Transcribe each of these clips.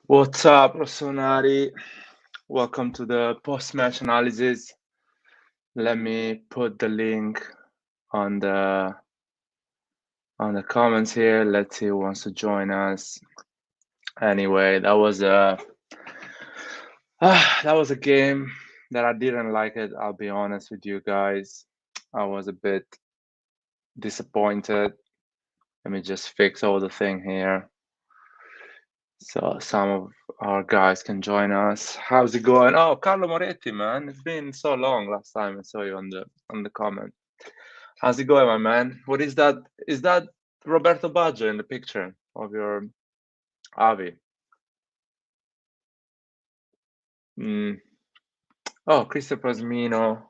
What's up, RossonARI? Welcome to the post-match analysis. Let me put the link on the comments here. Let's see who wants to join us. Anyway, that was a game that I didn't like it. I'll be honest with you guys. I was a bit disappointed. Let me just fix all the thing here, so some of our guys can join us. How's it going? Oh, Carlo Moretti, man. It's been so long last time I saw you on the comment. How's it going, my man? What is that? Is that Roberto Baggio in the picture of your Avi? Oh, Christopher Asmino.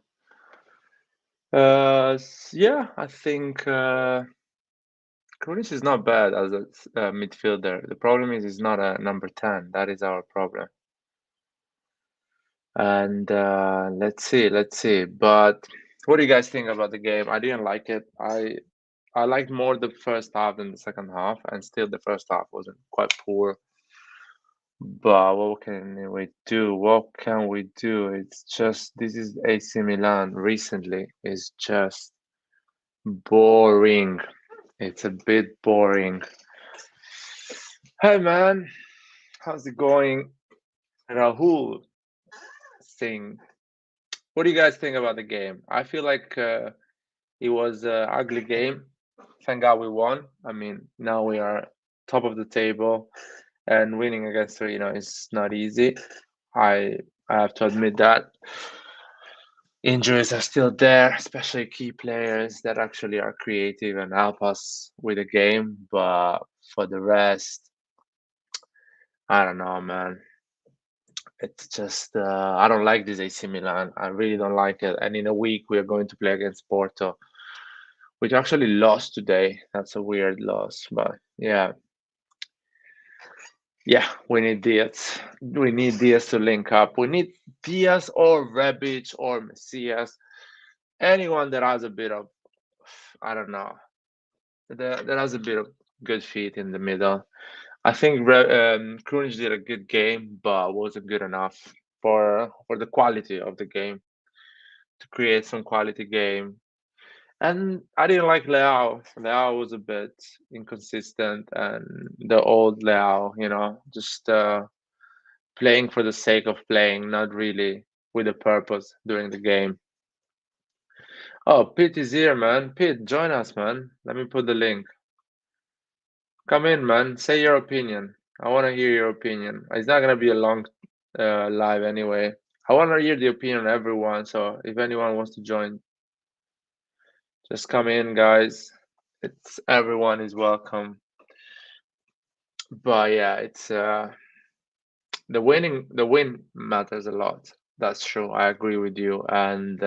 Yeah, I think Krunic is not bad as a midfielder. The problem is he's not a number 10. That is our problem. And let's see. But what do you guys think about the game? I didn't like it. I liked more the first half than the second half, and still the first half wasn't quite poor. But what can we do? What can we do? It's just this is AC Milan recently. It's just boring. It's a bit boring. Hey man, how's it going? Rahul Singh. What do you guys think about the game? I feel like it was an ugly game. Thank God we won. I mean, now we are top of the table, and winning against Torino is not easy. I have to admit that. Injuries are still there, especially key players that actually are creative and help us with the game. But for the rest, I don't know, man. It's just I don't like this AC Milan. I really don't like it. And in a week we are going to play against Porto, which actually lost today. That's a weird loss, but yeah, we need Diaz. We need Diaz to link up. We need Diaz or Rebic or Messias. Anyone that has a bit of, I don't know, that has a bit of good feet in the middle. I think Krunic did a good game, but wasn't good enough for the quality of the game to create some quality game. And I didn't like Leao. Leao was a bit inconsistent, and the old Leao, just playing for the sake of playing, not really with a purpose during the game. Oh, Pete is here, man. Pete, join us, man. Let me put the link. Come in, man. Say your opinion. I want to hear your opinion. It's not going to be a long live anyway. I want to hear the opinion of everyone, so if anyone wants to join, just come in, guys. Everyone is welcome. But yeah, it's the win matters a lot. That's true. I agree with you. And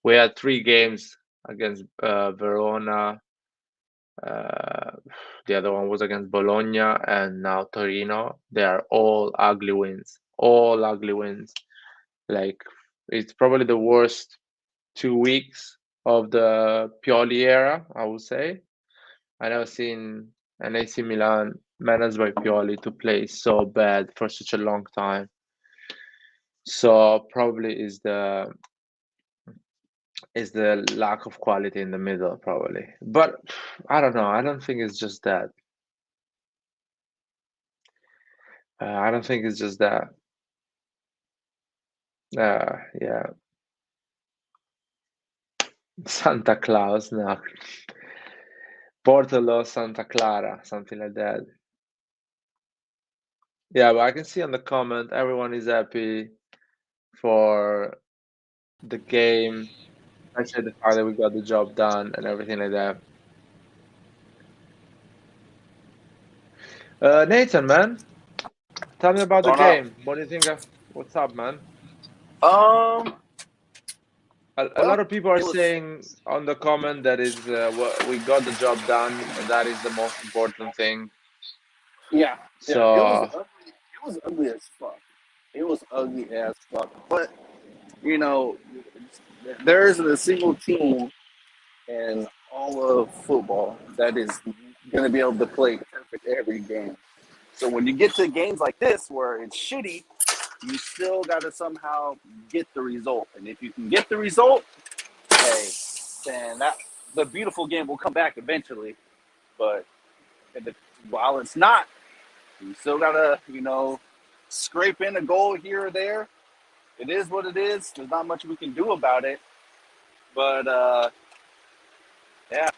we had 3 games against Verona. The other one was against Bologna, and now Torino. They are all ugly wins. All ugly wins. Like, it's probably the worst 2 weeks of the Pioli era, I would say. I never seen an AC Milan managed by Pioli to play so bad for such a long time. So probably is the lack of quality in the middle, probably. But I don't know. I don't think it's just that. I don't think it's just that. Yeah. Santa Claus, no. Portolo Santa Clara, something like that. Yeah, but I can see on the comment everyone is happy for the game. I said the fact that we got the job done and everything like that. Nathan, man, tell me about the game. What do you think of? What's up, man? A lot of people are saying on the comment that is we got the job done, and that is the most important thing. Yeah. So It was ugly as fuck. It was ugly as fuck. But there isn't a single team in all of football that is going to be able to play perfect every game. So when you get to games like this where it's shitty, you still got to somehow get the result. And if you can get the result, hey, then the beautiful game will come back eventually. But while it's not, you still got to, scrape in a goal here or there. It is what it is. There's not much we can do about it. But, yeah.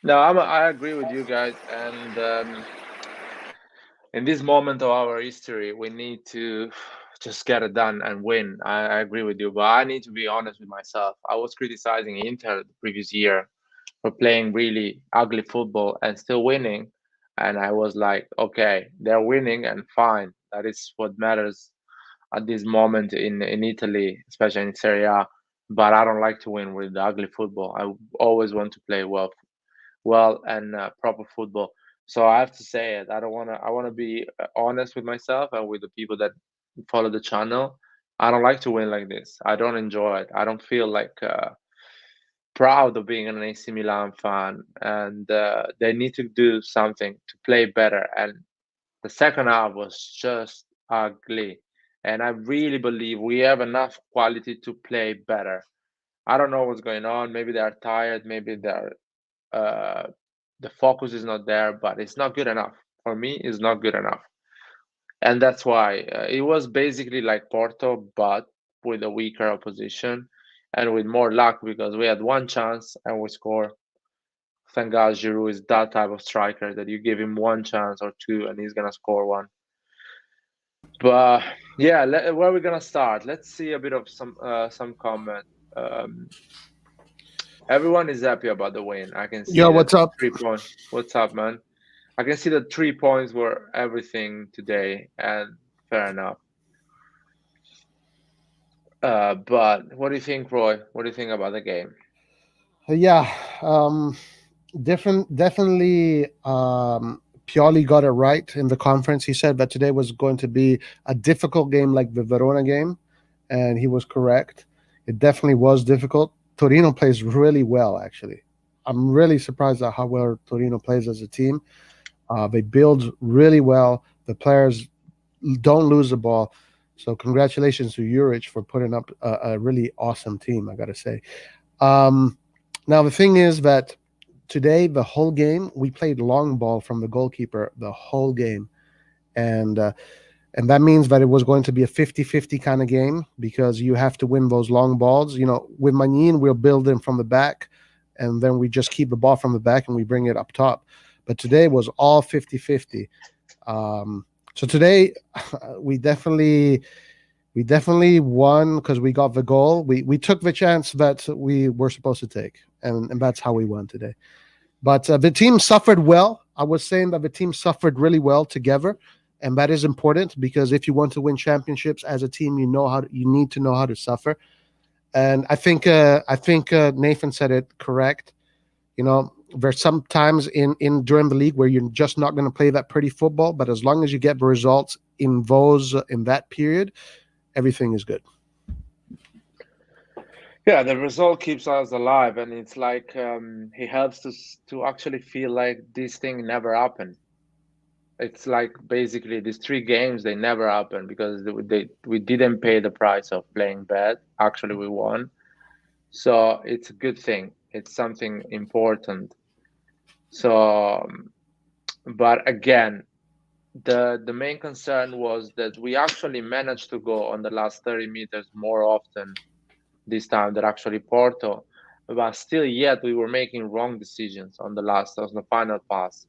No, I agree with you guys. And in this moment of our history, we need to just get it done and win. I agree with you, but I need to be honest with myself. I was criticizing Inter the previous year for playing really ugly football and still winning. And I was like, okay, they're winning and fine. That is what matters at this moment in Italy, especially in Serie A. But I don't like to win with ugly football. I always want to play well and proper football. So I have to say it. I don't want to. I want to be honest with myself and with the people that follow the channel. I don't like to win like this. I don't enjoy it. I don't feel like proud of being an AC Milan fan, and they need to do something to play better. And the second half was just ugly, and I really believe we have enough quality to play better. I don't know what's going on. Maybe they're tired. Maybe they're uh, the focus is not there, but it's not good enough. For me, it's not good enough. And that's why it was basically like Porto, but with a weaker opposition and with more luck because we had one chance and we score. Thank God Giroud is that type of striker that you give him one chance or two and he's gonna score one. But yeah, where are we gonna start? Let's see a bit of some comment. Um, Everyone is happy about the win. I can see Yo, that what's up? 3 point. What's up, man? I can see that 3 points were everything today, and fair enough. But what do you think, Roy? What do you think about the game? Yeah, definitely. Pioli got it right in the conference. He said that today was going to be a difficult game, like the Verona game, and he was correct. It definitely was difficult. Torino plays really well, actually. I'm really surprised at how well Torino plays as a team. They build really well. The players don't lose the ball. So congratulations to Juric for putting up a really awesome team, I got to say. Um, Now, the thing is that today, the whole game, we played long ball from the goalkeeper the whole game. And that means that it was going to be a 50-50 kind of game because you have to win those long balls. With Magnin, we'll build them from the back, and then we just keep the ball from the back and we bring it up top. But today was all 50-50. So today, we definitely won because we got the goal. We took the chance that we were supposed to take, and that's how we won today. But the team suffered well. I was saying that the team suffered really well together, and that is important because if you want to win championships as a team, you need to know how to suffer. And I think Nathan said it correct. There's some times in during the league where you're just not going to play that pretty football, but as long as you get the results in that period, everything is good. Yeah, the result keeps us alive, and it's like he helps us to actually feel like this thing never happened. It's like basically these 3 games they never happened because we didn't pay the price of playing bad. Actually, we won, so it's a good thing. It's something important. So, but again, the main concern was that we actually managed to go on the last 30 meters more often this time than actually Porto, but still yet we were making wrong decisions on the final pass.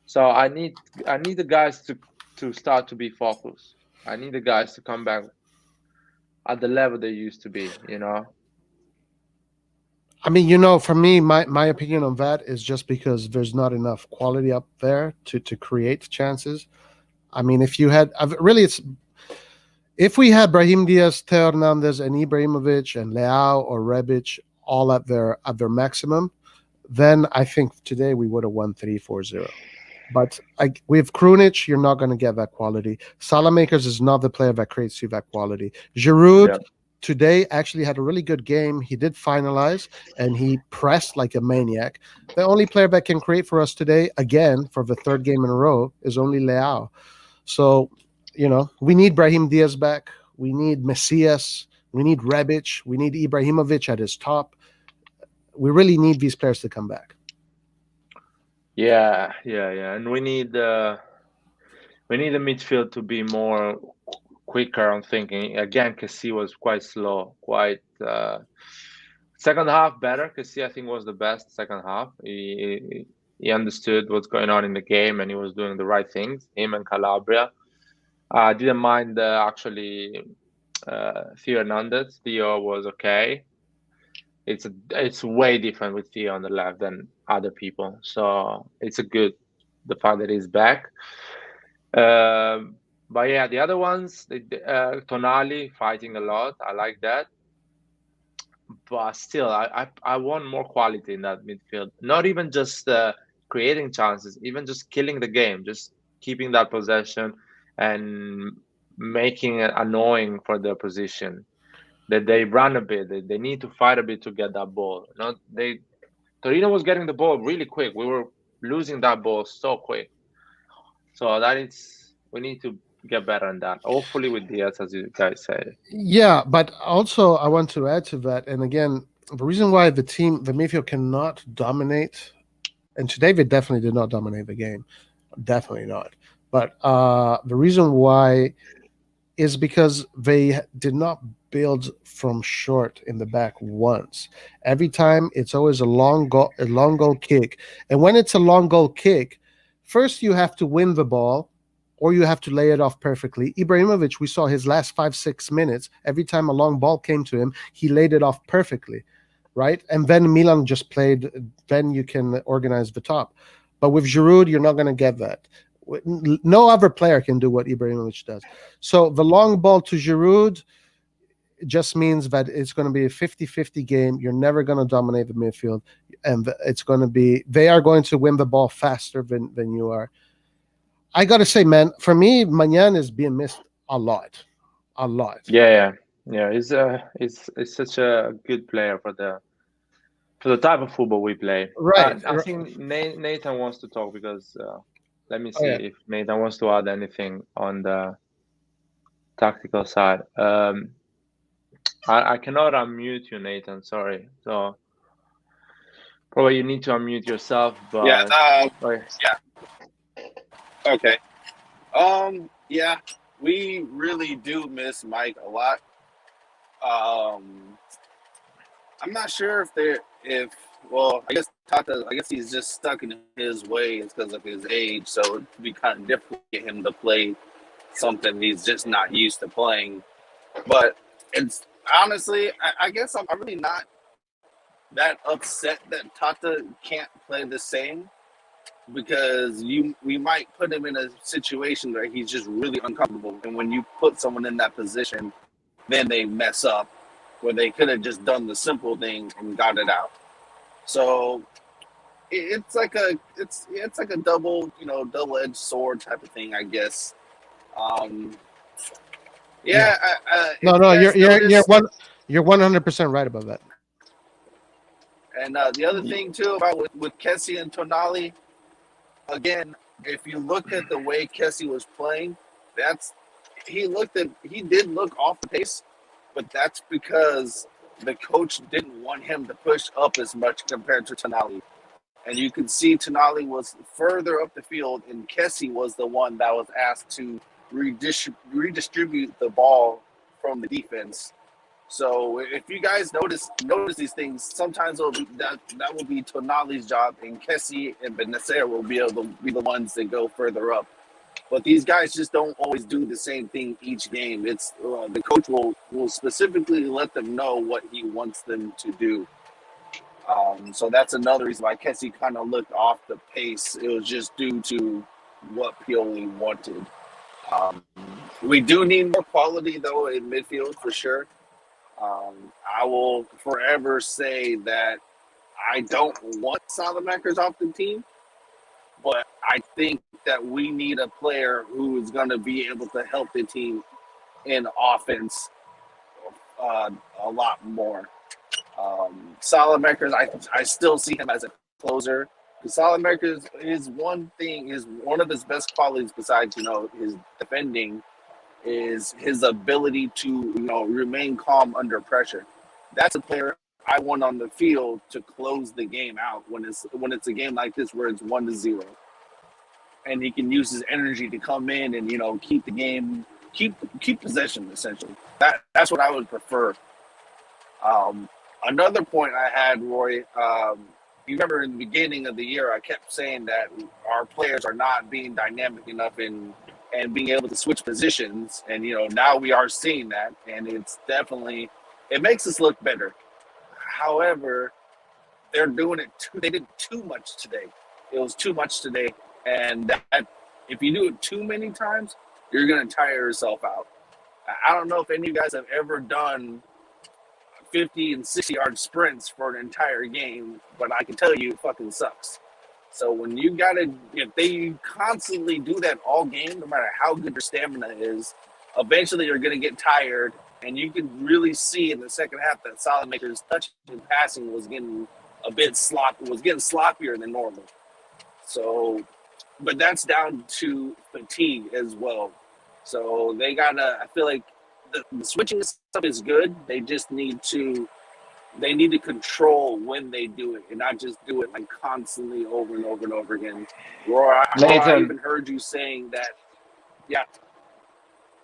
So I need the guys to start to be focused. I need the guys to come back at the level they used to be. I mean, for me, my opinion on that is just because there's not enough quality up there to create chances. I mean, if we had Brahim Diaz, Theo Hernandez, and Ibrahimovic, and Leao or Rebic all at their maximum, then I think today we would have won 3-4-0. But with Krunic, you're not going to get that quality. Salamakers is not the player that creates you that quality. Giroud, Yeah. today actually had a really good game. He did finalize and he pressed like a maniac. The only player that can create for us today, again, for the third game in a row, is only Leao. So, we need Brahim Diaz back. We need Messias. We need Rebic. We need Ibrahimovic at his top. We really need these players to come back. Yeah, yeah, yeah. And we need the midfield to be more quicker on thinking. Again, Kessie was quite slow, quite second half better. Kessie, I think, was the best second half. He understood what's going on in the game and he was doing the right things. Him and Calabria. I didn't mind actually Theo Hernandez. Theo was okay. It's way different with Theo on the left than other people. So it's the fact that he's back. But yeah, the other ones, Tonali fighting a lot. I like that. But still, I want more quality in that midfield. Not even just creating chances, even just killing the game, just keeping that possession and making it annoying for the opposition. That they run a bit, they need to fight a bit to get that ball. Torino was getting the ball really quick. We were losing that ball so quick. So we need to get better in that. Hopefully with Diaz, as you guys say. Yeah, but also I want to add to that. And again, the reason why the midfield cannot dominate, and today they definitely did not dominate the game. Definitely not. But the reason why is because they did not build from short in the back once. Every time it's always a long goal kick. And when it's a long goal kick, first you have to win the ball or you have to lay it off perfectly. Ibrahimovic, we saw his last 5-6 minutes, every time a long ball came to him, he laid it off perfectly, right? And then Milan just played, then you can organize the top. But with Giroud, you're not going to get that. No other player can do what Ibrahimovic does. So the long ball to Giroud just means that it's going to be a 50-50 game. You're never going to dominate the midfield. And they are going to win the ball faster than you are. I got to say, man, for me, Magnan is being missed a lot. A lot. Yeah. He's such a good player for the type of football we play. Right. I think Nathan wants to talk because let me see yeah. if Nathan wants to add anything on the tactical side. I cannot unmute you, Nathan. Sorry. So probably you need to unmute yourself. Yeah. But Yeah. Okay. Yeah, we really do miss Mike a lot. I'm not sure I guess Tata, I guess he's just stuck in his ways because of his age, so it'd be kind of difficult to get him to play something he's just not used to playing. But it's honestly, I guess I'm really not that upset that Tata can't play the same because we might put him in a situation where he's just really uncomfortable, and when you put someone in that position, then they mess up where they could have just done the simple thing and got it out. So it's like a double-edged sword type of thing, I guess. Yeah. No, you're 100% right about that. And the other thing too about with Kessie and Tonali, again, if you look at the way Kessie was playing, he did look off the pace, but that's because the coach didn't want him to push up as much compared to Tonali. And you can see Tonali was further up the field, and Kessie was the one that was asked to redistribute the ball from the defense. So if you guys notice these things, sometimes that will be Tonali's job, and Kessie and Benacer will be able to be the ones that go further up. But these guys just don't always do the same thing each game. It's the coach will specifically let them know what he wants them to do. So that's another reason why Kessie kind of looked off the pace. It was just due to what Pioli wanted. We do need more quality though in midfield for sure. I will forever say that I don't want Salamakers off the team, but I think that we need a player who is going to be able to help the team in offense a lot more. Salamakers, I still see him as a closer. Because Salamakers is one of his best qualities besides his defending is his ability to remain calm under pressure. That's a player I want on the field to close the game out when it's a game like this where it's 1-0, and he can use his energy to come in and keep the game, keep possession essentially. That's what I would prefer. Another point I had, Roy. You remember in the beginning of the year, I kept saying that our players are not being dynamic enough and being able to switch positions, and now we are seeing that, and it makes us look better. However, they're doing it they did too much today. It was too much today, and that if you do it too many times, you're gonna tire yourself out. I don't know if any of you guys have ever done 50 and 60-yard sprints for an entire game, but I can tell you it fucking sucks. So if they constantly do that all game, no matter how good your stamina is, eventually you're gonna get tired, and you can really see in the second half that Salamaker's touch and passing was getting sloppier than normal. So, but that's down to fatigue as well. So I feel like the switching stuff is good. They just need to control when they do it and not just do it like constantly over and over and over again. Roy, I even heard you saying that. Yeah.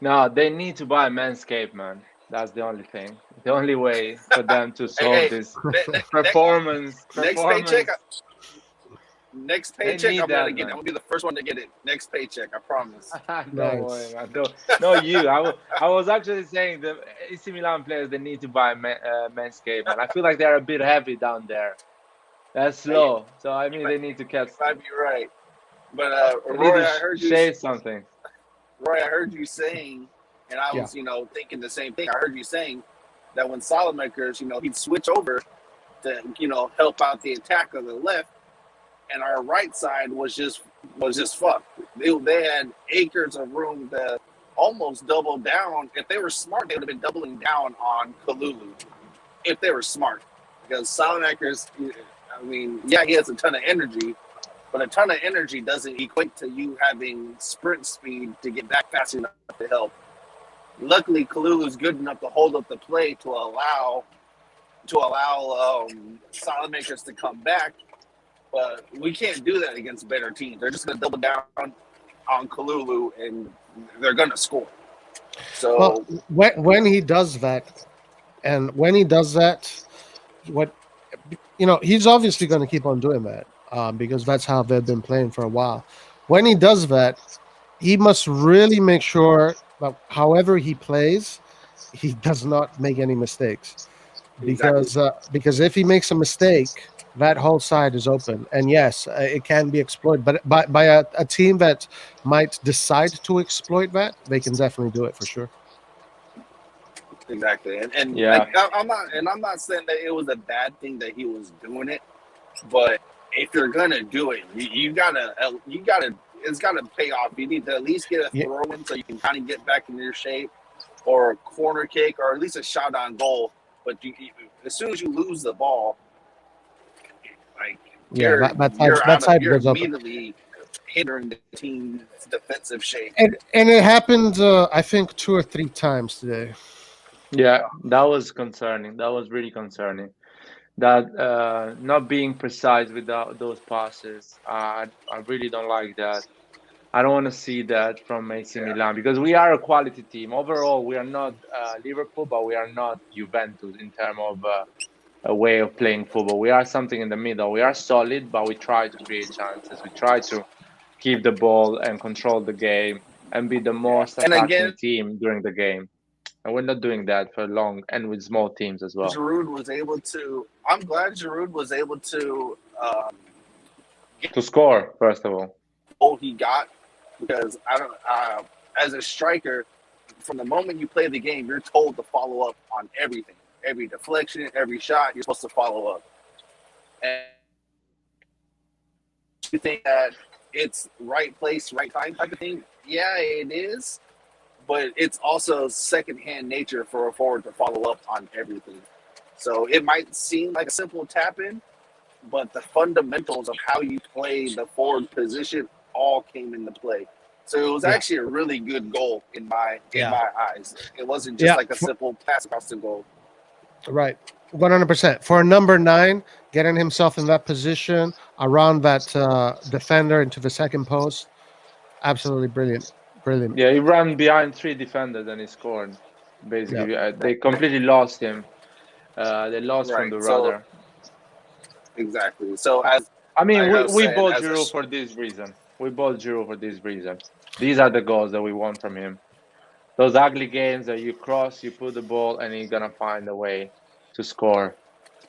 No, they need to buy Manscaped, man. That's the only thing. The only way for them to solve this performance. Next paycheck. Next They paycheck, need I'm that, gonna get it. man. I'm gonna be the first one to get it. Next paycheck, I promise. Don't worry, man. No, you. I was actually saying the AC Milan players, they need to buy Manscaped, man. I feel like they're a bit heavy down there. That's slow. So I mean, they need to catch. You might be right, but They Roy, need I to heard you. shave something. Roy, I heard you saying, and I was thinking the same thing. I heard you saying that when Salamakers, he'd switch over to help out the attack on the left, and our right side was just fucked. They had acres of room to almost double down. If they were smart, they would have been doubling down on Kalulu. If they were smart, because Salamakers, I mean, yeah, he has a ton of energy, but a ton of energy doesn't equate to you having sprint speed to get back fast enough to help. Luckily, Kalulu's good enough to hold up the play to allow Salamakers to come back. But we can't do that against better teams. They're just going to double down on Kalulu, and they're going to score. So when he does that, he's obviously going to keep on doing that because that's how they've been playing for a while. When he does that, he must really make sure that however he plays, he does not make any mistakes. Because if he makes a mistake, that whole side is open, and yes, it can be exploited. But by a team that might decide to exploit that, they can definitely do it for sure. Exactly, and Yeah. I'm not saying that it was a bad thing that he was doing it, but if you're gonna do it, you gotta it's gotta pay off. You need to at least get a throw in so you can kind of get back in your shape, or a corner kick, or at least a shot on goal. But as soon as you lose the ball, like you're immediately hindering the team's defensive shape. And it happened, I think, 2 or 3 times today. Yeah, that was concerning. That was really concerning. That not being precise with those passes. I really don't like that. I don't want to see that from AC Milan because we are a quality team. Overall, we are not Liverpool, but we are not Juventus in terms of a way of playing football. We are something in the middle. We are solid, but we try to create chances. We try to keep the ball and control the game and be the most attacking team during the game. And we're not doing that for long and with small teams as well. I'm glad Giroud was able to score, first of all. All he got, because as a striker, from the moment you play the game, you're told to follow up on everything. Every deflection, every shot, you're supposed to follow up. And you think that it's right place, right time type of thing? Yeah, it is. but it's also secondhand nature for a forward to follow up on everything. So it might seem like a simple tap in, but the fundamentals of how you play the forward position all came into play. So it was Yeah, actually a really good goal in my yeah, eyes. It wasn't just yeah. like a simple pass across the goal. Right. 100%. For a number 9, getting himself in that position around that defender into the second post, absolutely brilliant. Brilliant. Yeah, he ran behind 3 defenders and he scored. Yeah. Basically, they completely lost him. They lost from Right. the So rudder. exactly. So as I mean, I we, was we saying, bought Giroud for this reason. We bought Giroud for this reason. These are the goals that we want from him. Those ugly games that you cross, you put the ball, and he's gonna find a way to score.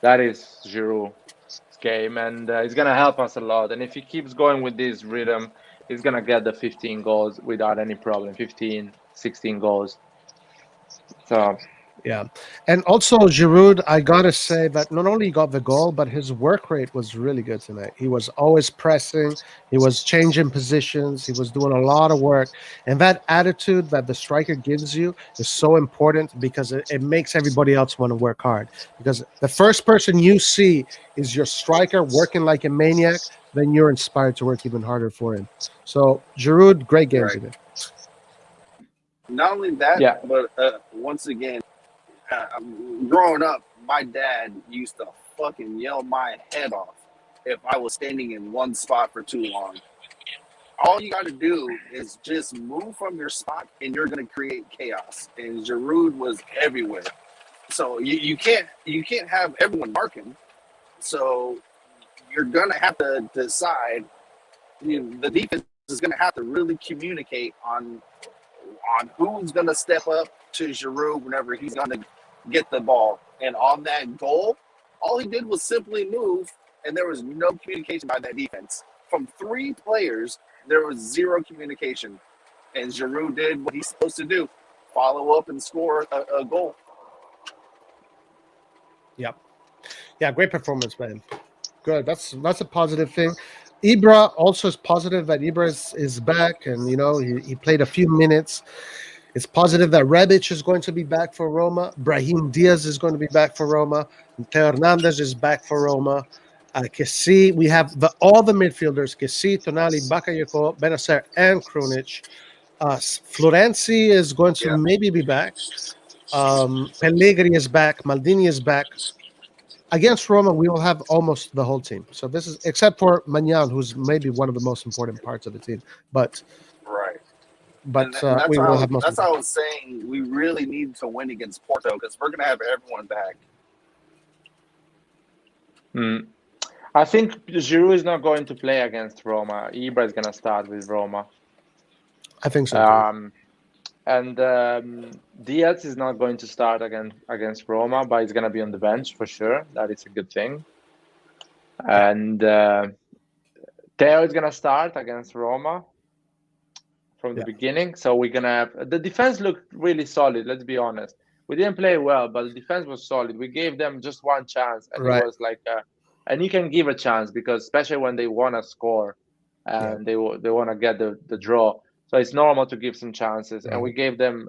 That is Giroud's game, and he's gonna help us a lot. And if he keeps going with this rhythm, he's gonna get the 15 goals without any problem. 15, 16 goals. So Yeah. And also Giroud, I gotta say that not only he got the goal, but his work rate was really good tonight. He was always pressing, he was changing positions, he was doing a lot of work. And that attitude that the striker gives you is so important because it makes everybody else want to work hard. Because the first person you see is your striker working like a maniac, then you're inspired to work even harder for him. So Giroud, great game right. today. Not only that, yeah, but once again, growing up, my dad used to fucking yell my head off if I was standing in one spot for too long. All you got to do is just move from your spot, and you're gonna create chaos. And Giroud was everywhere, so you can't have everyone marking. So you're gonna have to decide. The defense is gonna have to really communicate on who's gonna step up to Giroud whenever he's gonna get the ball. And on that goal, all he did was simply move, and there was no communication by that defense. From 3 players, there was zero communication. And Giroud did what he's supposed to do, follow up and score a goal. Yep. Yeah, great performance, man. Good. That's a positive thing. Ibra also is positive that Ibra is back, and he played a few minutes. It's positive that Rebic is going to be back for Roma. Brahim Diaz is going to be back for Roma. Teo Hernandez is back for Roma. Kessi, we have all the midfielders: Kessi, Tonali, Bakayoko, Benacer, and Krunic. Florenzi is going to Yeah. maybe be back. Pellegrini is back. Maldini is back. Against Roma, we will have almost the whole team. So this is except for Magnan, who's maybe one of the most important parts of the team. But Right. but And that's we will how have most of that's the how I team. was saying we really need to win against Porto because we're gonna have everyone back. I think Giroud is not going to play against Roma. Ibra is gonna start with Roma. I think so too. And Diaz is not going to start against Roma, but he's gonna be on the bench for sure. That is a good thing. And Teo is gonna start against Roma from the Yeah. beginning. So we're gonna have the defense looked really solid. Let's be honest. We didn't play well, but the defense was solid. We gave them just one chance, and it Right. was like, and you can give a chance because especially when they want to score, Yeah. and they want to get the draw. So it's normal to give some chances, and we Right. gave them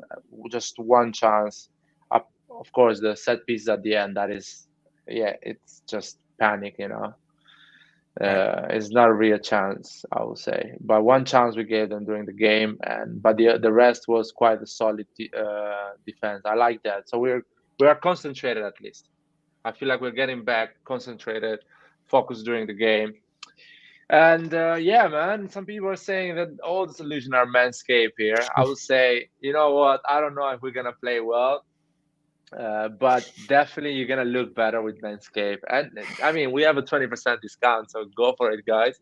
just one chance. Of course, the set piece at the end. That is, yeah, it's just panic. Right. It's not a real chance, I would say. But one chance we gave them during the game, but the rest was quite a solid defense. I like that. So we are concentrated at least. I feel like we're getting back concentrated, focused during the game. And yeah, man, some people are saying that all the solutions are manscape here. I would say, you know what? I don't know if we're gonna play well. But definitely you're gonna look better with Manscaped, and I mean we have a 20% discount, so go for it, guys.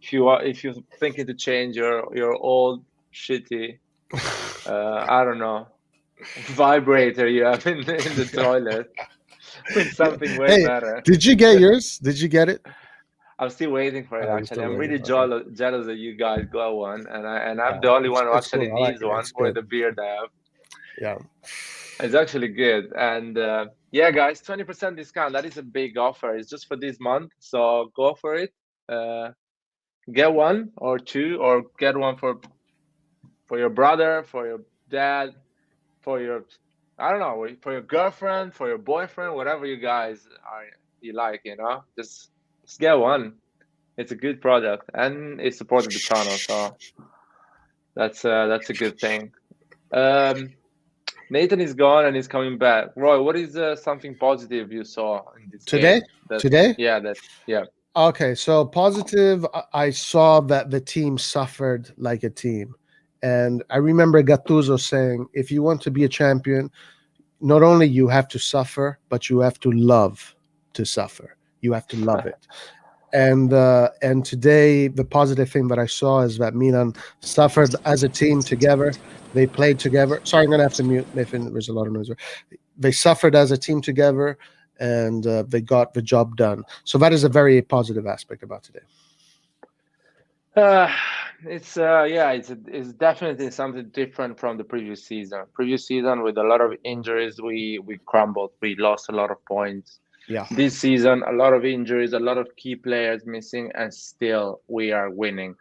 If you're thinking to change your old shitty, I don't know, vibrator you have in the toilet with something way Hey, better. did you get yours? Did you get it? I'm still waiting for it. Oh, you're Actually, still I'm waiting. really Okay. jealous that you guys got one, and I'm Yeah, the only one who it's actually cool. I like needs it. one It's for good. the beard I have. Yeah. It's actually good. And yeah, guys, 20% discount. That is a big offer. It's just for this month. So go for it. Uh, get one or two, or get one for your brother, for your dad, for your, I don't know, for your girlfriend, for your boyfriend, whatever you guys are, you like, just get one. It's a good product and it supported the channel, so that's a good thing. Um, Nathan is gone and he's coming back. Roy, what is something positive you saw in this Today, game? That today. yeah, that yeah, Okay, so positive. I saw that the team suffered like a team, and I remember Gattuso saying, "If you want to be a champion, not only you have to suffer, but you have to love to suffer. You have to love it." And today, the positive thing that I saw is that Milan suffered as a team together. They played together. Sorry, I'm gonna have to mute Nathan. There's a lot of noise. They suffered as a team together, and they got the job done. So that is a very positive aspect about today. uh, it's definitely something different from the previous season. Previous season with a lot of injuries, we crumbled. We lost a lot of points. Yeah, This season, a lot of injuries, a lot of key players missing, and still we are winning.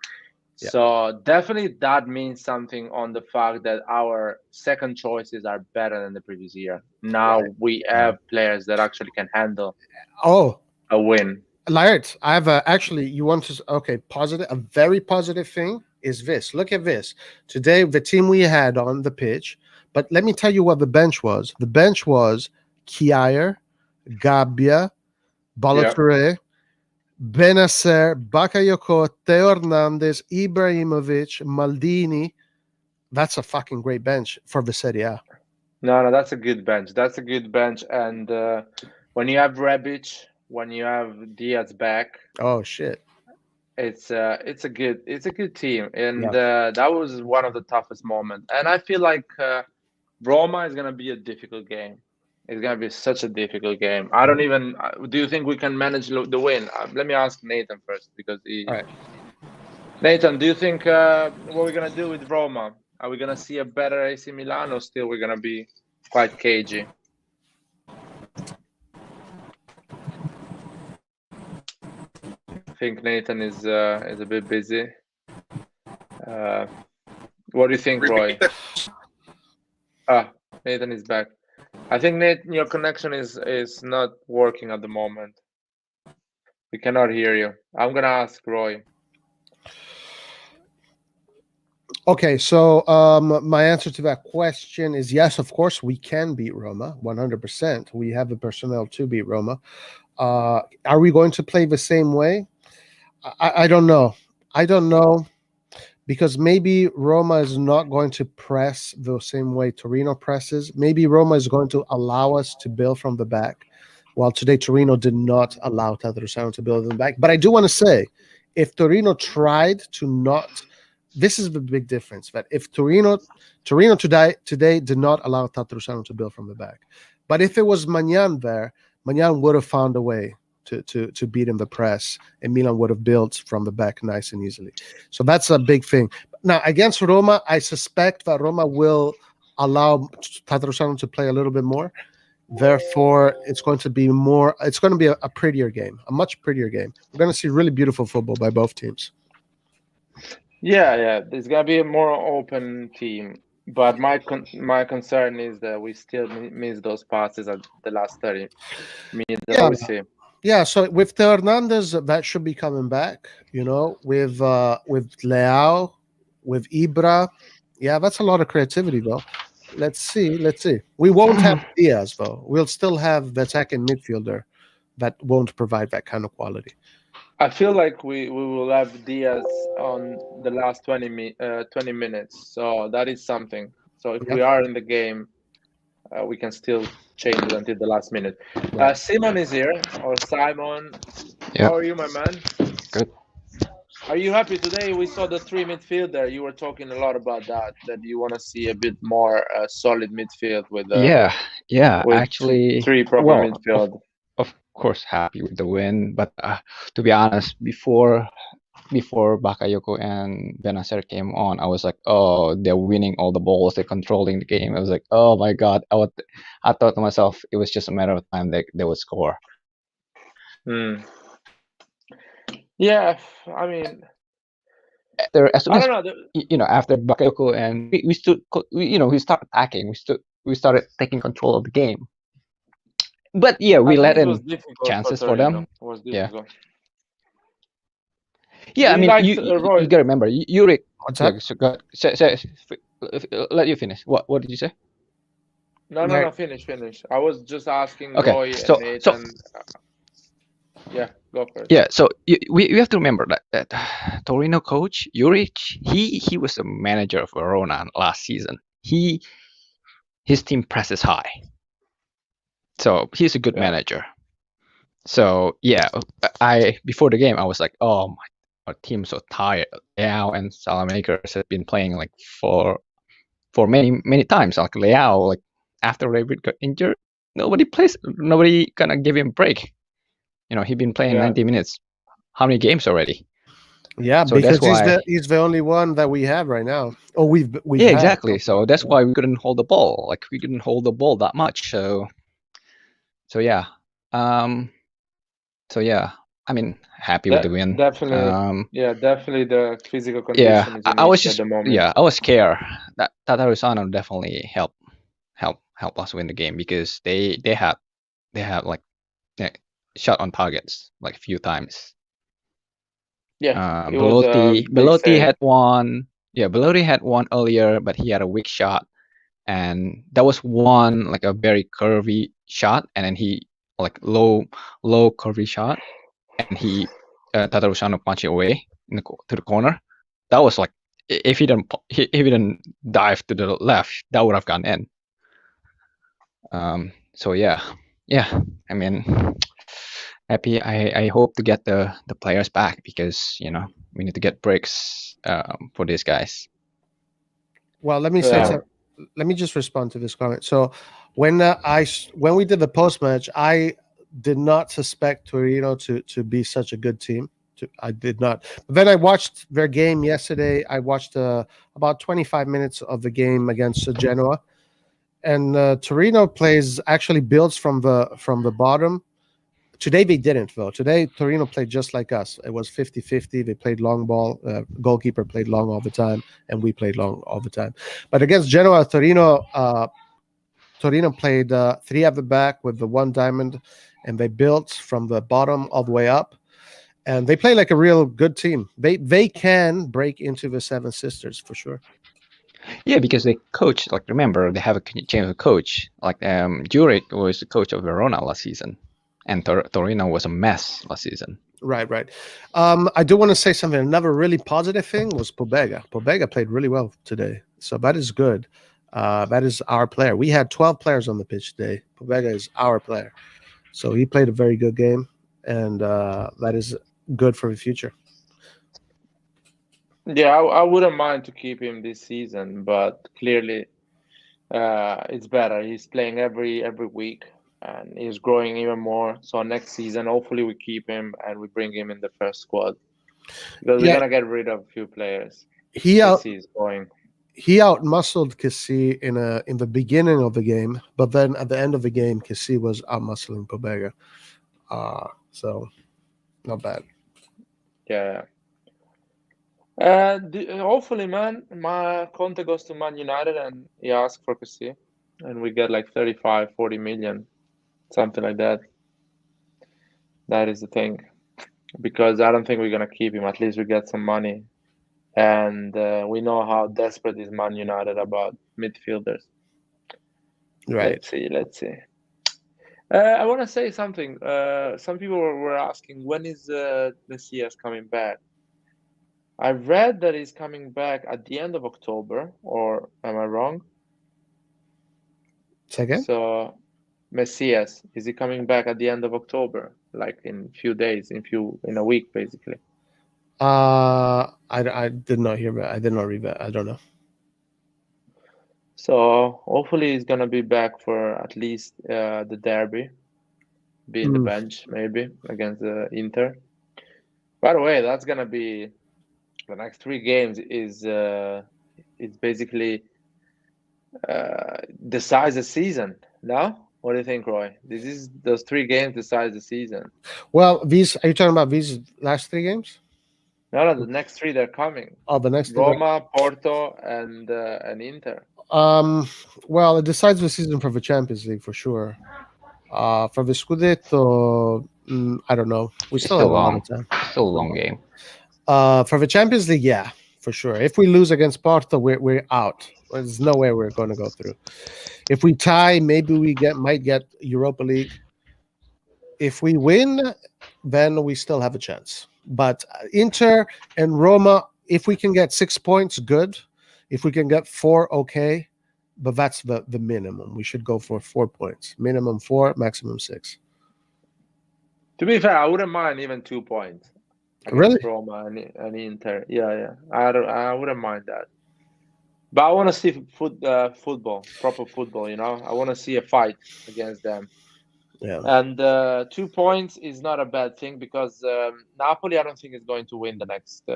yeah, So definitely that means something on the fact that our second choices are better than the previous year. Now right. we Right. have players that actually can handle Oh, a win. Laird, I have actually. You want to? Okay, positive. A very positive thing is this. Look at this. Today, the team we had on the pitch. But let me tell you what the bench was. The bench was Kier, Gabbia, Yeah. Balotelli, Benacer, Bakayoko, Teo Hernandez, Ibrahimovic, Maldini. That's a fucking great bench for the Serie A. No, that's a good bench. That's a good bench. And when you have Rebic, when you have Diaz back, Oh shit. it's a good team. And Yeah. that was one of the toughest moments. And I feel like Roma is gonna be a difficult game. It's gonna be such a difficult game. I don't even. Do you think we can manage the win? Let me ask Nathan first because All right. Nathan, do you think what we're gonna do with Roma? Are we gonna see a better AC Milan or still we're gonna be quite cagey? I think Nathan is a bit busy. Uh, what do you think, Roy? Ah, Nathan is back. I think Nathan, your connection is not working at the moment. We cannot hear you. I'm gonna ask Roy. Okay, so my answer to that question is yes, of course, we can beat Roma 100%. We have the personnel to beat Roma. Are we going to play the same way? I don't know. I don't know because maybe Roma is not going to press the same way Torino presses. Maybe Roma is going to allow us to build from the back, while today Torino did not allow Tatarusano to build in the back. But I do want to say, if Torino tried to not, this is the big difference. That if Torino today did not allow Tatarusano to build from the back, but if it was Magnan there, Magnan would have found a way to beat in the press, and Milan would have built from the back nice and easily. So that's a big thing. Now against Roma, I suspect that Roma will allow Tatarusano to play a little bit more. Therefore, it's going to be more. It's going to be a prettier game, a much prettier game. We're going to see really beautiful football by both teams. Yeah, there's gonna be a more open team, but my concern is that we still miss those passes at the last 30 minutes. Yeah, We see. yeah. So with the Hernandez, that should be coming back. With Leao, with Ibra, yeah, that's a lot of creativity though. Let's see. Let's see. We won't have Diaz though. We'll still have the attacking midfielder that won't provide that kind of quality. I feel like we will have Diaz on the last 20 minutes, so that is something. So if Yeah. we are in the game, we can still change it until the last minute. Right. Simon is here, or Simon. Yeah, How are you, my man? good. Are you happy today? We saw the three midfielder. You were talking a lot about that you want to see a bit more solid midfield Yeah, yeah. with Actually, three proper well, midfield. of course, happy with the win. But to be honest, before Bakayoko and Benacer came on, I was like, oh, they're winning all the balls, they're controlling the game. I was like, oh my god. I thought to myself, it was just a matter of time they would score. Hmm. Yeah, I mean, as soon I as don't know. after Bakayoko, and we stood, we start attacking. We started taking control of the game. But yeah, we At let least it was in difficult for chances for Torino. them. It was Yeah, difficult. yeah. Do I you mean, like you Roy? gotta remember, Yuri. What's Yeah, that? so let you finish. What did you say? No, no, Like, no. Finish. I was just asking Okay, Roy and so Nathan. Yeah, go for it. yeah, so we have to remember that Torino coach Juric, he was the manager of Verona last season. His team presses high, so he's a good Yeah, manager. So yeah, I before the game I was like, oh my, our team's so tired. Leao and Salamakers have been playing like for many times. Like Leao, like after David got injured, nobody gonna give him a break. He's been playing yeah, 90 minutes. How many games already? yeah, So that's because why. he's the only one that we have right now. Oh, we've Yeah, had exactly. so So far. that's Yeah. why we couldn't hold the ball. Like we couldn't hold the ball that much. So yeah. Um so yeah. I mean, happy with the win. definitely. Yeah, definitely. The physical Yeah, condition is an issue at the moment. I was scared that Tatarussano definitely help us win the game because they have like, yeah, shot on targets like a few times. Yeah, it was a big Belotti save. had one. Yeah, Belotti had one earlier, but he had a weak shot, and that was one like a very curvy shot, and then he like low curvy shot, and he Tatarushano punched it away to the corner. That was like, if he didn't dive to the left, that would have gone in. So yeah, yeah. I mean, happy. I hope to get the players back because we need to get breaks for these guys. Well, let me say Yeah, something. Let me just respond to this comment. So, when we did the post match, I did not suspect Torino to be such a good team. I did not. But then I watched their game yesterday. I watched about 25 minutes of the game against Genoa, and Torino plays actually builds from the bottom. Today they didn't though. Today Torino played just like us. It was 50-50. They played long ball. Goalkeeper played long all the time, and we played long all the time. But against Genoa, Torino played three at the back with the one diamond, and they built from the bottom all the way up. And they play like a real good team. They can break into the Seven Sisters for sure. Yeah, because they coach, like, remember they have a change of coach. Like Juric was the coach of Verona last season, and Torino was a mess last season. Right. I do want to say something. Another really positive thing was Pobega. Pobega played really well today, so that is good. That is our player. We had 12 players on the pitch today. Pobega is our player, so he played a very good game, and that is good for the future. yeah. I wouldn't mind to keep him this season, but clearly, it's better. He's playing every week, and he's growing even more. So next season, hopefully, we keep him and we bring him in the first squad because we're Yeah, gonna get rid of a few players. he out Casey is going. he outmuscled Kessie in the beginning of the game, but then at the end of the game, Kessie was outmuscling Pobega. So not bad. Yeah. Hopefully, man, my Conte goes to Man United and he asks for Casey, and we get like 35, 40 million, something like that. That is the thing, because I don't think we're gonna keep him. At least we get some money, and we know how desperate is Man United about midfielders. Right. Let's see. I want to say something. Some people were asking when is Messias coming back. I read that he's coming back at the end of October, or am I wrong? Second. So, Messias, is he coming back at the end of October, like in few days, in a week, basically? I did not hear that. I did not read that. I don't know. So hopefully he's gonna be back for at least the derby, be in the bench maybe against the Inter. By the way, that's gonna be the next 3 games is it's basically decides the season. No? What do you think, Roy? Those 3 games decides the season. Well, these are you talking about these last three games? No, the next three they're coming: Oh, the next thing. Roma, Porto, and Inter. Well, it decides the season for the Champions League for sure. For the Scudetto, I don't know. We It's still still have a lot long. of time. It's still a long game. For the Champions League, yeah, for sure. If we lose against Porto, we're out. There's no way we're going to go through. If we tie, maybe we might get Europa League. If we win, then we still have a chance. But Inter and Roma, if we can get 6 points, good. If we can get 4, okay. But that's the minimum. We should go for 4 points. Minimum 4, maximum 6. To be fair, I wouldn't mind even 2 points against Really? Roma and Inter. Yeah. I wouldn't mind that. But I want to see football, proper football. I want to see a fight against them. Yeah. And 2 points is not a bad thing because Napoli, I don't think is going to win the next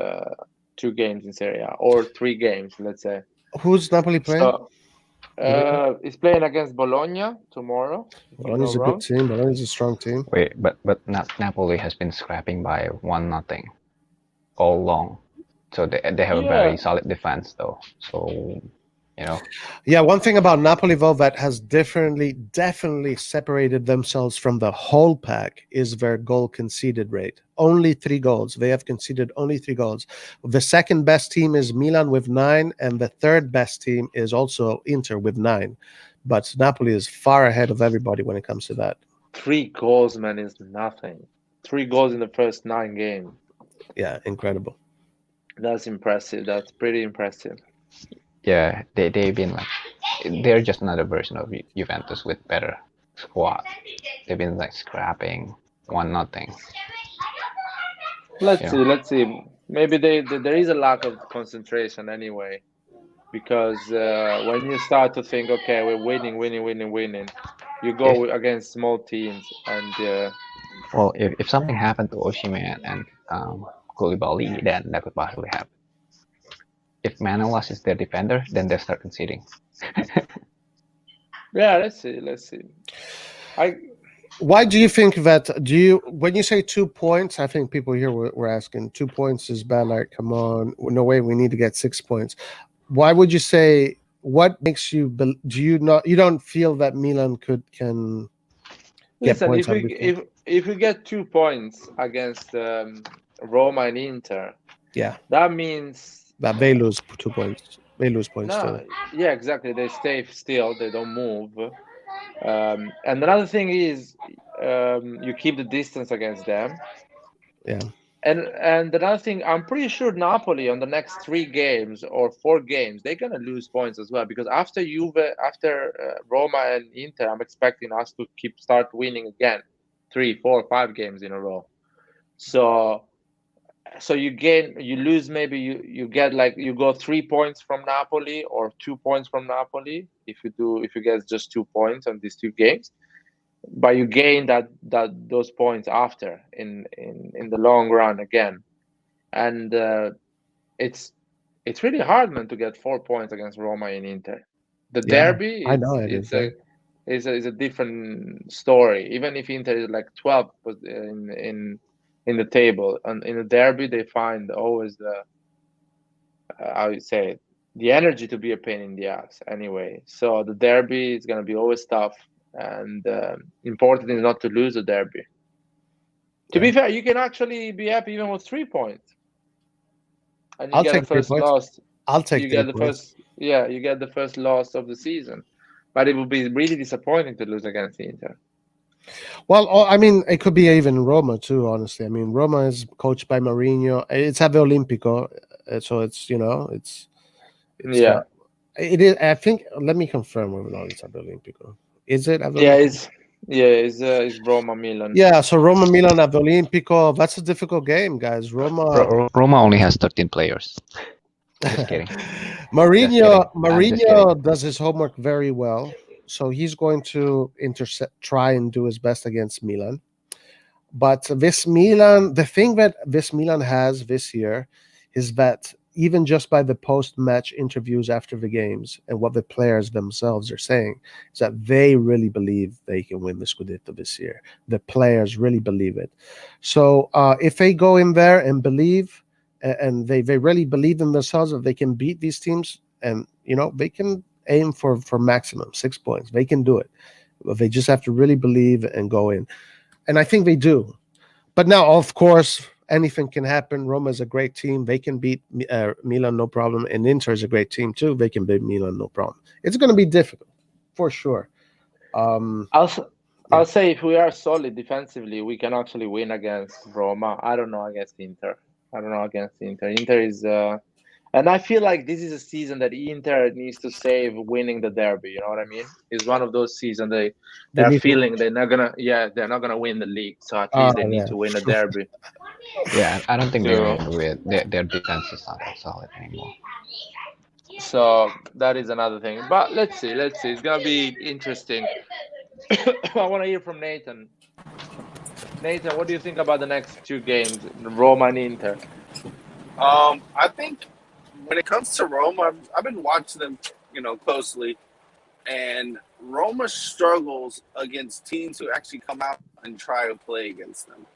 2 games in Serie A, or 3 games, let's say. Who's Napoli playing? So he's playing against Bologna tomorrow. Bologna's a good team. Bologna's a strong team. Wait, but Napoli has been scrapping by 1-0 all along. So they have a very solid defense though. So Yeah, one thing about Napoli though that has definitely separated themselves from the whole pack is their goal conceded rate. Only 3 goals. They have conceded only 3 goals. The second best team is Milan with 9, and the third best team is also Inter with 9. But Napoli is far ahead of everybody when it comes to that. 3 goals, man, is nothing. 3 goals in the first 9 games. Yeah, incredible. That's impressive. That's pretty impressive. Yeah, they've been they're just another version of Juventus with better squad. They've been scrapping 1-0. Let's see. Maybe there is a lack of concentration anyway, because when you start to think, okay, we're winning, you go against small teams, and well, if something happened to Osimhen and Koulibaly, then that could possibly happen. If Manolas is their defender, then they start conceding. Yeah, let's see. Why do you think that? When you say 2 points, I think people here were asking 2 points is bad. Like, come on, no way, we need to get 6 points. Why would you say? What makes you? You don't feel that Milan can get Listen, points? if we get 2 points against Roma and Inter, yeah, that means that they lose 2 points. They lose points too. Yeah, exactly. They stay still. They don't move. And another thing is you keep the distance against them. Yeah. And another thing, I'm pretty sure Napoli on the next 3 games or 4 games, they're gonna lose points as well, because after Roma and Inter, I'm expecting us to start winning again, 3, 4, 5 games in a row. So you lose, maybe you get you go 3 points from Napoli or 2 points from Napoli if you get just 2 points on these 2 games, but you gain those points after in the long run again, and it's really hard, man, to get 4 points against Roma and Inter. The derby, I know it is a different story. Even if Inter is 12th in the table, and in the derby they find always the energy to be a pain in the ass anyway. So the derby is going to be always tough, and important is not to lose the derby. To be fair, you can actually be happy even with 3 points, and you get the first loss. I'll take. You get the first. Yeah, you get the first loss of the season, but it would be really disappointing to lose against Inter. Well, I mean, it could be even Roma too. Honestly, I mean, Roma is coached by Mourinho. It's at the Olimpico, so it's yeah. It is. I think. Let me confirm whether or not it's at the Olimpico. Is it? At the it's Roma Milan. Yeah, so Roma Milan at the Olimpico. That's a difficult game, guys. Roma only has 13 players. Just kidding. Mourinho does his homework very well. So he's going to try and do his best against Milan. But the thing that this Milan has this year is that even just by the post-match interviews after the games and what the players themselves are saying, is that they really believe they can win the Scudetto this year. The players really believe it. So if they go in there and believe, and they really believe in themselves that they can beat these teams, and they can aim for maximum 6 points. They can do it. They just have to really believe and go in, and I think they do. But now, of course, anything can happen. Roma is a great team. They can beat Milan, no problem. And Inter is a great team too. They can beat Milan, no problem. It's going to be difficult, for sure. I'll say if we are solid defensively, we can actually win against Roma. I don't know against Inter. Inter is, and I feel like this is a season that Inter needs to save winning the derby. You know what I mean? It's one of those seasons they're feeling they're not gonna win the league. So at least they need to win a derby. Yeah, I don't think they win with their defense is not that solid anymore. So that is another thing. But let's see. It's gonna be interesting. I want to hear from Nathan. Nathan, what do you think about the next two games, Roma and Inter? I think when it comes to Roma, I've been watching them, closely, and Roma struggles against teams who actually come out and try to play against them.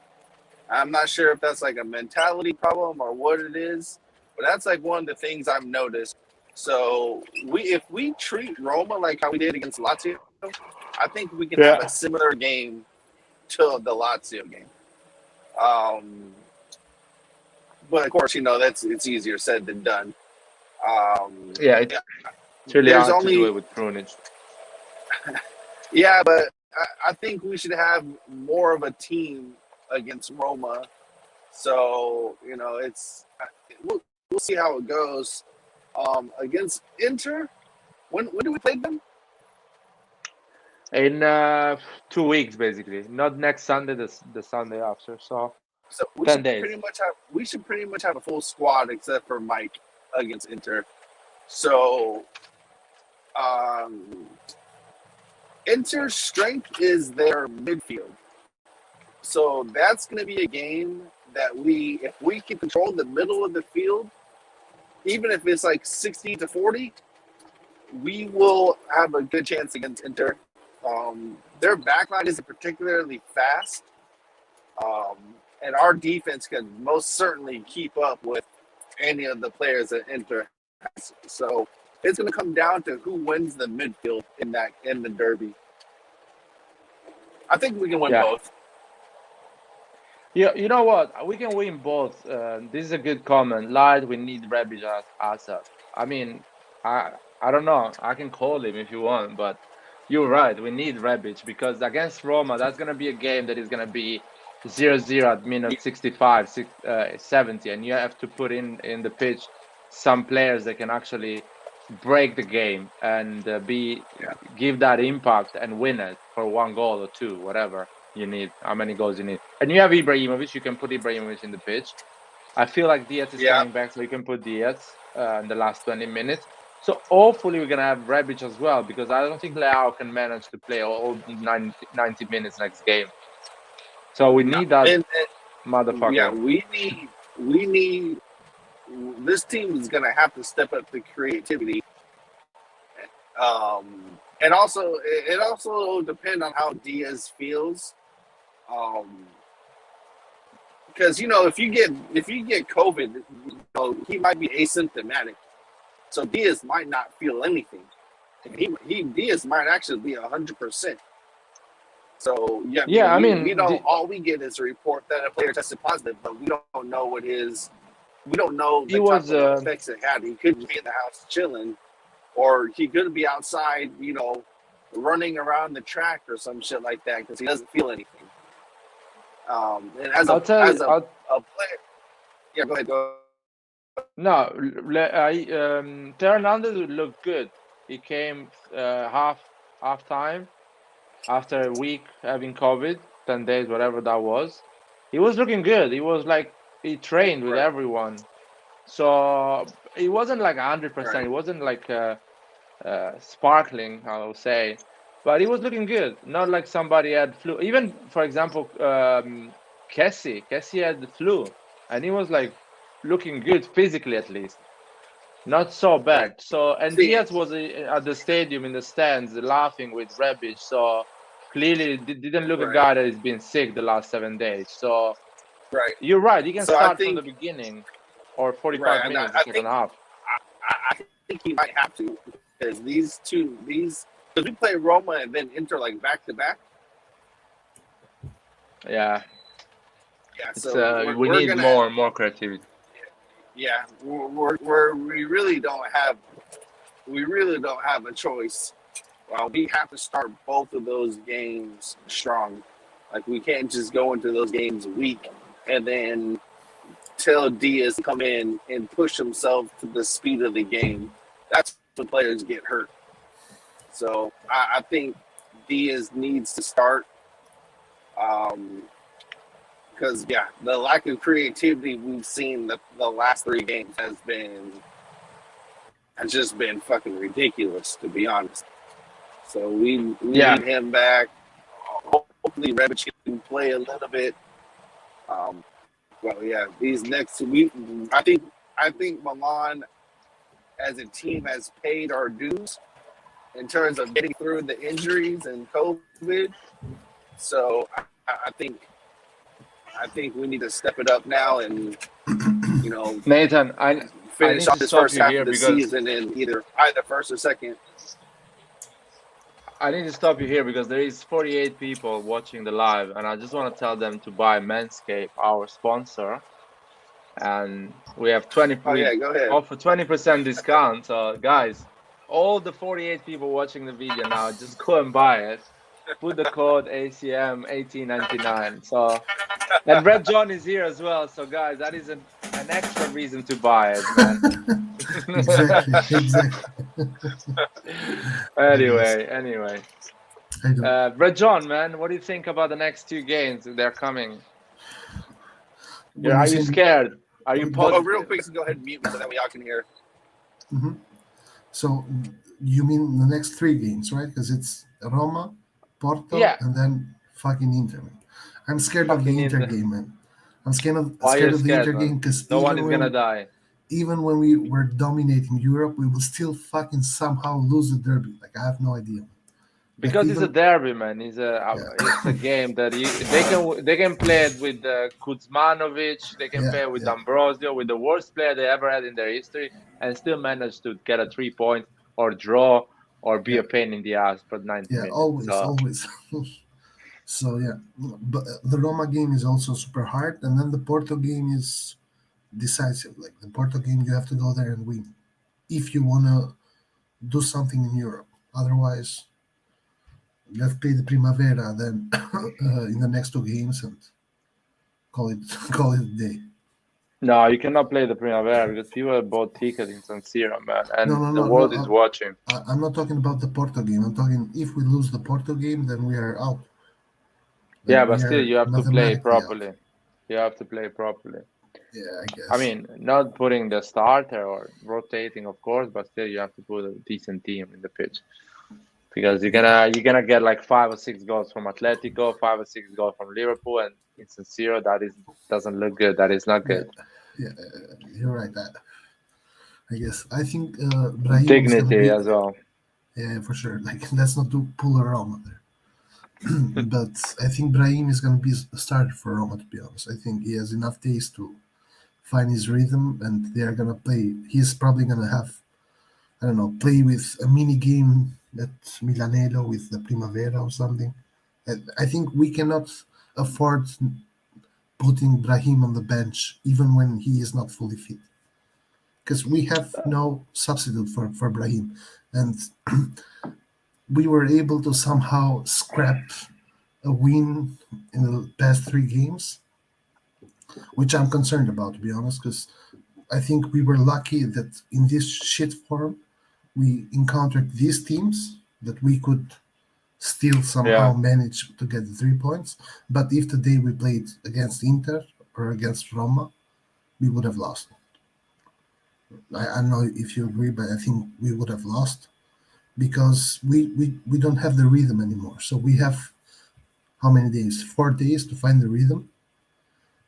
I'm not sure if that's like a mentality problem or what it is, but that's like one of the things I've noticed. So if we treat Roma like how we did against Lazio, I think we can have a similar game to the Lazio game. But of course, it's easier said than done. It's really hard to do it with Krunic. Yeah, but I think we should have more of a team against Roma. So we'll see how it goes. Against Inter, when do we play them? In 2 weeks, basically. Not next Sunday, the Sunday after. So we 10 should days. pretty much have a full squad except for Mike against Inter. So Inter's strength is their midfield. So that's going to be a game that if we can control the middle of the field, even if it's like 60-40, we will have a good chance against Inter. Their backline isn't particularly fast, and our defense can most certainly keep up with any of the players that Inter has. So it's going to come down to who wins the midfield in the derby. I think we can win both. Yeah, you know what? We can win both. This is a good comment. Light, we need Rebic as us. I mean, I don't know. I can call him if you want, but you're right. We need Rebic because against Roma, that's going to be a game that is going to be 0-0 at minute 65, 70, and you have to put in the pitch some players that can actually break the game and give that impact and win it for 1 goal or 2, whatever you need, how many goals you need. And you have Ibrahimovic. You can put Ibrahimovic in the pitch. I feel like Diaz is coming back, so you can put Diaz in the last 20 minutes. So hopefully we're going to have Rebic as well, because I don't think Leao can manage to play all 90 minutes next game. So we need that motherfucker. Yeah, we need this team is going to have to step up the creativity. And also, it also will depend on how Diaz feels. Because if you get COVID, he might be asymptomatic, so Diaz might not feel anything. Diaz might actually be 100%. So I mean, we don't. All we get is a report that a player tested positive, but we don't know what his. We don't know the type of effects it had. He could be in the house chilling, or he could be outside, running around the track or some shit like that because he doesn't feel anything. And as a player, go ahead. No, Hernandez looked good. He came half time after a week having COVID, 10 days, whatever that was. He was looking good. He was like he trained with everyone, so it wasn't like 100%. It wasn't like sparkling, I would say, but he was looking good. Not like somebody had flu. Even for example, Kessie had the flu, and he was like looking good physically, at least, not so bad. So and Diaz was at the stadium in the stands laughing with Rebic. So clearly didn't look a guy that has been sick the last 7 days. So you're right. He can start from the beginning. or 45 Right, and minutes the I second think half. I think he might have to, because because we play Roma and then Inter like back to back. Yeah, Yeah, it's so we we're need gonna more creativity. yeah we really don't have a choice. Well, we have to start both of those games strong. Like, we can't just go into those games weak and then tell Diaz to come in and push himself to the speed of the game. That's when players get hurt. So I think Diaz needs to start, because the lack of creativity we've seen the last 3 games has just been fucking ridiculous, to be honest. So we Yeah, need him back. Hopefully Rebic can play a little bit. Well, yeah, these next week, I think Milan as a team has paid our dues in terms of getting through the injuries and COVID. So I think we need to step it up now and, Nathan, I finish need off to this stop first you half here of the because season in either first or second. there is 48 people watching the live, and I just want to tell them to buy Manscaped, our sponsor, and we have Oh yeah, go ahead. offer 20% discount. So guys, all the 48 people watching the video now, just go and buy it. Put the code ACM 1899. So, and Red John is here as well. So guys, that is an extra reason to buy it, man. Exactly. Anyway. I do. Red John, man, what do you think about the next 2 games? They're coming. When Are you you say scared? Are you the- Oh, positive? real quick, so go ahead and mute me so that way y'all can hear. Mhm. So you mean the next 3 games, right? Because it's Roma, Porto, Yeah, and then fucking Inter. Man. I'm scared of fucking the Inter Inter. game, man. I'm Why scared you're of the scared, Inter man? game because No one is gonna die. even when we were dominating Europe, we will still fucking somehow lose the derby. Like, I have no idea. Like, Because it's a even derby, man. It's yeah, a game that they can play it with Kuzmanovic. They can yeah, play it with yeah, D'Ambrosio, with the worst player they ever had in their history, and still manage to get a 3 point or draw or be yeah, a pain in the ass for 90 yeah. minutes. Always, So always. So yeah, but the Roma game is also super hard, and then the Porto game is decisive. Like, the Porto game, you have to go there and win if you wanna do something in Europe. Otherwise, let's play the Primavera then in the next 2 games and call it call it a day. no, you cannot play the Primavera because people have bought tickets in San Siro, man, No, and no, the no, no. world is watching. I'm not talking about the Porto game. I'm talking, if we lose the Porto game, then we are out. Like, Yeah, but we still, are you have to play mathematically out. properly. You have to play properly. Yeah, I I guess. mean, not putting the starter or rotating, of course, but still you have to put a decent team in the pitch because you're gonna get like 5 or 6 goals from Atletico, 5 or 6 goals from Liverpool, and in San Siro doesn't look good. That is not Yeah, good. yeah, you're right. I guess. I think Brahim is gonna Dignity be. as well. Yeah, for sure. Like, let's not do pull around there. But I think Brahim is gonna be a starter for Roma. To be honest, I think he has enough taste to find his rhythm, and they are gonna play. He's probably gonna have, I don't know, play with a mini game at Milanello with the Primavera or something. I think we cannot afford putting Brahim on the bench even when he is not fully fit, because we have no substitute for Brahim, and we were able to somehow scrap a win in the past 3 games, which I'm concerned about, to be honest, because I think we were lucky that in this shit form we encountered these teams that we could still somehow Yeah. manage to get the 3 points. But if today we played against Inter or against Roma, we would have lost. I don't know if you agree, but I think we would have lost because we don't have the rhythm anymore. So we have how many days? 4 days to find the rhythm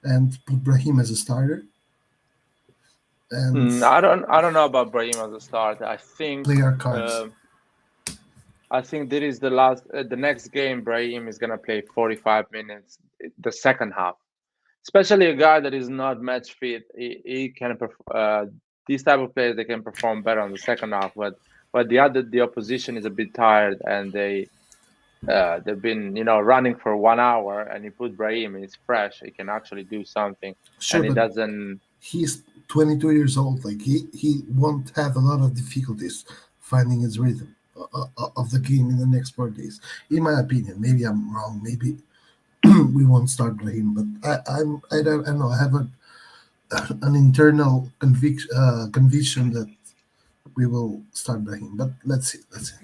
and put Brahim as a starter and I don't know about Brahim as a starter. play our cards. I think this is the next game. Brahim is gonna play 45 minutes, the second half. especially a guy that is not match fit. He can these type of players, they can perform better on the second half, but the opposition is a bit tired, and they've been running for 1 hour, and you put Brahim and he's fresh, he can actually do something, Sure, and it but doesn't. he's 22 years old. Like he won't have a lot of difficulties finding his rhythm of the game in the next 4 days. In my opinion, maybe I'm wrong. Maybe we won't start Brahim, but I don't know. I have an internal conviction that we will start Brahim. But let's see. Let's see.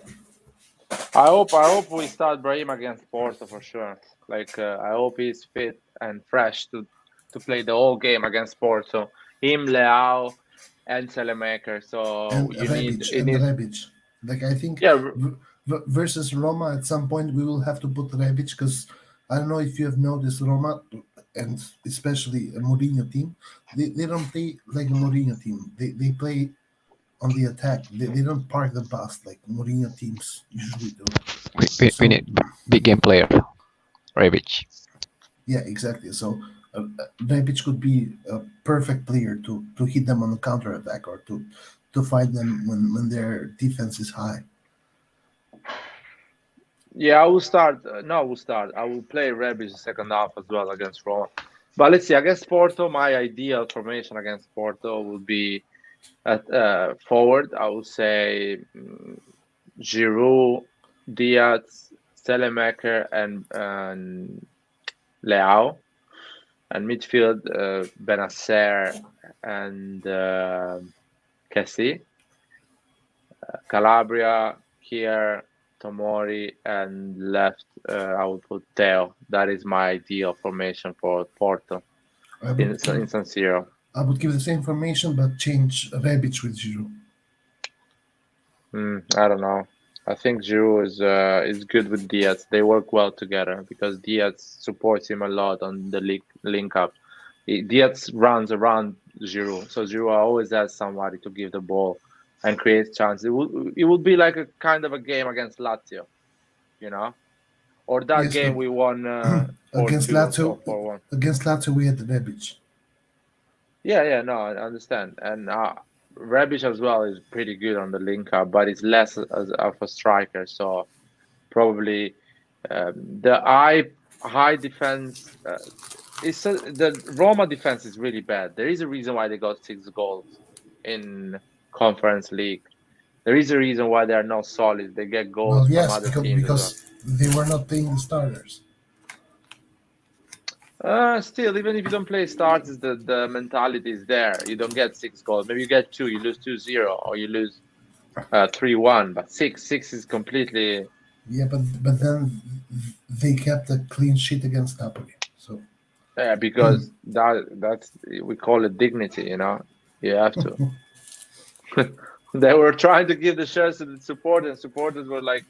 I hope we start Brahim against Porto for sure. Like I hope he's fit and fresh to play the whole game against Porto. Him, Leao, and Selemaker. So And Rebic. Like I think yeah, versus Roma, at some point we will have to put Rebic because I don't know if you have noticed Roma and especially a Mourinho team. They don't play like a Mourinho team. They play on the attack. They don't park the bus like Mourinho teams usually do. We So need big game player, Rebic. yeah, exactly. So Rebic could be a perfect player to hit them on the counter attack or to fight them when their defense is high. yeah, I will start. No, I will start. I will play Rebic the second half as well against Roma. But let's see. Against Porto, my ideal formation against Porto would be at forward. I would say Giroud, Diaz, Selemaker, and Leao. And midfield, Benacer and Kessie. Calabria, Kier, Tomori, and left I would put Teo. That is my ideal formation for Porto I in would San Siro. I would give the same formation but change Rebic with Giroud. I don't know. I think Giroud is good with Diaz. They work well together because Diaz supports him a lot on the link up. Diaz runs around Giroud, so Giroud always has somebody to give the ball and create chances. It would be like a kind of a game against Lazio, or that Yes, game but we won against 4-2 or Lazio 4-1. we had Rebic. Yeah, no, I understand. And Rebic as well is pretty good on the link up, but it's less as of a striker. So probably the high defense. The Roma defense is really bad. There is a reason why they got 6 goals in Conference League. There is a reason why they are not solid. They get Well, goals from yes, other teams as well. because they were not playing the starters. Still, even if you don't play starts, the mentality is there. You don't get 6 goals. Maybe you get 2, you lose 2-0, or you lose 3-1. But six is completely. Yeah, but then they kept a clean sheet against Napoli. So Because that's we call it dignity. You have to. They were trying to give the shirts to the supporters, and supporters were like,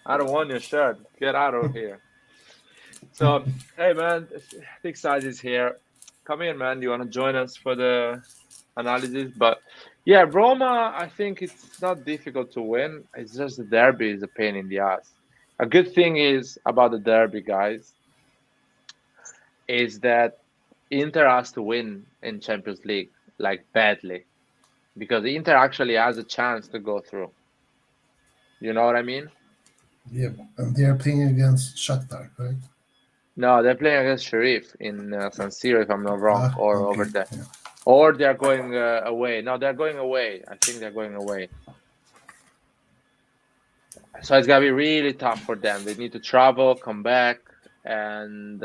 "I don't want your shirt. Get out of here." So, hey man, big size is here. Come in, man. Do you want to join us for the analysis? But yeah, Roma, I think it's not difficult to win. It's just the derby is a pain in the ass. A good thing is about the derby, guys, is that Inter has to win in Champions League, like badly, because Inter actually has a chance to go through. You know what I mean? yeah, and they are playing against Shakhtar, right? No, they're playing against Sheriff in San Siro, if I'm not wrong, or Okay. over there. Yeah. Or they're going away. No, they're going away. I think they're going away. So it's gonna be really tough for them. They need to travel, come back, and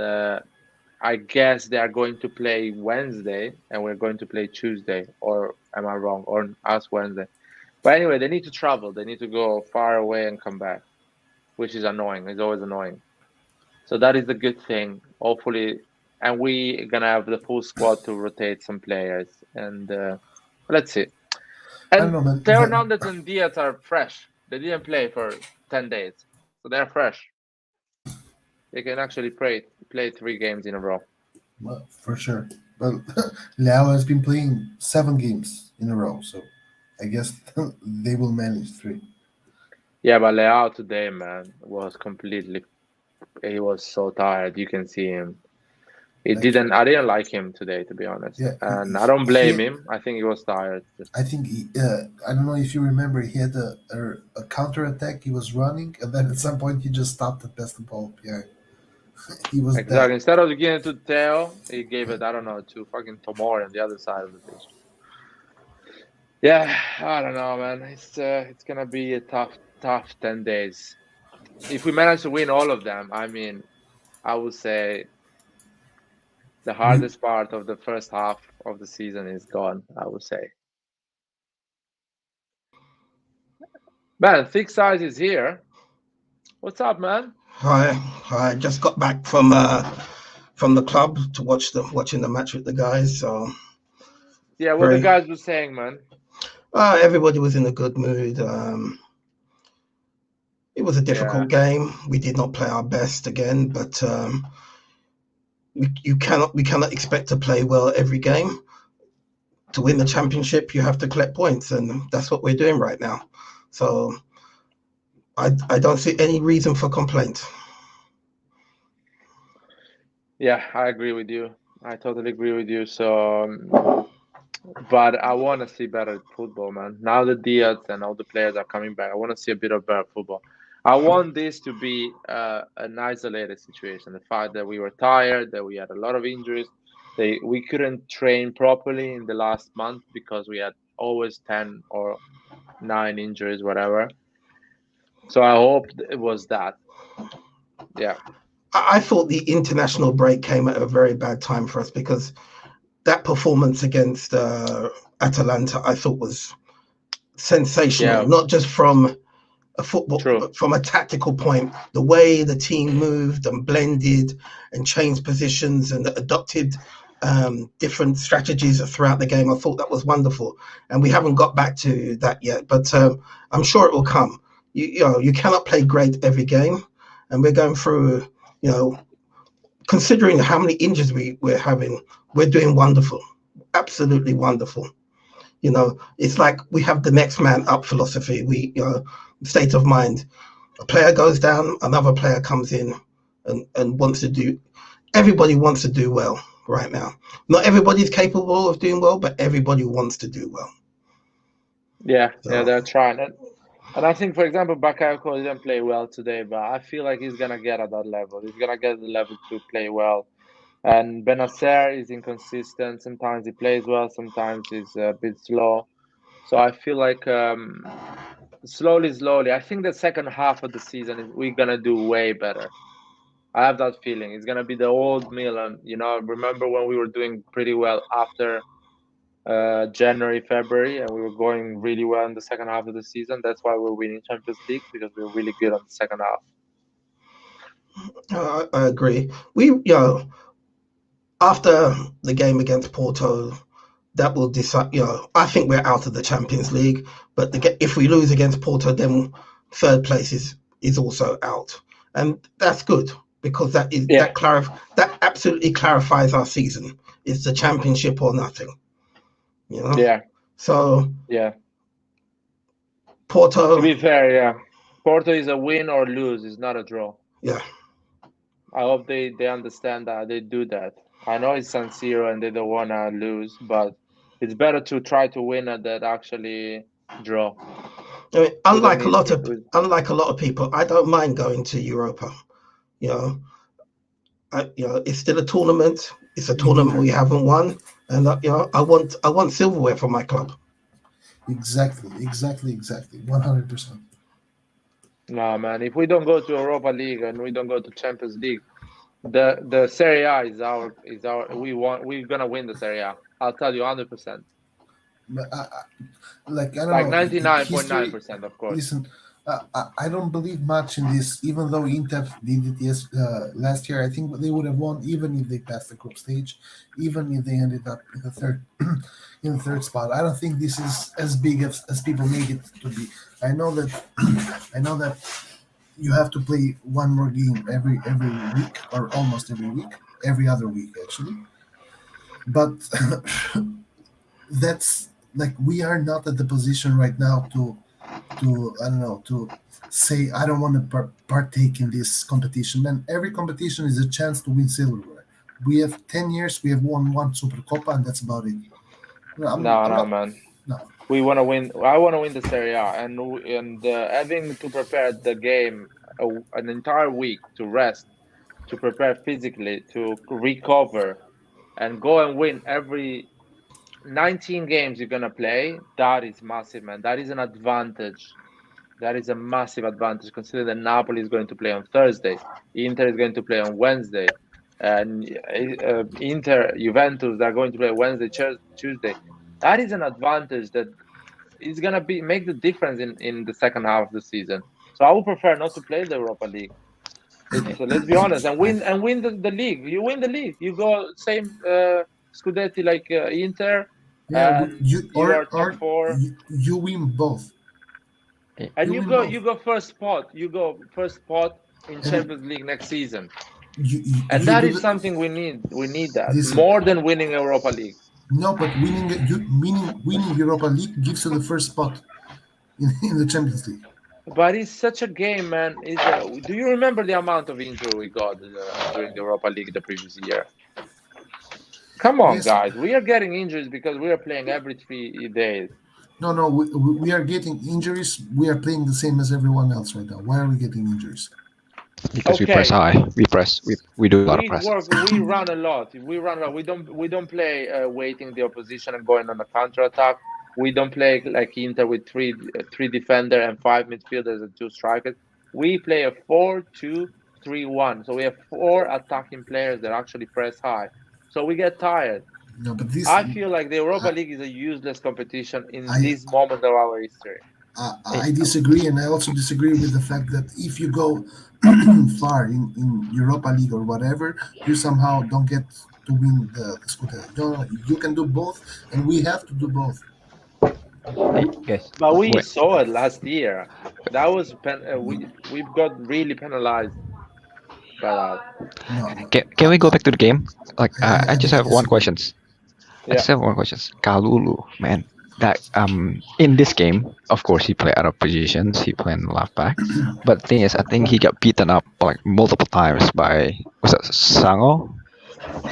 I guess they are going to play Wednesday, and we're going to play Tuesday. Or am I wrong? Or us Wednesday? But anyway, they need to travel. They need to go far away and come back, which is annoying. It's always annoying. So that is the good thing. Hopefully, and we're gonna have the full squad to rotate some players, and let's see. I don't And know, man. Theo Hernandez and Diaz are fresh. They didn't play for 10 days, so they're fresh. They can actually play 3 games in a row. Well, for sure. But Leao has been playing 7 games in a row, so I guess they will manage 3. Yeah, but Leao today, man, was completely. He was so tired. You can see him. He Like, didn't. I didn't like him today, to be honest. yeah, And I don't blame him. I think he was tired. I think I don't know if you remember, he had a counter attack. He was running, and then at some point he just stopped and passed the ball behind. He was Exactly. dead. Instead of giving it to Theo, he gave it, I don't know, to fucking Tomori on the other side of the pitch. Yeah, I don't know, man. It's gonna be a tough 10 days. If we manage to win all of them, I mean, I would say the hardest part of the first half of the season is gone, I would say. Man, Thick Size is here. What's up, man? Hi, I just got back from the club to watching the match with the guys. So Yeah, what the guys were saying, man. everybody was in a good mood. It was a difficult game. We did not play our best again, but we cannot expect to play well every game. To win the championship, you have to collect points, and that's what we're doing right now. So I don't see any reason for complaint. Yeah, I agree with you. I totally agree with you. So, but I want to see better football, man. Now that Diaz and all the players are coming back, I want to see a bit of better football. I want this to be an isolated situation. The fact that we were tired, that we had a lot of injuries, we couldn't train properly in the last month because we had always 10 or 9 injuries, whatever. So I hope it was that. Yeah. I thought the international break came at a very bad time for us because that performance against Atalanta, I thought, was sensational. Yeah. Not just from a football, True. from a tactical point, the way the team moved and blended and changed positions and adopted different strategies throughout the game. I thought that was wonderful, and we haven't got back to that yet. But I'm sure it will come. You cannot play great every game, and we're going through. Considering how many injuries we're having, we're doing wonderful, absolutely wonderful. It's like we have the next man up philosophy. State of mind. A player goes down, another player comes in and wants to do. Everybody wants to do well right now. Not everybody's capable of doing well, but everybody wants to do well. Yeah, they're trying. And I think, for example, Bakayoko didn't play well today, but I feel like he's going to get at that level. He's going to get the level to play well. And Benacer is inconsistent. Sometimes he plays well, sometimes he's a bit slow. So I feel like slowly, I think the second half of the season, we're going to do way better. I have that feeling. It's going to be the old Milan. Remember when we were doing pretty well after January, February, and we were going really well in the second half of the season. That's why we're winning Champions League, because we were really good on the second half. I agree. After the game against Porto, that will decide. I think we're out of the Champions League, but if we lose against Porto, then third place is also out, and that's good because that absolutely clarifies our season. It's the championship or nothing. Yeah. So yeah. Porto. To be fair, Porto is a win or lose. It's not a draw. Yeah. I hope they understand that, they do that. I know it's San Siro and they don't want to lose, but it's better to try to win than actually draw. I mean, unlike a lot of people, I don't mind going to Europa. It's still a tournament. It's a tournament we haven't won, and I want silverware for my club. Exactly, 100%. No, man. If we don't go to Europa League and we don't go to Champions League, the Serie A is our. We're gonna win the Serie A. I'll tell you 100%. But I don't know. 99.9%, of course. Listen, I don't believe much in this. Even though Inter did it last year, I think they would have won even if they passed the group stage, even if they ended up in the third spot. I don't think this is as big as people make it to be. I know that you have to play one more game every week, or almost every week, every other week actually. But that's like, we are not at the position right now to say I don't want to partake in this competition. Man, every competition is a chance to win silverware. we have 10 years. We have won one Supercoppa, and that's about it. No, I'm No, not. man. No. We want to win. I want to win the Serie A, and having to prepare the game an entire week to rest, to prepare physically, to recover, and go and win every 19 games you're gonna play. That is massive, man. That is an advantage. That is a massive advantage considering that Napoli is going to play on Thursday, Inter is going to play on Wednesday, and Inter, Juventus are going to play Wednesday, Tuesday. That is an advantage that is gonna make the difference in the second half of the season. So I would prefer not to play the Europa League. So let's be honest, and win the league. You win the league, you go same Scudetti like Inter, Yeah, and you are top four. You win both. And You you win go both. you go first spot. You go first spot in Champions League next season. And You that do is something we need. We need that Listen. more than winning Europa League. No, but winning Europa League gives you the first spot in the Champions League. But it's such a game, man. Do you remember the amount of injury we got during the Europa League the previous year? Come on, Yes. guys. We are getting injuries because we are playing every 3 days. No, we are getting injuries. We are playing the same as everyone else right now. Why are we getting injuries? Because we Okay. press high. We do a lot of We press. we run a lot. We don't play waiting the opposition and going on a counter attack. We don't play like Inter with three defender and 5 midfielders and 2 strikers. We play a 4-2-3-1. So we have 4 attacking players that actually press high. So we get tired. No, but this I feel like the Europa League is a useless competition in I- this moment of our history. I disagree, and I also disagree with the fact that if you go far in Europa League or whatever, you somehow don't get to win the Scudetto. No, you can do both, and we have to do both. Hey, guys. But we wait. saw it last year. That was we've got really penalized by that. No, Can we go back to the game? Like, I I just think have one it's- question. I Yeah. just have one question. Kalulu, man. That in this game, of course, he played out of positions. He played left back, but the thing is, I think he got beaten up like multiple times by was that Sango?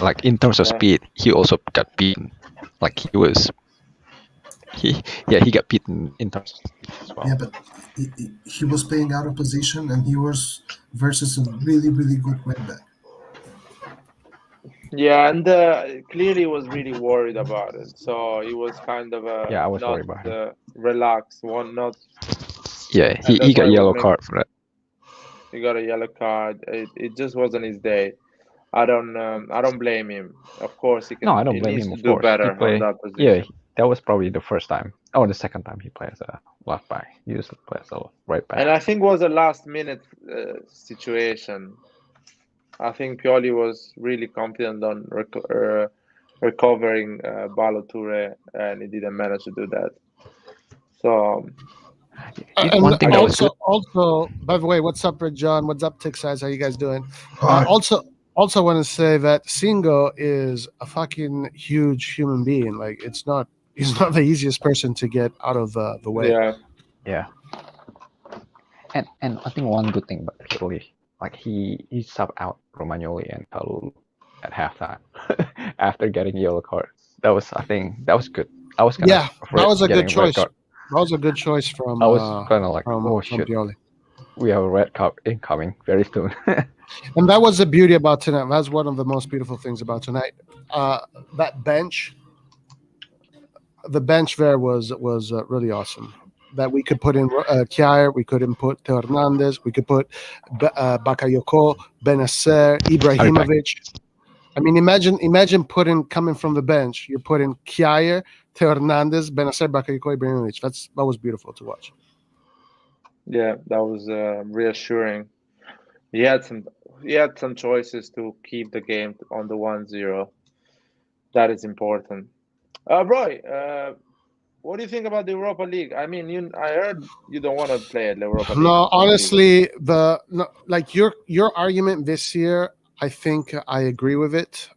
Like in terms of Yeah. speed, he also got beaten. Like he got beaten in terms of speed as well. Yeah, but he was playing out of position, and he was versus a really, really good wing back. Yeah, and clearly was really worried about it. So he was kind of Yeah, I was not worried about him. relaxed. Not Yeah, and that's he got why a yellow we card for that. he got a yellow card. It just wasn't his day. I don't blame him. Of course, he can. No, I don't He blame needs him. to Of do course, better he play. on that Yeah, position. that was probably the first time or the second time he plays a left back. He usually plays a right back. And I think it was a last minute situation. I think Pioli was really confident on recovering Balo Toure, and he didn't manage to do that. So And One thing that was good. also, by the way, what's up, Red John? What's up, Tick Size? How you guys doing? Hi. Also want to say that Singo is a fucking huge human being. Like, he's not the easiest person to get out of the way. yeah, Yeah. And I think one good thing about Pioli, like he subbed out Romagnoli and Kalulu at halftime after getting yellow card. I think that was good. I was kind Yeah, of afraid that was a getting good red choice. card. That was a good choice from. I was kind of like, from shit, Pioli. we have a red card incoming very soon. And that was the beauty about tonight. That's one of the most beautiful things about tonight. That bench, the bench there was really awesome. That we could put in Kjaer, we could put Theo Hernandez, we could put Bakayoko, Benacer, Ibrahimovic. I mean, imagine coming from the bench. You're putting Kjaer, Theo Hernandez, Benacer, Bakayoko, Ibrahimovic. That was beautiful to watch. yeah, that was reassuring. He had some choices to keep the game on the 1-0. That is important. Roy, what do you think about the Europa League? I mean, I heard you don't want to play at the Europa League. No, honestly, your argument this year, I think I agree with it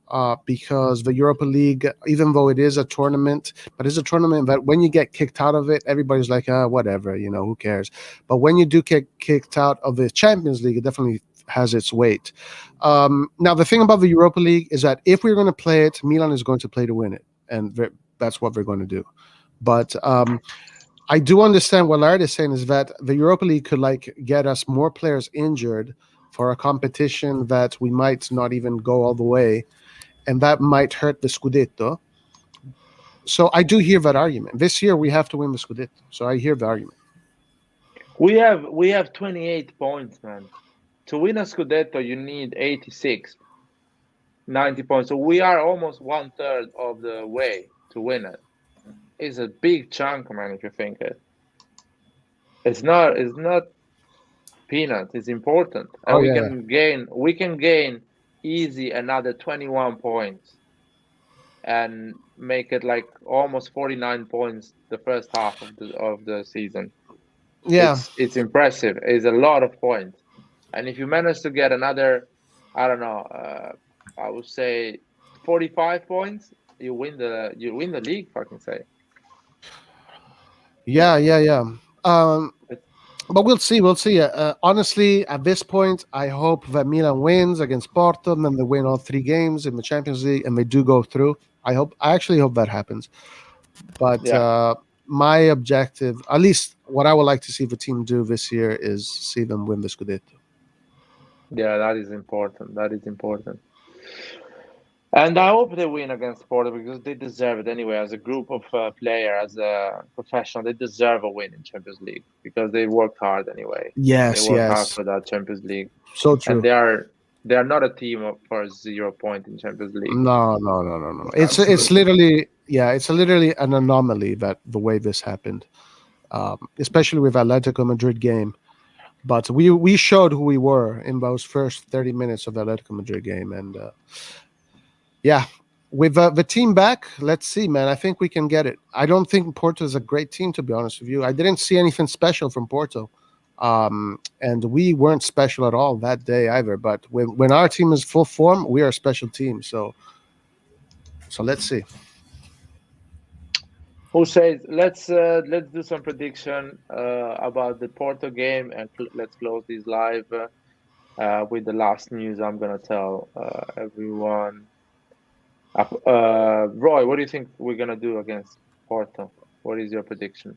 because the Europa League, even though it is a tournament, but it's a tournament that when you get kicked out of it, everybody's like, whatever, who cares? But when you do get kicked out of the Champions League, it definitely has its weight. Now, the thing about the Europa League is that if we're going to play it, Milan is going to play to win it, and that's what we're going to do. But I do understand what Laird is saying is that the Europa League could like get us more players injured for a competition that we might not even go all the way, and that might hurt the Scudetto. So I do hear that argument. This year we have to win the Scudetto, so I hear the argument. We have 28 points, man. To win a Scudetto, you need 86, 90 points. So we are almost 1/3 of the way to win it. It's a big chunk, man, if you think it. It's not peanuts, it's important. And we can gain easy another 21 points and make it like almost 49 points the first half of the season. Yeah, it's impressive. It's a lot of points. And if you manage to get another, I don't know, I would say 45 points, you win the league, fucking say. Yeah. But we'll see. Honestly, at this point, I hope that Milan wins against Porto, and then they win all 3 games in the Champions League, and they do go through. I actually hope that happens. But my objective, at least what I would like to see the team do this year, is see them win the Scudetto. Yeah, that is important. And I hope they win against Porto because they deserve it anyway. As a group of players, as a professional, they deserve a win in Champions League because they worked hard anyway. Yes, they worked hard for that Champions League. So true. And they are not a team for 0 point in Champions League. No. It's literally an anomaly that the way this happened, especially with Atletico Madrid game. But we showed who we were in those first 30 minutes of the Atletico Madrid game, and with the team back, let's see, man. I think we can get it. I don't think Porto is a great team, to be honest with you. I didn't see anything special from Porto, and we weren't special at all that day either. But when our team is full form, we are a special team. So let's see. Who says let's do some prediction about the Porto game, and let's close this live with the last news I'm gonna tell everyone. Roy, what do you think we're gonna do against Porto? What is your prediction?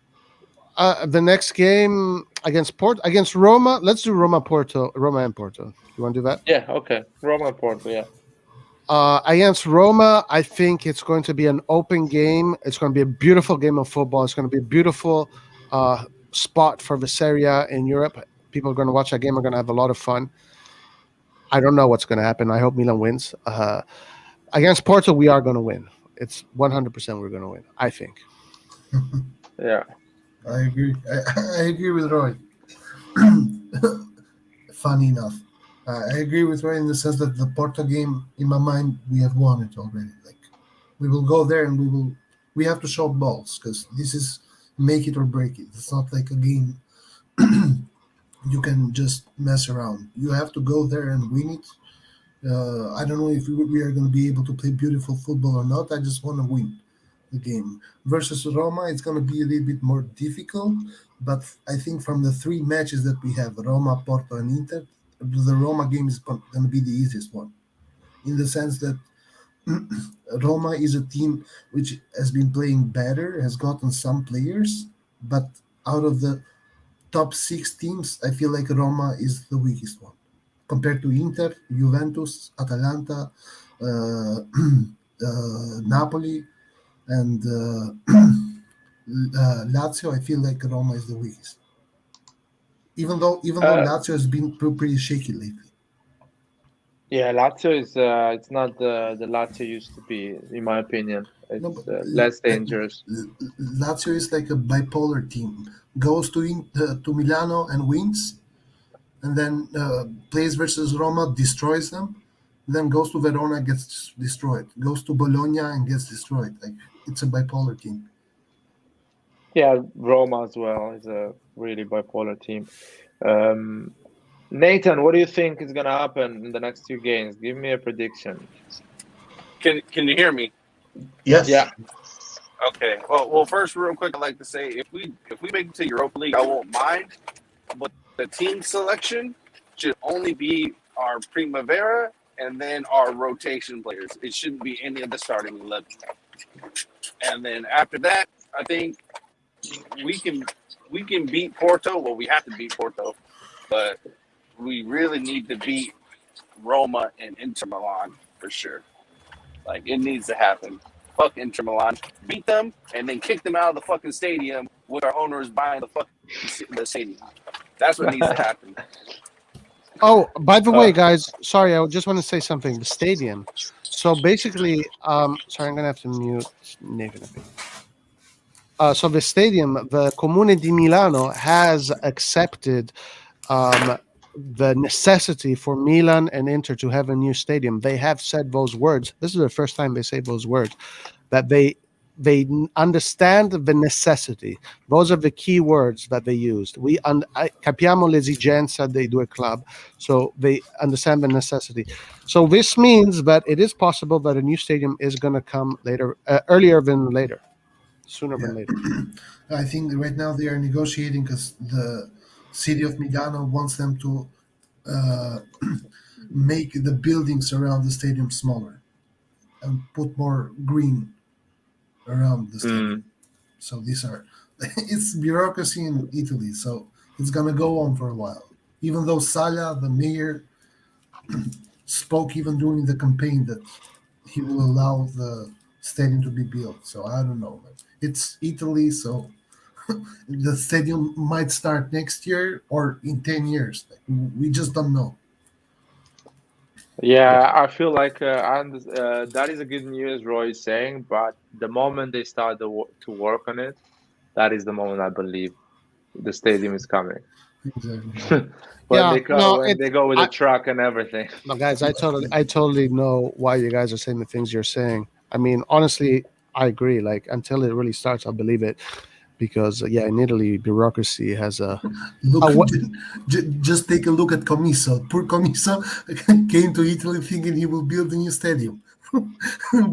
The next game against Roma. Let's do Roma and Porto. You want to do that? Yeah. Okay. Roma and Porto. Yeah. Against Roma, I think it's going to be an open game. It's going to be a beautiful game of football. It's going to be a beautiful spot for the Serie A in Europe. People are going to watch that game. Are going to have a lot of fun. I don't know what's going to happen. I hope Milan wins. Against Porto, we are going to win. It's 100% we're going to win, I think. Yeah. I agree. I agree with Roy. Funny enough. I agree with Roy in the sense that the Porto game, in my mind, we have won it already. Like, we will go there and we have to show balls because this is make it or break it. It's not like a game you can just mess around. You have to go there and win it. I don't know if we are going to be able to play beautiful football or not. I just want to win the game. Versus Roma, it's going to be a little bit more difficult, but I think from the 3 matches that we have, Roma, Porto, and Inter, the Roma game is going to be the easiest one, in the sense that Roma is a team which has been playing better, has gotten some players, but out of the top 6 teams, I feel like Roma is the weakest one. Compared to Inter, Juventus, Atalanta, Napoli, and Lazio, I feel like Roma is the weakest. Even though Lazio has been pretty shaky lately. Yeah, Lazio is it's not the Lazio used to be, in my opinion. It's less dangerous. Lazio is like a bipolar team. Goes to Milano and wins, and then plays versus Roma, destroys them, then goes to Verona, gets destroyed. Goes to Bologna and gets destroyed. Like, it's a bipolar team. Yeah, Roma as well is a really bipolar team. Nathan, what do you think is going to happen in the next 2 games? Give me a prediction. Can you hear me? Yes. Yeah. Okay. Well, first, real quick, I'd like to say if we make it to Europa League, I won't mind, but the team selection should only be our Primavera, and then our rotation players. It shouldn't be any of the starting 11. And then after that, I think we can beat Porto. Well, we have to beat Porto, but we really need to beat Roma and Inter Milan for sure. Like, it needs to happen. Fuck Inter Milan. Beat them and then kick them out of the fucking stadium with our owners buying the stadium. That's what needs to happen. Oh, by the way, guys, sorry, I just want to say something. The stadium. So basically, sorry, I'm gonna have to mute Nathan. So the stadium, the Comune di Milano has accepted the necessity for Milan and Inter to have a new stadium. They have said those words. This is the first time they say those words, that they understand the necessity. Those are the key words that they used. Capiamo l'esigenza dei due club, so they understand the necessity. So this means that it is possible that a new stadium is going to come later, earlier than later, sooner than later. I think right now they are negotiating because the city of Milano wants them to make the buildings around the stadium smaller and put more green around the stadium. So these are it's bureaucracy in Italy, so it's gonna go on for a while. Even though Sala, the mayor, spoke even during the campaign that he will allow the stadium to be built. So I don't know. It's Italy, so the stadium might start next year or in 10 years. We just don't know. Yeah, I feel like that is a good news Roy is saying, but the moment they start to work on it, that is the moment I believe the stadium is coming. Exactly. When they go with the truck and everything. No, guys, I totally know why you guys are saying the things you're saying. I mean, honestly, I agree. Like, until it really starts, I'll believe it. Because in Italy, bureaucracy has a. Just take a look at Comiso. Poor Comiso came to Italy thinking he will build a new stadium.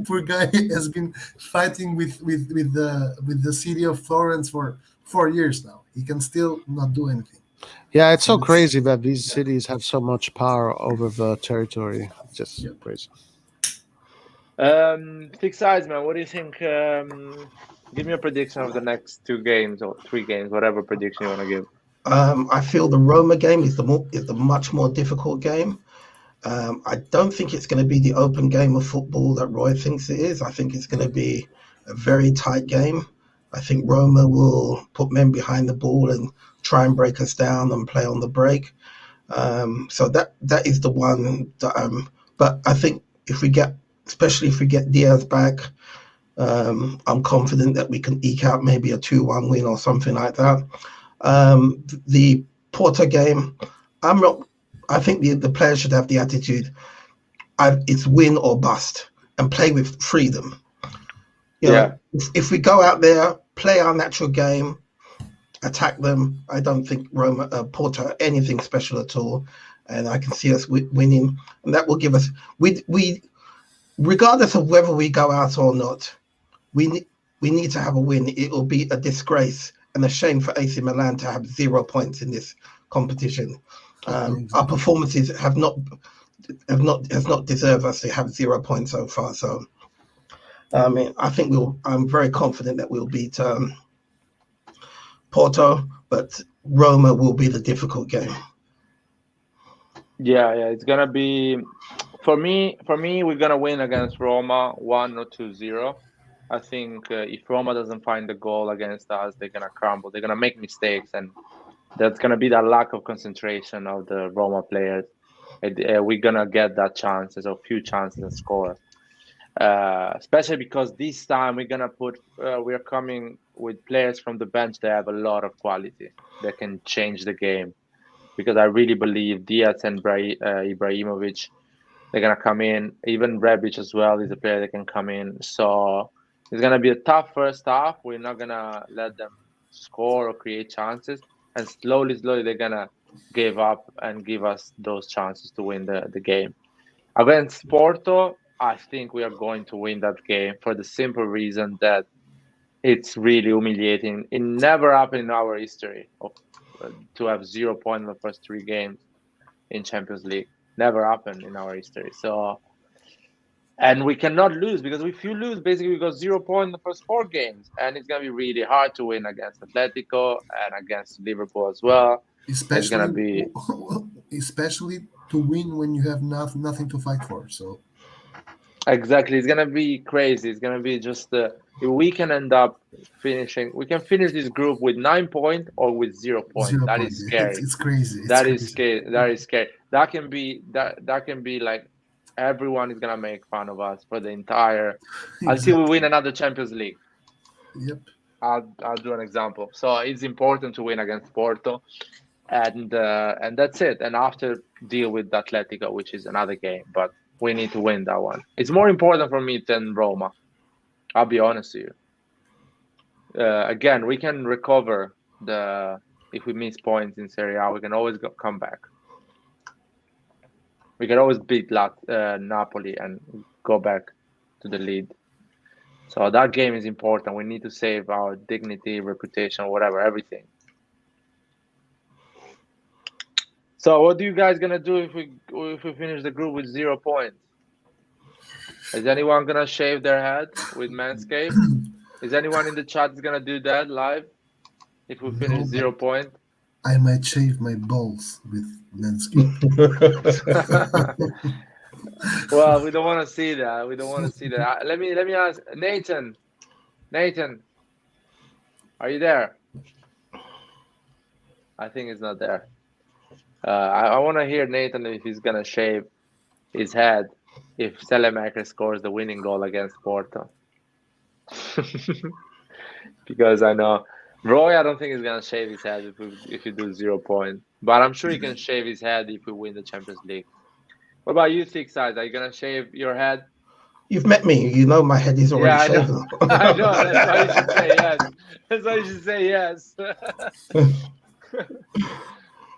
Poor guy has been fighting with the city of Florence for 4 years now. He can still not do anything. Yeah, it's so crazy that these cities have so much power over the territory. It's just crazy. Six Sides, man, what do you think? Give me a prediction of the next 2 games or 3 games, whatever prediction you want to give. I feel the Roma game is the much more difficult game. I don't think it's going to be the open game of football that Roy thinks it is. I think it's going to be a very tight game. I think Roma will put men behind the ball and try and break us down and play on the break. So that is the one that but I think especially if we get Diaz back, I'm confident that we can eke out maybe a 2-1 win or something like that. The Porto game, I think the players should have the attitude, it's win or bust, and play with freedom. You know, if we go out there, play our natural game, attack them, I don't think Porto are anything special at all, and I can see us winning, and that will give us we regardless of whether we go out or not, we need to have a win. It will be a disgrace and a shame for AC Milan to have 0 points in this competition. Our performances has not deserved us to have 0 points so far. So, I mean, I'm very confident that we'll beat Porto, but Roma will be the difficult game. Yeah, it's gonna be for me. We're gonna win against Roma 1 or 2-0. I think if Roma doesn't find the goal against us, they're gonna crumble. They're gonna make mistakes, and that's gonna be that lack of concentration of the Roma players. We're gonna get that chances or few chances and score. Especially because this time we're coming with players from the bench that have a lot of quality that can change the game. Because I really believe Diaz and Ibrahimovic, they're gonna come in. Even Rebic as well is a player that can come in. So it's gonna be a tough first half. We're not gonna let them score or create chances, and slowly they're gonna give up and give us those chances to win the game. Against Porto, I think we are going to win that game for the simple reason that it's really humiliating. It never happened in our history to have 0 points in the first 3 games in Champions League. Never happened in our history. So, and we cannot lose, because if you lose, basically we got 0 points in the first 4 games, and it's gonna be really hard to win against Atletico and against Liverpool as well. It's gonna be especially to win when you have nothing to fight for. So exactly. It's gonna be crazy. It's gonna be just we can end up finishing. We can finish this group with 9 points or with 0 points. 0 That point. is scary. It's crazy. It's That crazy. is scary. That is scary. That can be like everyone is gonna make fun of us for the entire until we win another Champions League. Yep. I'll do an example. So it's important to win against Porto, and that's it. And after deal with Atletico, which is another game, but we need to win that one. It's more important for me than Roma. I'll be honest with you. Again, we can recover if we miss points in Serie A, we can always come back. We can always beat Napoli and go back to the lead. So that game is important. We need to save our dignity, reputation, whatever, everything. So what are you guys gonna do if we finish the group with 0 points? Is anyone gonna shave their head with Manscaped? Is anyone in the chat gonna do that live? If we finish 0 point? I might shave my balls with Manscaped. Well, we don't want to see that. We don't want to see that. Let me ask Nathan. Nathan, are you there? I think he's not there. I want to hear Nathan if he's gonna shave his head if Selemaker scores the winning goal against Porto. Because I know Roy, I don't think he's gonna shave his head if you do 0 point. But I'm sure he can shave his head if we win the Champions League. What about you, Thick Sides? Are you gonna shave your head? You've met me. You know my head is already shaven. I know. That's why you should say yes. That's why you should say yes.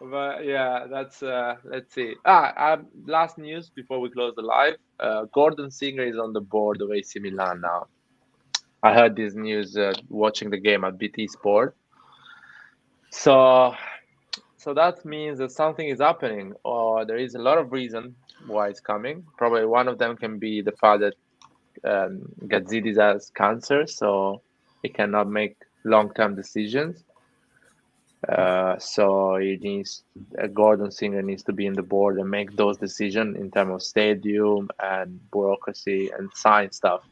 But yeah, that's let's see. Last news before we close the live. Gordon Singer is on the board of AC Milan now. I heard this news watching the game at BT Sport. So that means that something is happening, or there is a lot of reason why it's coming. Probably one of them can be the fact that Gazidis has cancer, so he cannot make long-term decisions. So he needs Gordon Singer needs to be in the board and make those decisions in terms of stadium and bureaucracy and sign stuff.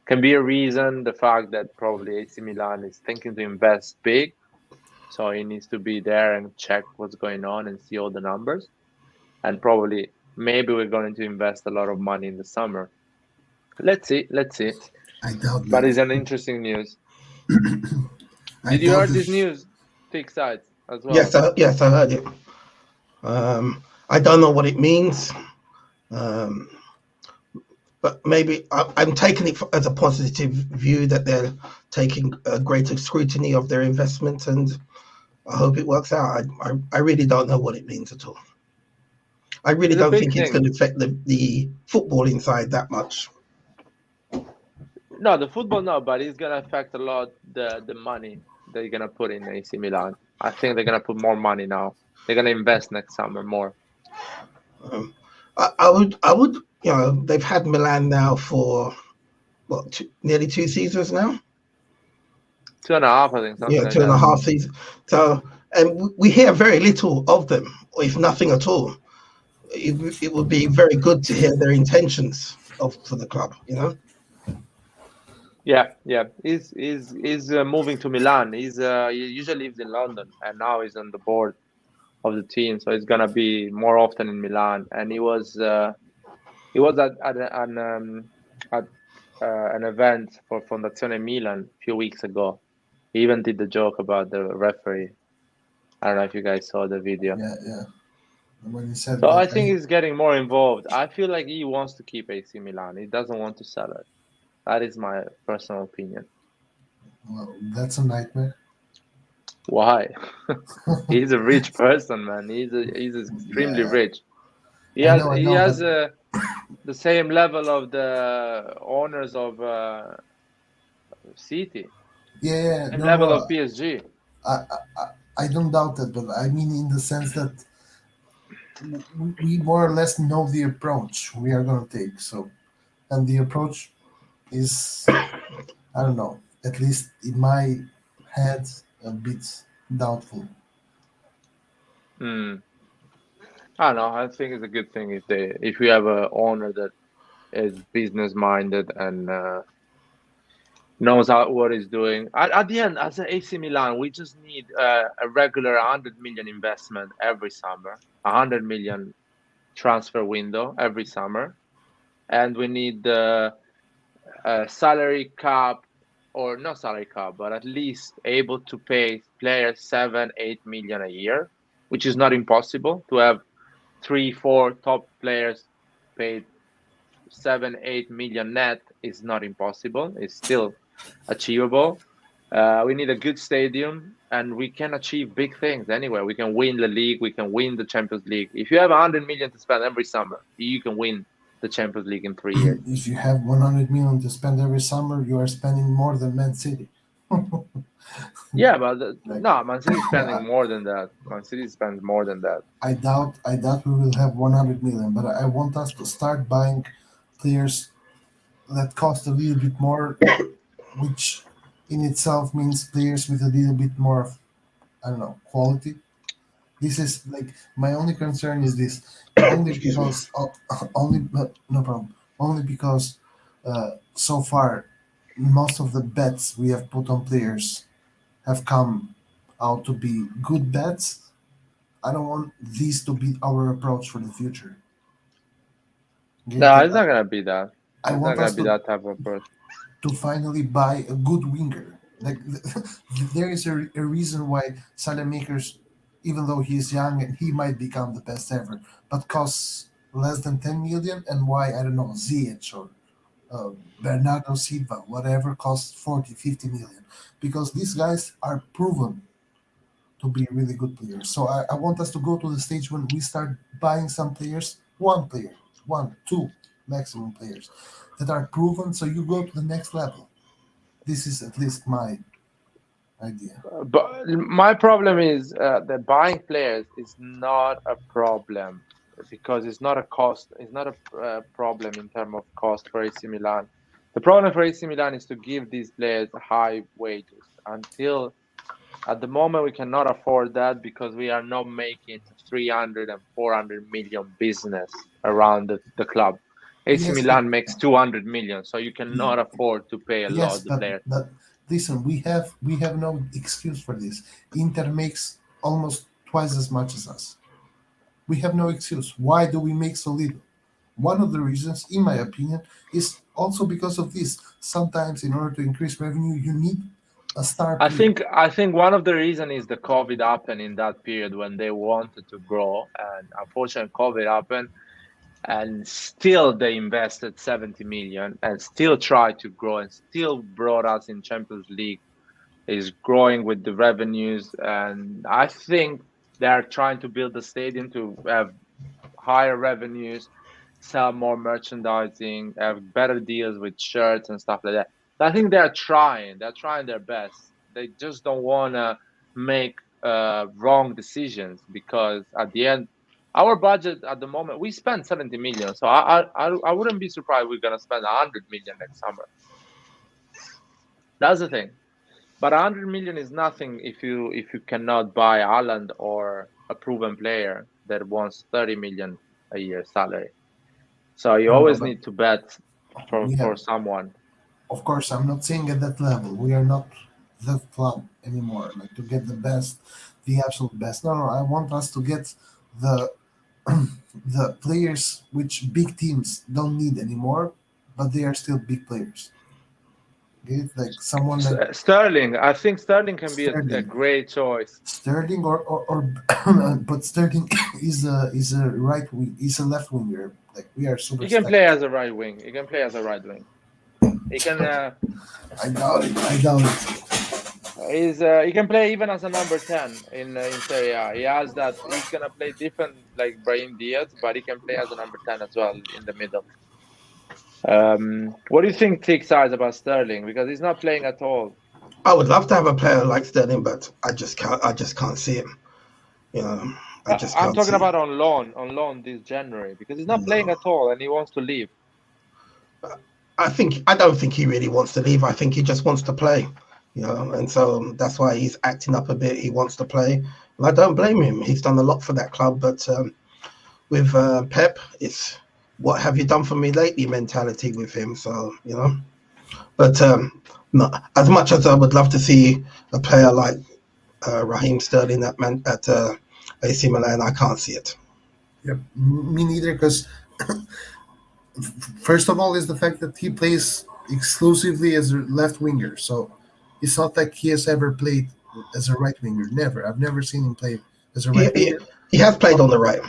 Can be a reason the fact that probably AC Milan is thinking to invest big, so he needs to be there and check what's going on and see all the numbers. And probably maybe we're going to invest a lot of money in the summer. Let's see. I doubt But that. it's an interesting news. Did you hear this news? Thick Sides as well. Yes, I heard it. I don't know what it means, but maybe I'm taking it as a positive view that they're taking a greater scrutiny of their investment, and I hope it works out. I really don't know what it means at all. I really don't think it's going to affect the footballing side that much. No, the football no, but it's going to affect a lot the money that you're going to put in AC Milan. I think they're going to put more money now. They're going to invest next summer more. I would, they've had Milan now for nearly 2 seasons now. 2.5, I think. Yeah, 2.5 seasons. So, and we hear very little of them, or if nothing at all. It would be very good to hear their intentions for the club. Yeah. He's moving to Milan. He usually lives in London, and now he's on the board of the team, so he's gonna be more often in Milan. And he was at an event for Fondazione Milan a few weeks ago. He even did the joke about the referee. I don't know if you guys saw the video. Yeah. When he said so I think he's getting more involved. I feel like he wants to keep AC Milan. He doesn't want to sell it. That is my personal opinion. Well, that's a nightmare. Why? He's a rich person, man. He's extremely rich. He has the same level of the owners of City. Yeah. Same level of PSG. I don't doubt that, but I mean in the sense that we more or less know the approach we are going to take. So, and the approach is, I don't know, at least in my head, a bit doubtful. Hmm. I don't know. I think it's a good thing if we have a owner that is business minded and knows what he's doing. At the end, as a AC Milan, we just need a regular 100 million investment every summer, 100 million transfer window every summer, and we need the salary cap, or not salary cap, but at least able to pay players 7-8 million a year, which is not impossible to have 3-4 top players paid 7-8 million net is not impossible. It's still achievable. We need a good stadium, and we can achieve big things anywhere. We can win the league. We can win the Champions League. If you have 100 million to spend every summer, you can win the Champions League in 3 years. If you have 100 million to spend every summer, you are spending more than Man City. Yeah, but no, Man City is spending more than that. Man City spends more than that. I doubt we will have 100 million, but I want us to start buying players that cost a little bit more, which in itself means players with a little bit more of, I don't know, quality. This is like my only concern is this, only Excuse me. because no problem, only because so far most of the bets we have put on players have come out to be good bets. I don't want these to be our approach for the future. Okay? No, it's not gonna be that. I It's not want gonna us be that type of approach. to finally buy a good winger. Like there is a reason why Salamakers, even though he is young and he might become the best ever, but costs less than 10 million, and why I don't know Ziyech or Bernardo Silva, whatever, costs 40, 50 million, because these guys are proven to be really good players. So I want us to go to the stage when we start buying some players, one player, one, two maximum players that are proven. So you go to the next level. This is at least my idea. But my problem is that buying players is not a problem because it's not a cost. It's not a problem in terms of cost for AC Milan. The problem for AC Milan is to give these players high wages. Until at the moment, we cannot afford that because we are not making 300 and 400 million business around the club. AC Yes, Milan makes 200 million, so you cannot afford to pay a lot yes, of the players. but listen, we have no excuse for this. Inter makes almost twice as much as us. We have no excuse. Why do we make so little? One of the reasons, in my opinion, is also because of this. Sometimes, in order to increase revenue, you need a star player. I think one of the reason is the COVID happened in that period when they wanted to grow, and unfortunately COVID happened, and still they invested 70 million and still tried to grow and still brought us in Champions League, is growing with the revenues, and I think they are trying to build the stadium to have higher revenues, sell more merchandising, have better deals with shirts and stuff like that. I think they're trying their best. They just don't want to make wrong decisions because at the end, our budget at the moment, we spend 70 million. So I wouldn't be surprised we're gonna spend 100 million next summer. That's the thing. But 100 million is nothing if you cannot buy Haaland or a proven player that wants 30 million a year salary. So you No, always but need to bet we for have, someone. of course, I'm not saying at that level. We are not that club anymore. Like to get the best, the absolute best. No, no. I want us to get the the players which big teams don't need anymore, but they are still big players. Okay? Like someone like Sterling, I think Sterling can be a Sterling. great choice. Sterling or but Sterling is a right wing, is a left winger. Like we are super He can stacked. play as a right wing. He can play as a right wing. He can. I doubt it. I doubt it. He can play even as a number 10 in Serie A. He has that. He's gonna play different like Brahim Diaz, but he can play as a number 10 as well in the middle. What do you think, Tick size about Sterling? Because he's not playing at all. I would love to have a player like Sterling, but I just can't see him. You know, I just I'm can't talking see. about on loan this January, because he's not playing at all and he wants to leave. I don't think he really wants to leave. I think he just wants to play, and so that's why he's acting up a bit. He wants to play, and I don't blame him. He's done a lot for that club, but with Pep, it's what have you done for me lately mentality with him. So but not, as much as I would love to see a player like Raheem Sterling at AC Milan, I can't see it. Yeah, me neither. Because first of all, is the fact that he plays exclusively as a left winger. So it's not like he has ever played as a right winger. Never. I've never seen him play as a He, right he, winger. he has played on the right.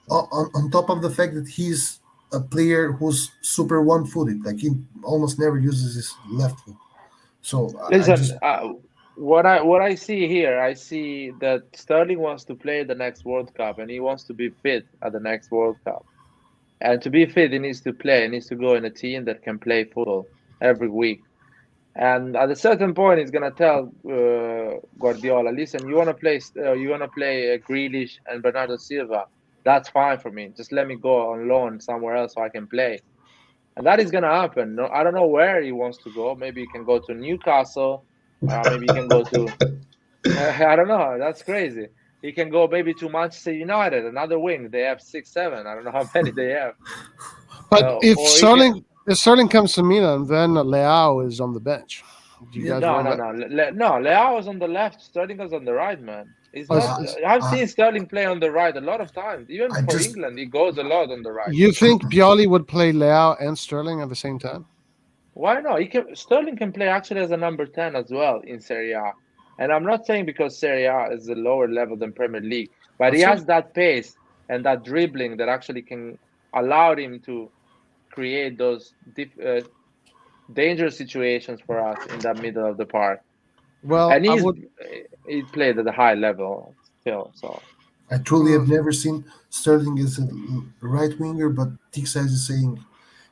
On top of the fact that he's a player who's super one-footed, like he almost never uses his left foot. So I Listen, just what I see here, I see that Sterling wants to play the next World Cup and he wants to be fit at the next World Cup. And to be fit, he needs to play. He needs to go in a team that can play football every week. And at a certain point, he's gonna tell Guardiola, "Listen, you wanna play Grealish and Bernardo Silva? That's fine for me. Just let me go on loan somewhere else so I can play." And that is gonna happen. No, I don't know where he wants to go. Maybe he can go to Newcastle. Maybe he can go to. I don't know. That's crazy. He can go maybe to Manchester United, another wing. They have 6, 7. I don't know how many they have. But if Or he can. Sterling comes to Milan, then Leao is on the bench. Do you Yeah. guys No, want no, that? no. Leao is on the left. Sterling is on the right, man. He's Oh, not. I, I've I, seen Sterling play on the right a lot of times. Even I for just England, he goes a lot on the right. You think Pioli would play Leao and Sterling at the same time? Why not? Sterling can play actually as a number 10 as well in Serie A. And I'm not saying because Serie A is a lower level than Premier League, but he has that pace and that dribbling that actually can allow him to create those dangerous situations for us in the middle of the park. Well, And I would. he played at a high level still. So I truly have Mm, never seen Sterling as a right winger, but Tixas is saying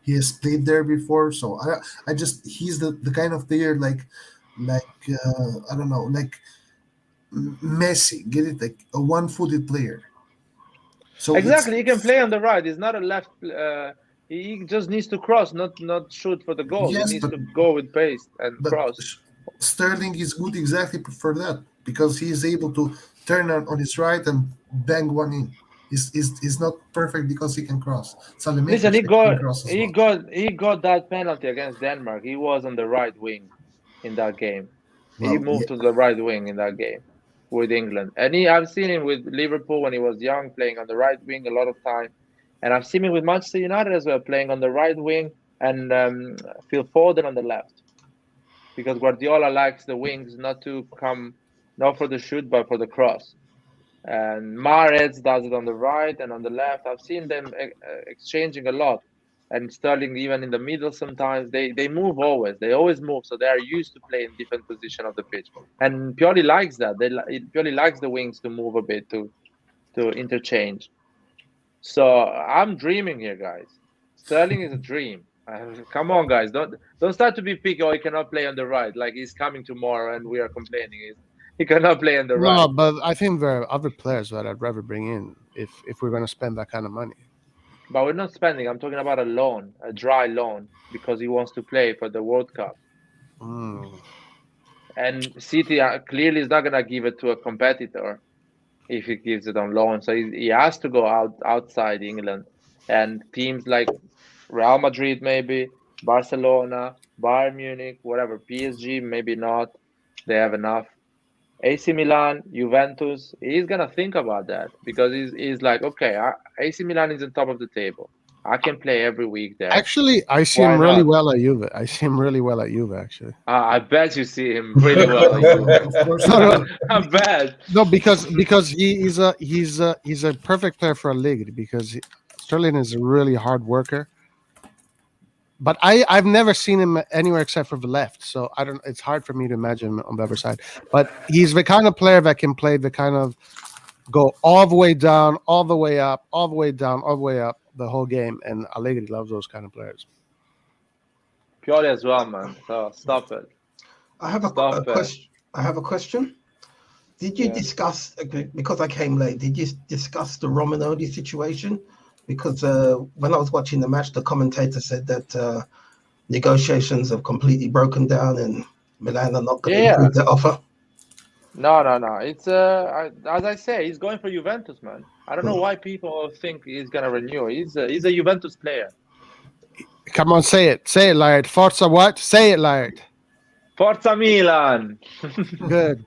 he has played there before. So I just he's the kind of player like I don't know, like Messi, get it, like a one-footed player. So it's exactly, he can play on the right. He's not a left. He just needs to cross, not shoot for the goal. He yes, needs to go with pace and but cross. Sterling is good exactly for that because he is able to turn on his right and bang one in. He's not perfect because he can cross. Listen, Salemakers can cross as well. he got that penalty against Denmark. He was on the right wing in that game. He Well, yeah, moved to the right wing in that game with England. And I've seen him with Liverpool when he was young, playing on the right wing a lot of time. And I've seen him with Manchester United as well, playing on the right wing, and Phil Foden on the left. Because Guardiola likes the wings not for the shoot, but for the cross. And Mahrez does it on the right and on the left. I've seen them exchanging a lot. And Sterling even in the middle sometimes. They move always. They always move. So they are used to play in different position of the pitch. And Pioli likes that. Pioli likes the wings to move a bit, to interchange. So I'm dreaming here, guys. Sterling is a dream. Come on, guys. Don't start to be picky. Oh, he cannot play on the right. Like he's coming tomorrow and we are complaining. He cannot play on the right. No, but I think there are other players that I'd rather bring in if we're going to spend that kind of money. But we're not spending. I'm talking about a loan, a dry loan, because he wants to play for the World Cup. Mm. And City clearly is not going to give it to a competitor if he gives it on loan. So he has to go outside England. And teams like Real Madrid, maybe, Barcelona, Bayern Munich, whatever, PSG, maybe not. They have enough. AC Milan, Juventus, he's going to think about that because he's like, okay, AC Milan is on top of the table. I can play every week there. Actually, I see Why him really not? well at Juve. I see him really well at Juve, actually. I bet you see him really well at Juve. Of course, No, I bet. no, because he's a perfect player for Allegri because Sterling is a really hard worker. But I've never seen him anywhere except for the left, so I don't. It's hard for me to imagine him on the other side. But he's the kind of player that can play the kind of go all the way down, all the way up, all the way down, all the way up the whole game. And Allegri loves those kind of players. Pioli as well, man. So stop it. I have a question. Did you Yeah. discuss, because I came late, did you discuss the Romanoli situation? Because when I was watching the match, the commentator said that negotiations have completely broken down and Milan are not going to Yeah. improve their offer. No. It's as I say, he's going for Juventus, man. I don't know why people think he's gonna renew. He's a Juventus player. Come on, say it. Say it, Laird. Forza what? Say it, Laird. Forza Milan. Good.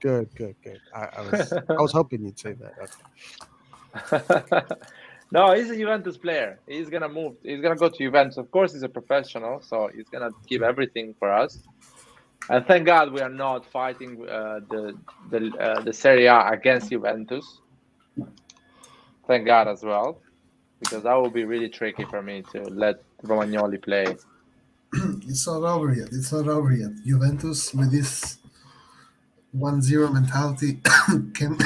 I was hoping you'd say that. Okay. No, he's a Juventus player. He's gonna move. He's gonna go to Juventus. Of course, he's a professional, so he's gonna give everything for us. And thank God we are not fighting the Serie A against Juventus. Thank God as well, because that would be really tricky for me to let Romagnoli play. It's not over yet. It's not over yet. Juventus with this 1-0 mentality can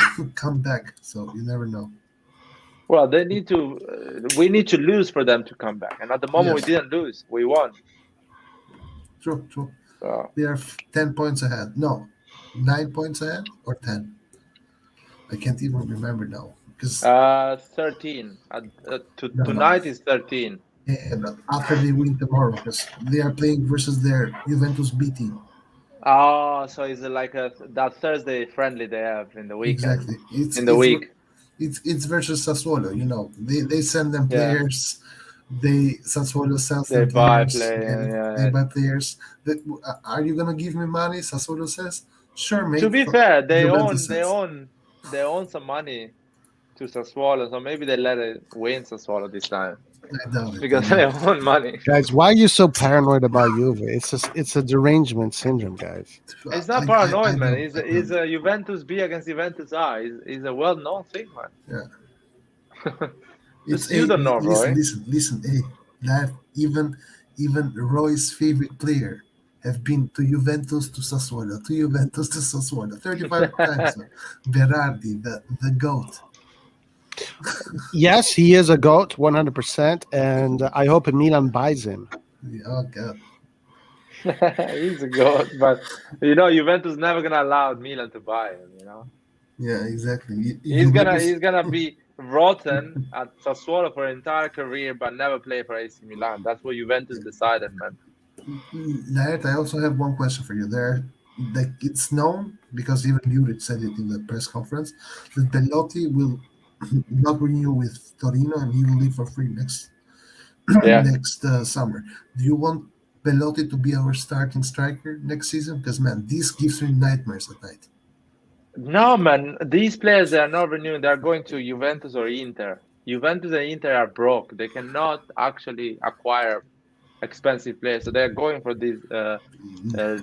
come back. So you never know. Well, they need to. We need to lose for them to come back, and at the moment we didn't lose. We won. True. So, We are 10 points ahead. No, 9 points ahead or 10. I can't even remember now because 13. No. Tonight is 13. yeah, but after they win tomorrow, because they are playing versus their Juventus B team. Oh, so it's like that Thursday friendly they have in the weekend. Exactly. Week. It's versus Sassuolo. You know, they send them Yeah. players. Sassuolo sells They them buy players. They buy players. Are you gonna give me money? Sassuolo says, sure, mate. To be fair, they Juventus own some money to Sassuolo, so maybe they let it win Sassuolo this time I doubt it. because they own money. Guys, why are you so paranoid about Juve? It's a derangement syndrome, guys. It's not paranoid, man. It's a Juventus B against Juventus A. It's a well-known thing, man. Yeah. You don't know, Roy. Listen. Hey, that even Roy's favorite player have been to Juventus to Sassuolo, 35 times. Berardi, the GOAT. Yes, he is a GOAT, 100%, and I hope Milan buys him. Oh God. He's a goat, but Juventus never gonna allow Milan to buy him. Yeah, exactly. He's gonna be rotten at Sassuolo for an entire career, but never play for AC Milan. That's what Juventus decided, man. Laird, I also have one question for you. It's known, because even Juric said it in the press conference, that Bellotti will not renew with Torino and he will leave for free next summer. Do you want Bellotti to be our starting striker next season? Because, man, this gives me nightmares at night. No, man. These players, they are not renewing. They are going to Juventus or Inter. Juventus and Inter are broke. They cannot actually acquire expensive players, so they're going for this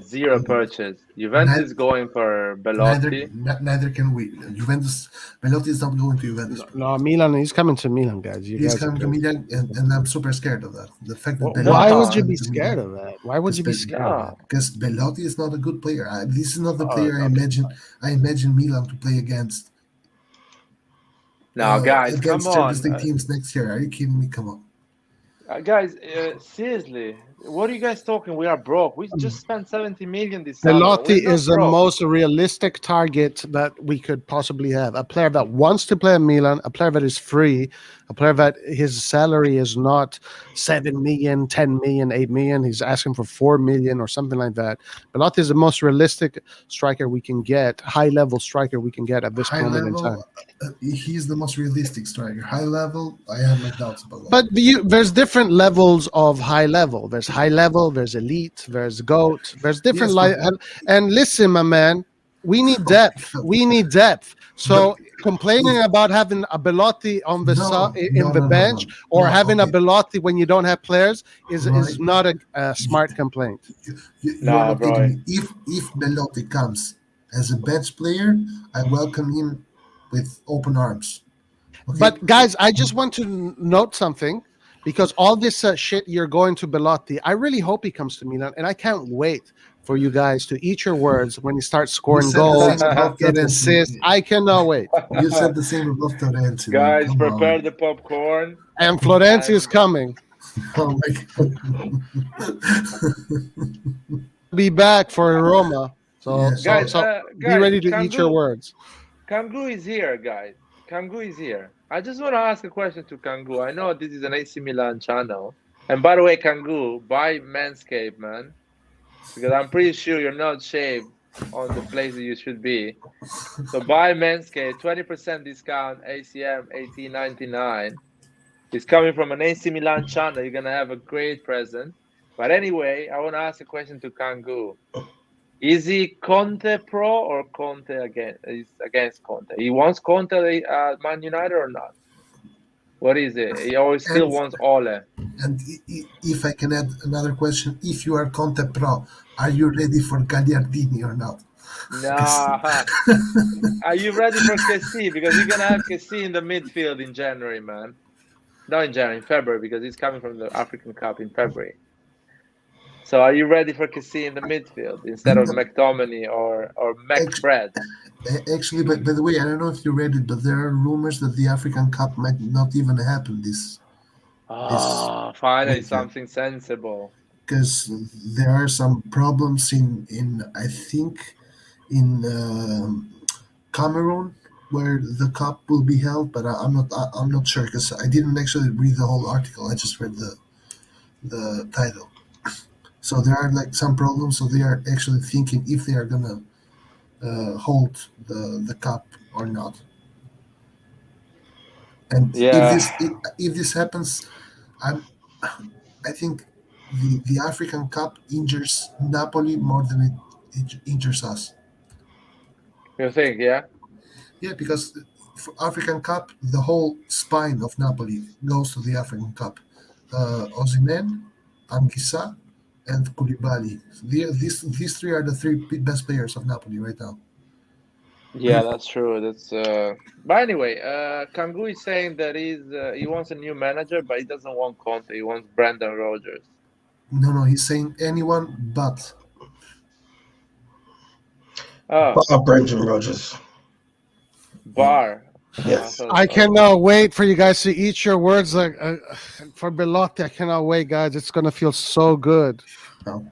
zero purchase. Juventus is going for Bellotti. Neither can we. Bellotti is not going to Juventus. No, Milan. He's coming to Milan, guys. He's coming to Milan, and I'm super scared of that. The fact that why would you be scared of that? Why would you be scared of that? Because Bellotti is not a good player. This is not the player I imagine Milan to play against. Now, guys, against come Champions on. League teams next year. Are you kidding me? Come on. Guys, seriously, what are you guys talking? We are broke. We just spent 70 million this summer. Bellotti is the most realistic target that we could possibly have. A player that wants to play in Milan, a player that is free, a player that his salary is not 7 million, 10 million, 8 million. He's asking for 4 million or something like that. Bellotti is the most realistic striker we can get, high-level striker we can get at this moment in time. He's the most realistic striker. High level, I have my doubts about that. But there's different levels of high level. There's high level, there's elite, there's GOAT, there's different and listen, my man, we need depth. We need depth. So complaining about having a Bellotti on the bench or having a Bellotti when you don't have players is not a smart complaint. Bro. If Bellotti comes as a bench player, I welcome him with open arms. Okay? But guys, I just want to note something, because all this shit you're going to Bellotti, I really hope he comes to Milan, and I can't wait for you guys to eat your words when he starts scoring goals, get assists. I cannot wait. You said the same about Florenzi. Guys, prepare the popcorn. And Florenzi is coming. Oh my God. Be back for Roma. So, guys, be ready to eat your words. Kangu is here, guys. Kangu is here. I just want to ask a question to Kangu. I know this is an AC Milan channel. And by the way, Kangu, buy Manscaped, man. Because I'm pretty sure you're not shaved on the place that you should be. So buy Manscaped, 20% discount, ACM 18.99. It's coming from an AC Milan channel. You're going to have a great present. But anyway, I want to ask a question to Kangu. Is he Conte pro or Conte against Conte? He wants Conte at Man United or not? What is it? He always still wants Ole. And if I can add another question, if you are Conte pro, are you ready for Gagliardini or not? Nah. Are you ready for Kessie? Because you're going to have Kessie in the midfield in January, man. Not in January, in February, because he's coming from the African Cup in February. So are you ready for Kessie in the midfield instead of McTominay or McBrad? Actually, by the way, I don't know if you read it, but there are rumors that the African Cup might not even happen this. Finally something sensible. Because there are some problems in I think in Cameroon where the cup will be held, but I'm not sure because I didn't actually read the whole article. I just read the title. So there are like some problems. So they are actually thinking if they are gonna hold the cup or not. And if this happens, I think the African Cup injures Napoli more than it injures us. You think, yeah? Yeah, because for African Cup, the whole spine of Napoli goes to the African Cup. Osimhen, Anguissa, and Koulibaly. These three are the three best players of Napoli right now. Yeah, that's true. That's But anyway, Kangu is saying that he wants a new manager, but he doesn't want Conte. He wants Brendan Rodgers. No, he's saying anyone but. Brendan Rodgers. Yes. I cannot wait for you guys to eat your words. Like for Belotti, I cannot wait, guys. It's gonna feel so good.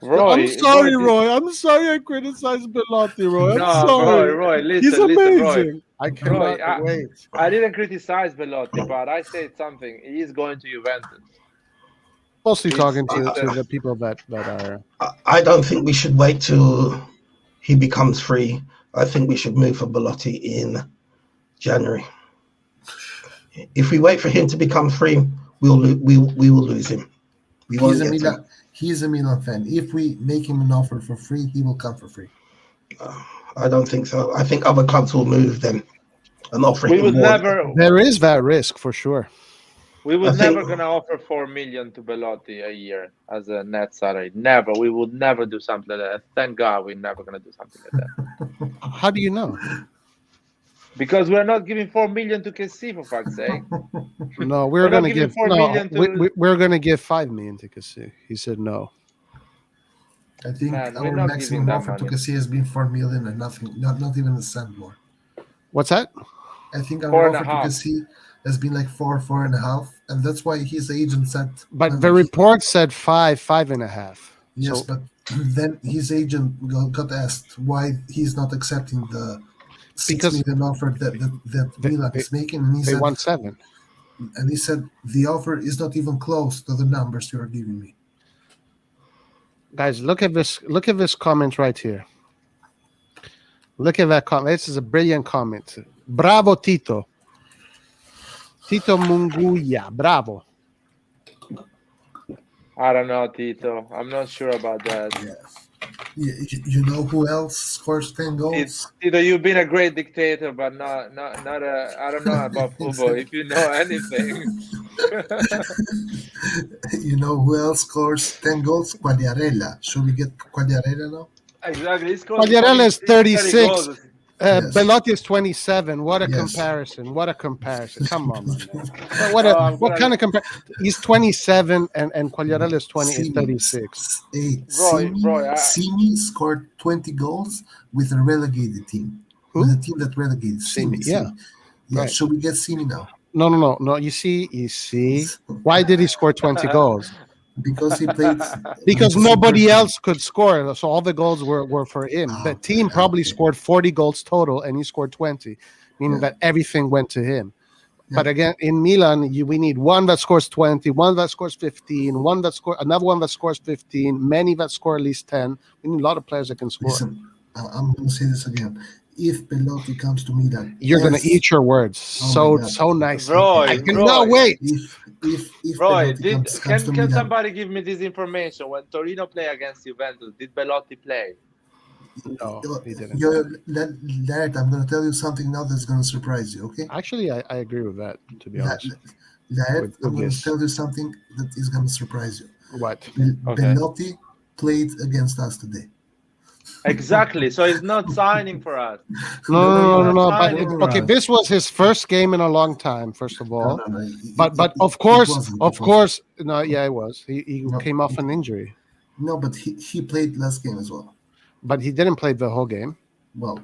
Roy, I'm sorry, Roy. I'm sorry I criticized Belotti, Roy. I'm sorry. Roy, listen, he's amazing. Roy. I cannot wait. I didn't criticize Belotti, but I said something. He is going to Juventus. Mostly talking to the people that are. I don't think we should wait till he becomes free. I think we should move for Belotti in January. If we wait for him to become free, we will lose him. He's a Milan fan. If we make him an offer for free, he will come for free. I don't think so. I think other clubs will move them and offer him more. There is that risk for sure. We would never gonna offer 4 million to Belotti a year as a net salary. Never. We would never do something like that. Thank God we're never gonna do something like that. How do you know? Because we're not giving 4 million to Kessie, for fuck's sake. No, we're gonna give 4 million to... we're gonna give 5 million to Kessie. He said no. I think our maximum offer to Kessie has been 4 million and nothing, not even a cent more. What's that? I think our offer to Kessie has been like 4.5, and that's why his agent said. But the report said 5.5. Yes, but then his agent got asked why he's not accepting the 6 million offer that Milan is making, and he said want 7. And he said the offer is not even close to the numbers you are giving me. Guys, look at this. Look at this comment right here. Look at that comment. This is a brilliant comment. Bravo, Tito. Tito Munguia. Bravo. I don't know, Tito. I'm not sure about that. Yeah. You know who else scores 10 goals? Tito, you've been a great dictator, but not a. I don't know about football. If you know anything. You know who else scores 10 goals? Quagliarella. Should we get Quagliarella now? Exactly. Quagliarella is 36. Belotti is 27. What a comparison! What a comparison! Come on, man. What kind of comparison? He's 27 and Quagliarella is 36. Simi scored 20 goals with a relegated team. Who? With a team that relegated. Simi. Right. Should we get Simi now? No. You see. Why did he score 20 goals? Because he played. Because nobody else could score, so all the goals were for him. The team probably scored 40 goals total, and he scored 20. meaning Yeah. that everything went to him. Yeah. But again, in Milan, we need one that scores 20, one that scores 15, another one that scores 15, many that score at least 10. We need a lot of players that can score. Listen, I'm going to say this again. If Belotti comes to Milan, You're going to eat your words Oh my so God. nicely. Roy, I cannot Roy. wait. If Roy, Belotti comes to can Milan, somebody give me this information? When Torino play against Juventus, did Belotti play? No, he didn't. Laird, I'm going to tell you something now that's going to surprise you, okay? Actually, I agree with that, to be honest. Laird, With I'm going this. to tell you something that is going to surprise you. What? Belotti played against us today. Exactly. So he's not signing for us. No. But signing for okay, us. this was his first game in a long time. First of all, No. but of course, no, yeah, it was. He No. came off an injury, No, but he played last game as well. but he didn't play the whole game. Well,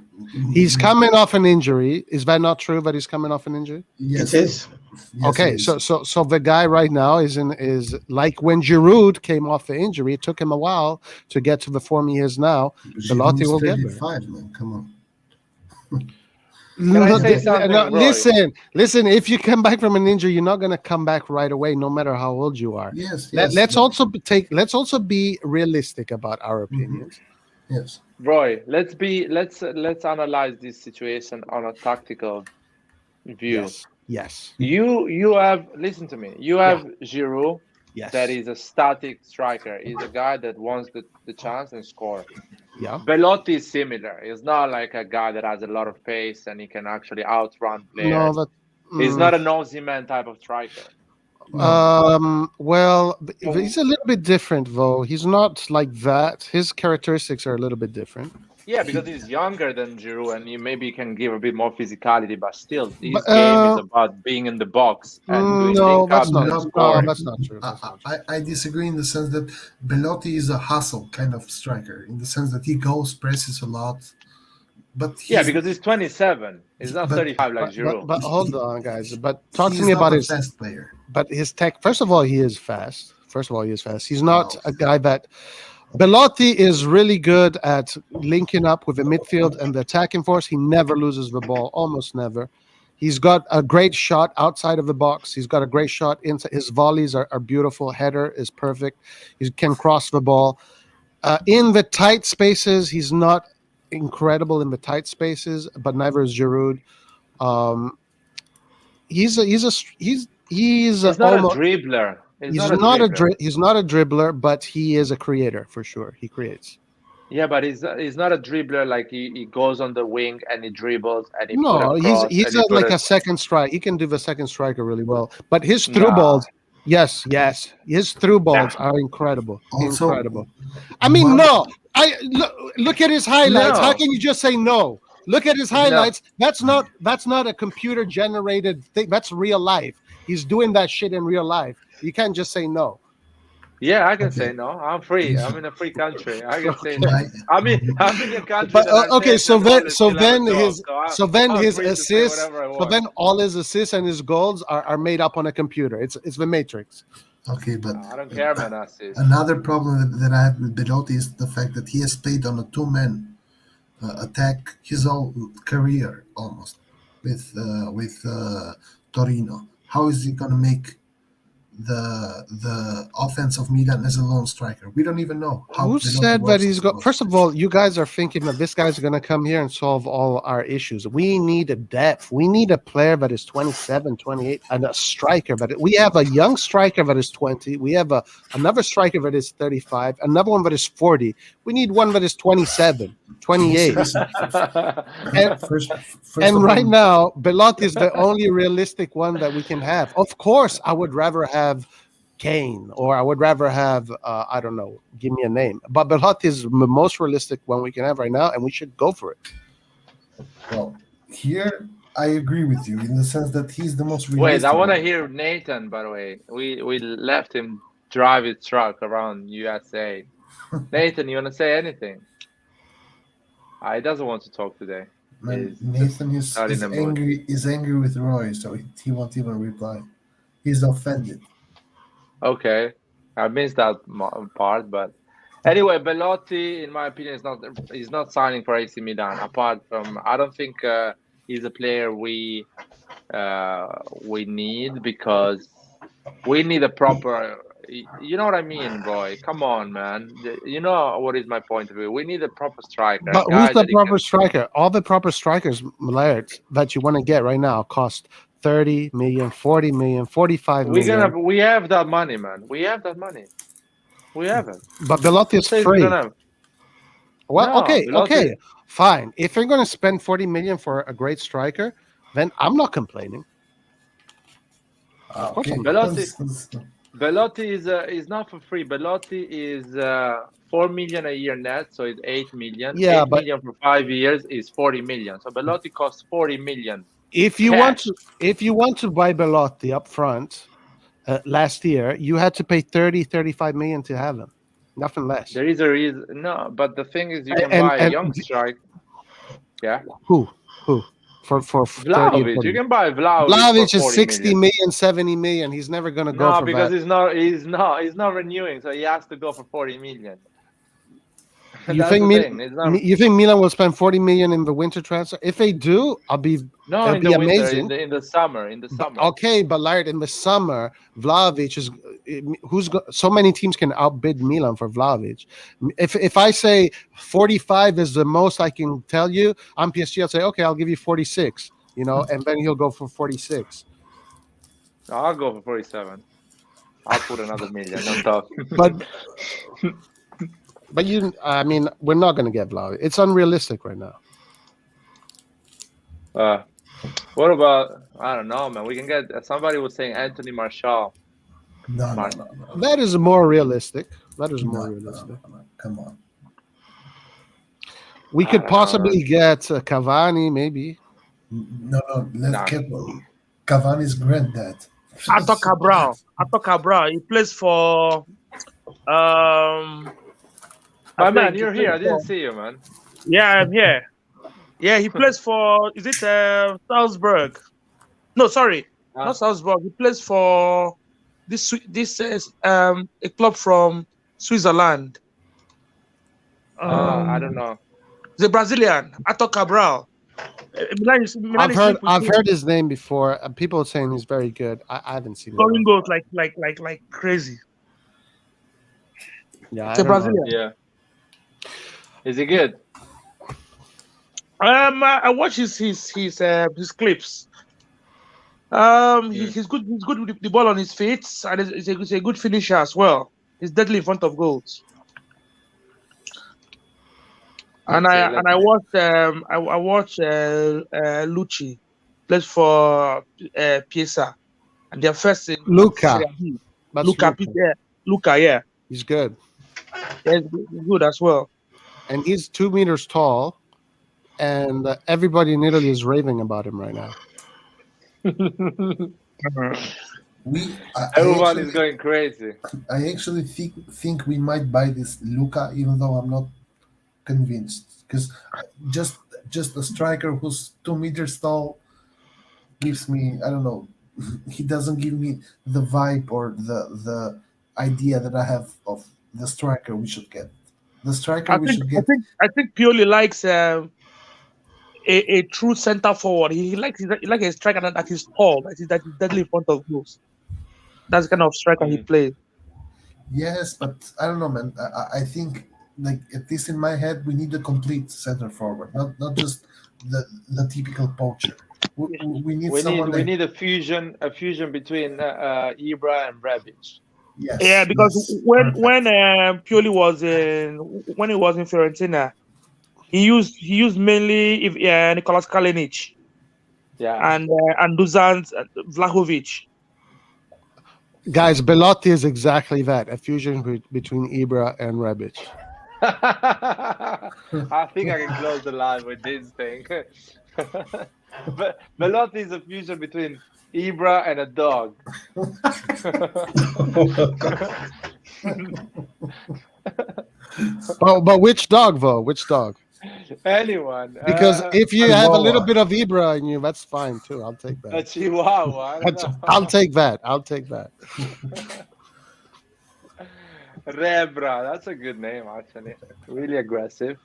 He's coming off an injury. Is that not true? That he's coming off an injury? Yes, It is. Yes, Okay, it is. so the guy right now is like when Giroud came off the injury. It took him a while to get to the form he is now. Belotti will get there. 35, man. Come on. Can I say something, No, Roy? listen. If you come back from an injury, you're not going to come back right away, no matter how old you are. Yes. Let's also be realistic about our opinions. Yes. Roy, let's analyze this situation on a tactical view. Yes. You have, listen to me. You have Giroud. Yes. That is a static striker. He's a guy that wants the chance and score. Yeah. Belotti is similar. He's not like a guy that has a lot of pace and he can actually outrun players. No, He's not an Osimhen type of striker. Well, he's a little bit different, though. He's not like that. His characteristics are a little bit different. Yeah, because he's younger than Giroud, and you maybe can give a bit more physicality, but still, his game is about being in the box and doing that's not true. I disagree in the sense that Belotti is a hustle kind of striker, in the sense that he goes, presses a lot. But because he's 27. He's not 35 like Giroud. But hold on, guys. But talk to me about his fast player. But his tech. First of all, he is fast. He's not a guy that. Belotti is really good at linking up with the midfield and the attacking force. He never loses the ball, almost never. He's got a great shot outside of the box. He's got a great shot inside. His volleys are beautiful. Header is perfect. He can cross the ball. In the tight spaces, he's not incredible in the tight spaces, but neither is Giroud. He's not a dribbler. He's not a dribbler, but he is a creator for sure. He creates. Yeah, but he's not a dribbler like he goes on the wing and he dribbles and he he's like a second strike. He can do the second striker really well. But his through balls, yes, his through balls are incredible. Also, incredible. I mean, look at his highlights. How can you just say no? Look at his highlights. No. That's not a computer generated thing. That's real life. He's doing that shit in real life. You can't just say no. Yeah, I can say no. I'm free. I'm in a free country. I can say no. I'm in a country. But so then his assists, so then all his assists and his goals are made up on a computer. It's the Matrix. Okay, but I don't care about assists. Another problem that I have with Belotti is the fact that he has played on a two-man attack his whole career almost with Torino. How is he going to make the offense of Milan as a lone striker? We don't even know. Who said that he's got? First of all, you guys are thinking that this guy's going to come here and solve all our issues. We need a depth. We need a player that is 27, 28, and a striker. But we have a young striker that is 20. We have another striker that is 35. Another one that is 40. We need one that is 27, 28. and right now, Belotti is the only realistic one that we can have. Of course, I would rather have Kane, or I would rather have I don't know, give me a name, but Belotti is the most realistic one we can have right now, and we should go for it. Well, here I agree with you in the sense that he's the most realistic. Wait, I want to hear Nathan, by the way. We left him drive his truck around USA. Nathan, you want to say anything? He doesn't want to talk today. Nathan is angry with Roy, so he won't even reply. He's offended. Okay, I missed that part, but anyway, Belotti, in my opinion, is not signing for AC Milan. Apart from, I don't think he's a player we need, because we need a proper. You know what I mean, boy? Come on, man. You know what is my point of view? We need a proper striker, a But guy who's the that he proper can. striker? All the proper strikers, Laird, that you want to get right now cost 30 million, 40 million, 45 million. We have that money, man. We have that money. We have it. But Belotti is Says we don't free. have. Well, No, okay, Belotti. fine. If you're going to spend 40 million for a great striker, then I'm not complaining. Of course Okay. I'm not. Belotti is not for free. Belotti is 4 million a year net, so it's 8 million. Yeah, 8 but million for 5 years is 40 million. So Belotti costs 40 million. if you want Cash. to buy Belotti up front, last year you had to pay 30, 35 million to have him. Nothing less. There is a reason. No, but the thing is, you can And buy a young strike. Yeah. who for 30 or Vlahovic. 40? You can buy Vlahovic Vlahovic for is 40 60 million. million, 70 million. He's never going to go No, for because that. he's not renewing, so he has to go for 40 million. You That's think the thing. It's not. you think Milan will spend 40 million in the winter transfer? If they do, No, it'll in be the winter, amazing. in the summer, in the summer. Okay, but Laird, in the summer, Vlahovic is so many teams can outbid Milan for Vlahovic. If I say 45 is the most I can tell you, I'm PSG. I'll say okay, I'll give you 46. And then he'll go for 46. I'll go for 47. I'll put another million on top. But I mean, we're not going to get Vlahovic. It's unrealistic right now. What about, I don't know, man. We can get, somebody was saying Anthony Martial. No. That is more realistic. Realistic. No. Come on. We could possibly get Cavani, maybe. No. Let's get Cavani's granddad. Arthur Cabral. He plays for. My man, you're here. I didn't see you, man. Yeah, I'm here. Yeah, he plays for. Is it Salzburg? No, sorry, not Salzburg. He plays for this is a club from Switzerland. I don't know. The Brazilian Arthur Cabral. I've heard his name before. People are saying he's very good. I haven't seen him. Scoring goals like crazy. Yeah, it's a Brazilian. Yeah. Is he good? I watch his clips. He's good. He's good with the ball on his feet, and he's a good finisher as well. He's deadly in front of goals. And I watched Lucci plays for Piesa, and they're first in Luca. Luca, yeah. He's good. Yeah, he's good as well. And he's 2 meters tall, and everybody in Italy is raving about him right now. Everyone is going crazy. I actually think we might buy this Luca, even though I'm not convinced, because just a striker who's 2 meters tall gives me, I don't know, he doesn't give me the vibe or the idea that I have of the striker we should get. The striker should get. I think Pioli likes a true center forward. He likes a striker that is tall, that is deadly in front of goals. That's the kind of striker he plays. Yes, but I don't know, man. I think, like, at least in my head, we need a complete center forward, not just the typical poacher. We need a fusion between Ibra and Rebic. Yes, yeah, because when Pioli was in Fiorentina, he used mainly Nicolas Kalinic, and Dusan Vlahovic. Guys, Belotti is exactly that, a fusion between Ibra and Rebic. I think I can close the line with this thing. But Belotti is a fusion between Ibra and a dog. But which dog, though? Which dog? Anyone. Because if you have a little bit of Ibra in you, that's fine too. I'll take that. A Chihuahua. I'll take that. Rebra. That's a good name, actually. Really aggressive.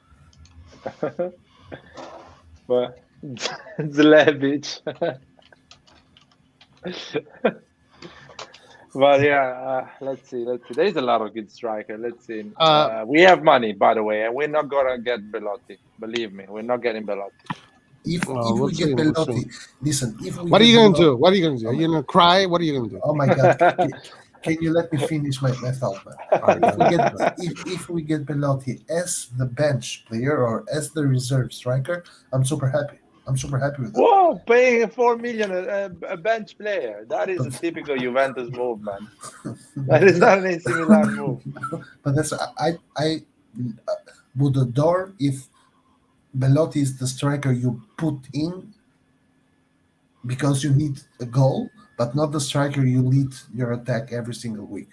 But Zlebic. But yeah, let's see. There's a lot of good striker. Let's see. We have money, by the way, and we're not gonna get Belotti. Believe me, we're not getting Belotti. If we'll we see, get we'll Belotti, see. listen. If we What are get you gonna Belotti- do? What are you gonna do? Are you gonna cry? What are you gonna do? Oh my God! Can you let me finish my thought, man? If we get Belotti as the bench player or as the reserve striker, I'm super happy. I'm super happy with that. Whoa, paying 4 million a bench player. That is a typical Juventus move, man. That is not an AC Milan move. But that's I would adore if Belotti is the striker you put in because you need a goal, but not the striker you lead your attack every single week.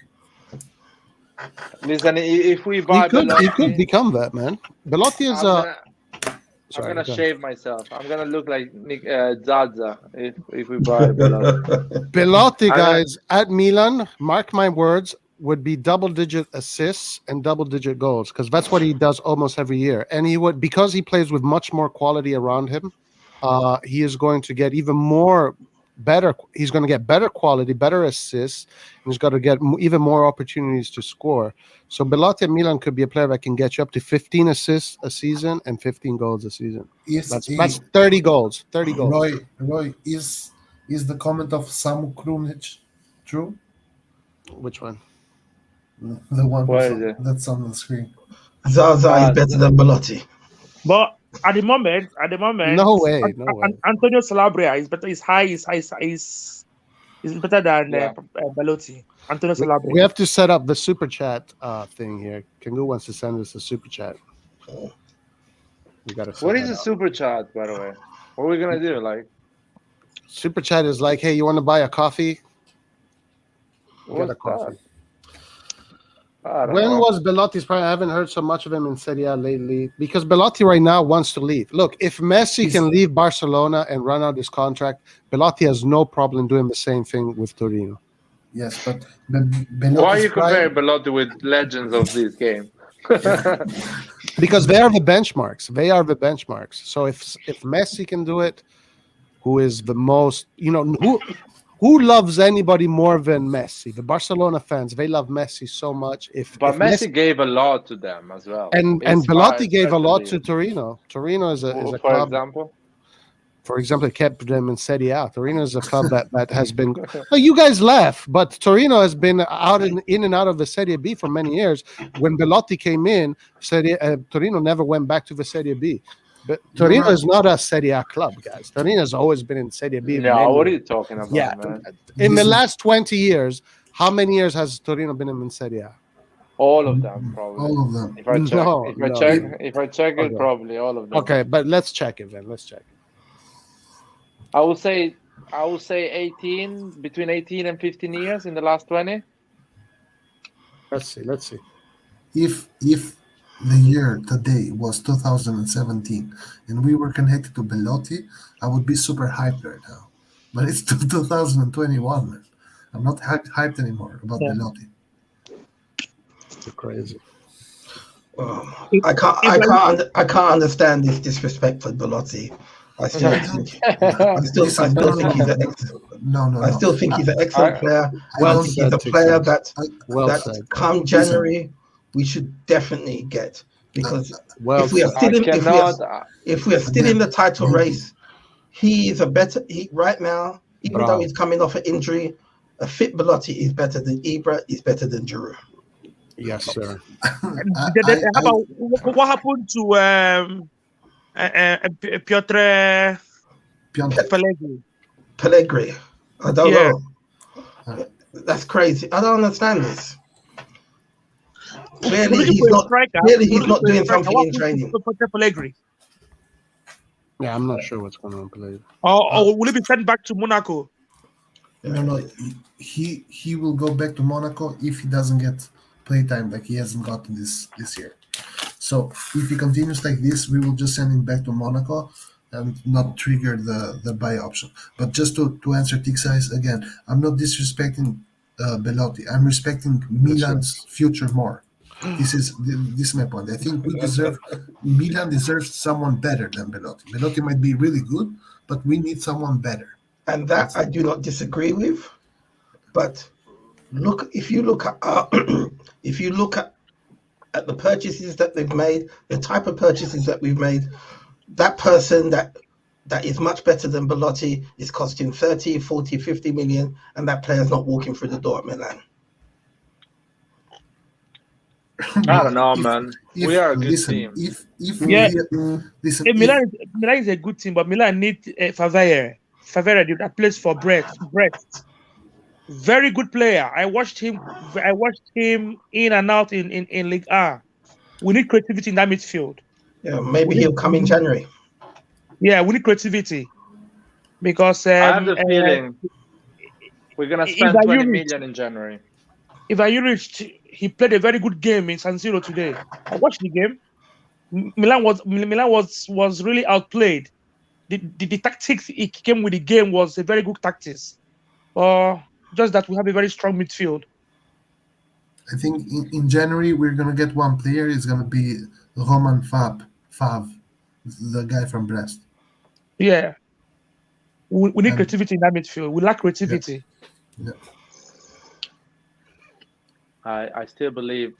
Listen, if we buy Belotti, he could become that, man. Belotti is I'm gonna shave myself. I'm gonna look like Zaza if we buy Belotti. Belotti, guys, at Milan, mark my words, would be double-digit assists and double-digit goals, because that's what he does almost every year. And he would, because he plays with much more quality around him, he is going to get even more better. He's going to get better quality, better assists, and he's going to get even more opportunities to score. So Belotti at Milan could be a player that can get you up to 15 assists a season and 15 goals a season. That's 30 goals. 30 goals. Roy, is the comment of Samu Krunic true? Which one? The one that's on the screen. Zaza is better than Belotti. But at the moment, no way. Antonio Calabria is better. Is better than Belotti. Antonio Calabria. We have to set up the super chat thing here. Kangu wants to send us a super chat. We got to. What is a super chat, by the way? What are we gonna do? Like, super chat is like, hey, you want to buy a coffee? Get a coffee. When was Belotti's prime? I haven't heard so much of him in Serie A lately because Belotti right now wants to leave. Look, if Messi can leave Barcelona and run out his contract, Belotti has no problem doing the same thing with Torino. Yes, but why are you comparing Belotti with legends of this game? Because they are the benchmarks. They are the benchmarks. So if Messi can do it, who is the most, who loves anybody more than Messi? The Barcelona fans, they love Messi so much. But Messi gave a lot to them as well. And Belotti gave a lot to Torino. Torino is a club. For example, it kept them in Serie A. Torino is a club that has been. Well, you guys laugh, but Torino has been in and out of the Serie B for many years. When Belotti came in, Torino never went back to the Serie B. But Torino is not a Serie A club, guys. Torino has always been in Serie B. Yeah, what are you talking about, man? In the last 20 years, how many years has Torino been in Serie A? All of them, probably. All of them. If I check it, probably all of them. Okay, but let's check it then. Let's check it. I would say 18, between 18 and 15 years in the last 20. Let's see. If the year today was 2017 and we were connected to Belotti, I would be super hyped right now. But it's 2021, man. I'm not hyped anymore about Belotti. You're crazy. I can't understand this disrespect for Belotti. I still think he's an excellent player. He's a player that come January we should definitely get, because if we are still in the title race, he is right now, even though he's coming off an injury, a fit Belotti is better than Ibra, is better than Giroud. Yes, sir. What happened to Piotr Pellegrini? I don't know. That's crazy. I don't understand this. Clearly, he's not doing something in training. Yeah, I'm not sure what's going on, Pellegrini. Or will he be sent back to Monaco? No. He will go back to Monaco if he doesn't get playtime like he hasn't gotten this year. So if he continues like this, we will just send him back to Monaco and not trigger the buy option. But just to answer Tixai's again, I'm not disrespecting Belotti. I'm respecting Milan's future more. This is my point. I think Milan deserves someone better than Belotti. Belotti might be really good, but we need someone better. And that I do not disagree with. But if you look at the purchases that they've made, the type of purchases that we've made, that person that is much better than Belotti is costing 30, 40, 50 million, and that player's not walking through the door at Milan. I don't know, man. We are a good team. Milan is a good team, but Milan needs Favre that plays for Brest. Very good player. I watched him in and out in League A. We need creativity in that midfield. Yeah, maybe he'll come in January. Yeah, we need creativity because I have the feeling we're gonna spend 20 million in January. If he played a very good game in San Siro today. I watched the game. Milan was really outplayed. The tactics he came with the game was a very good tactics. Just that we have a very strong midfield. I think in January we're gonna get one player. It's gonna be Roman Fav, the guy from Brest. Yeah, we need creativity in that midfield. We lack creativity. Yeah. I still believe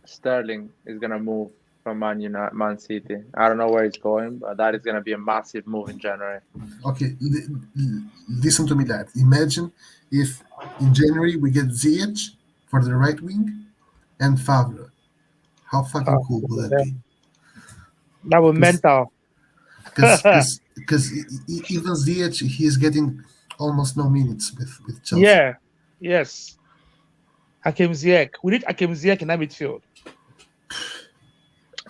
Sterling is gonna move from Man City. I don't know where he's going, but that is gonna be a massive move in January. Okay, listen to me, lad. Imagine if in January we get Ziyech for the right wing and Favre. How fucking cool would that be? That was mental. Because even Ziyech, he's getting almost no minutes with Chelsea. Yeah, yes. Hakim Ziyech. We need Hakim Ziyech in that midfield.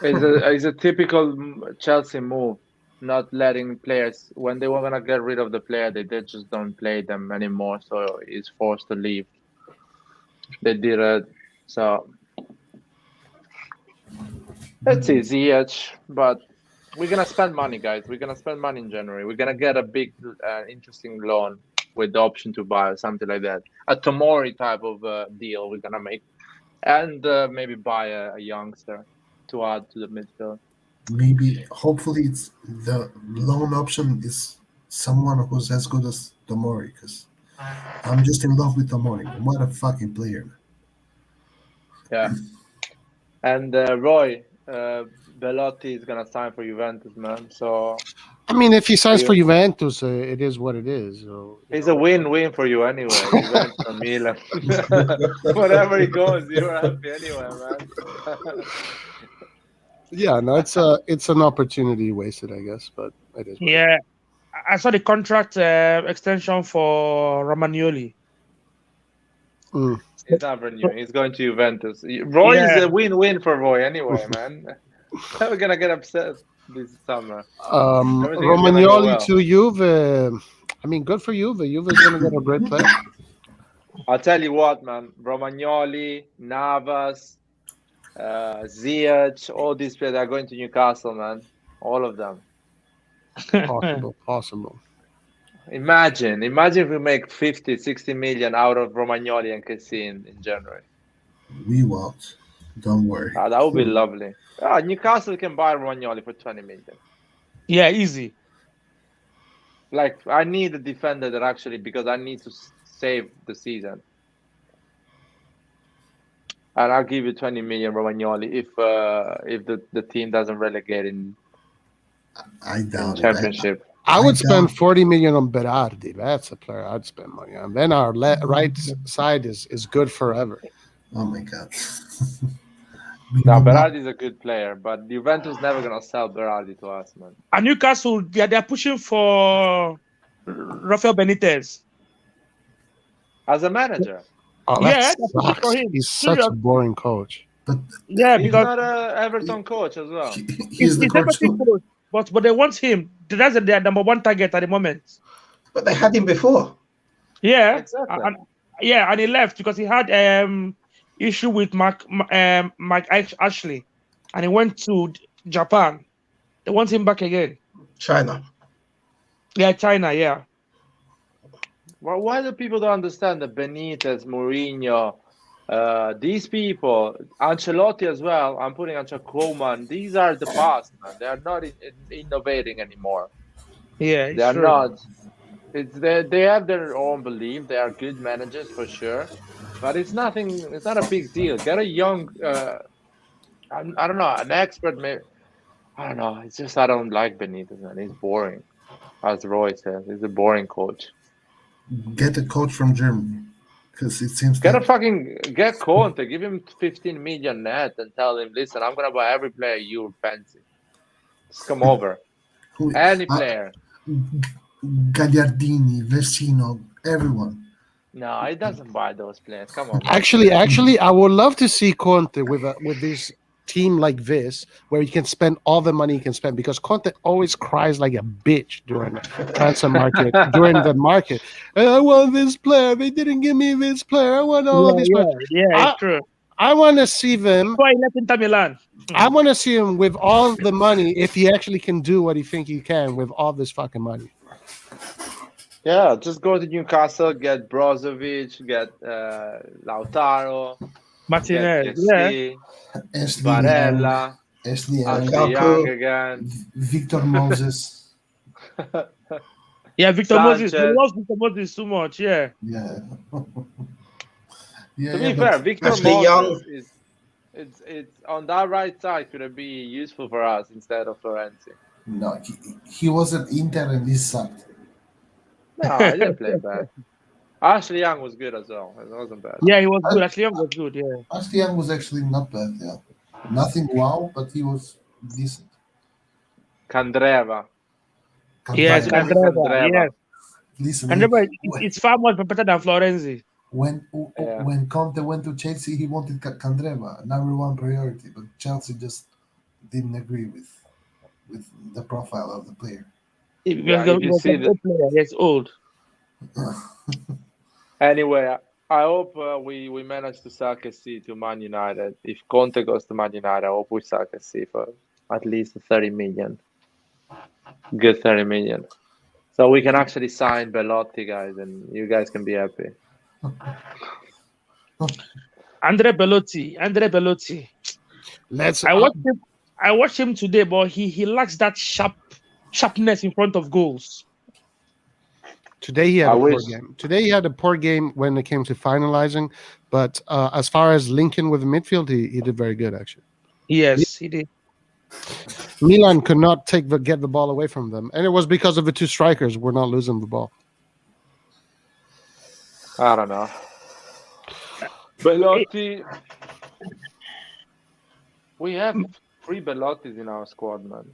It's a typical Chelsea move, not letting players, when they were going to get rid of the player, they just don't play them anymore, so he's forced to leave. They did it, so let's see, Ziyech, but we're going to spend money, guys. We're going to spend money in January. We're going to get a big, interesting loan with the option to buy or something like that. A Tomori type of deal we're going to make, and maybe buy a youngster to add to the midfield. Maybe, hopefully, it's the loan option is someone who's as good as Tomori, because I'm just in love with Tomori. What a fucking player. Yeah. And Roy, Belotti is gonna sign for Juventus, man. So I mean, if he signs for Juventus, it is what it is. So, it's a win-win for you anyway. Juventus or Milan, wherever he goes, you're happy anyway, man. Yeah, no, it's an opportunity wasted, I guess, but it is. Yeah, I saw the contract extension for Romagnoli. He's not renewing. He's going to Juventus. Roy is a win-win for Roy anyway, man. Never gonna get upset this summer. Romagnoli to Juve. I mean, good for Juve. Juve's gonna get a great player. I'll tell you what, man. Romagnoli, Navas, Ziyech, all these players are going to Newcastle, man. All of them. Possible. Imagine if we make 50, 60 million out of Romagnoli and Kessie in January. We won't. Don't worry. That would be lovely. Newcastle can buy Romagnoli for 20 million. Yeah, easy. Like, I need a defender that actually, because I need to save the season. And I'll give you 20 million Romagnoli if the team doesn't relegate in Championship. I would spend 40 million on Berardi. That's a player I'd spend money on. Then our right side is good forever. Oh my God. No, Berardi is a good player, but Juventus never gonna sell Berardi to us, man. And Newcastle, they're pushing for Rafael Benitez as a manager. Oh, that sucks. He's such a boring coach. But yeah, he's because not an Everton coach as well. He's the coach. But they want him. That's their number one target at the moment. But they had him before. Yeah, exactly. And he left because he had issue with Mike Ashley, and he went to Japan. They want him back again. China. Yeah, China. Yeah. Well, why do people don't understand that Benitez, Mourinho, These people, Ancelotti as well. I'm putting Koeman. These are the past, man. They are not innovating anymore. Yeah, They it's are true. not. They have their own belief. They are good managers for sure, but it's nothing. It's not a big deal. Get a young. I don't know, an expert. Maybe I don't know. It's just I don't like Benitez, man. He's boring, as Roy says. He's a boring coach. Get a coach from Germany, because it seems Get like Conte. Give him 15 million net and tell him, listen, I'm gonna buy every player you fancy. Just come over. Any player. Gagliardini, Vecino, everyone. No, he doesn't buy those players. Come on, man. Actually, I would love to see Conte with this team like this, where he can spend all the money he can spend, because Conte always cries like a bitch during the transfer market. During the market, I want this player. They didn't give me this player. I want all of these players. Yeah, it's true. I want to see them. Why he left Inter Milan? I want to see him with all the money, if he actually can do what he think he can with all this fucking money. Yeah, just go to Newcastle, get Brozovic, get Lautaro, Martinez, get Barella, Ashley Young again. Victor Moses. Yeah, Victor Moses. He Sanchez. loves Victor Moses too much. Yeah. Yeah. To be fair, Victor Ashley Moses it's on that right side could it be useful for us instead of Florenzi? No, he was at Inter and he sucked. No, I didn't play bad. Ashley Young was good as well. It wasn't bad. Yeah, he was good. Ashley Young was good. Yeah. Ashley Young was actually not bad. Yeah, nothing wow, but he was decent. Candreva. Yes, Candreva. Candreva. Yes. Listen, Candreva, it's far more better than Florenzi. when Conte went to Chelsea, he wanted Candreva, number one priority, but Chelsea just didn't agree with the profile of the player. It's old. Anyway, I hope we manage to suck a seat to Man United. If Conte goes to Man United, I hope we suck a seat for at least 30 million. Good 30 million. So we can actually sign Belotti, guys, and you guys can be happy. Andrea Belotti. I watched him today, but he lacks that sharpness in front of goals. Today he had a poor game. Today he had a poor game when it came to finalizing, but as far as linking with the midfield, he did very good actually. Yes, he did. Milan could not get the ball away from them, and it was because of the two strikers were not losing the ball. I don't know. Belotti. We have 3 Belottis in our squad, man.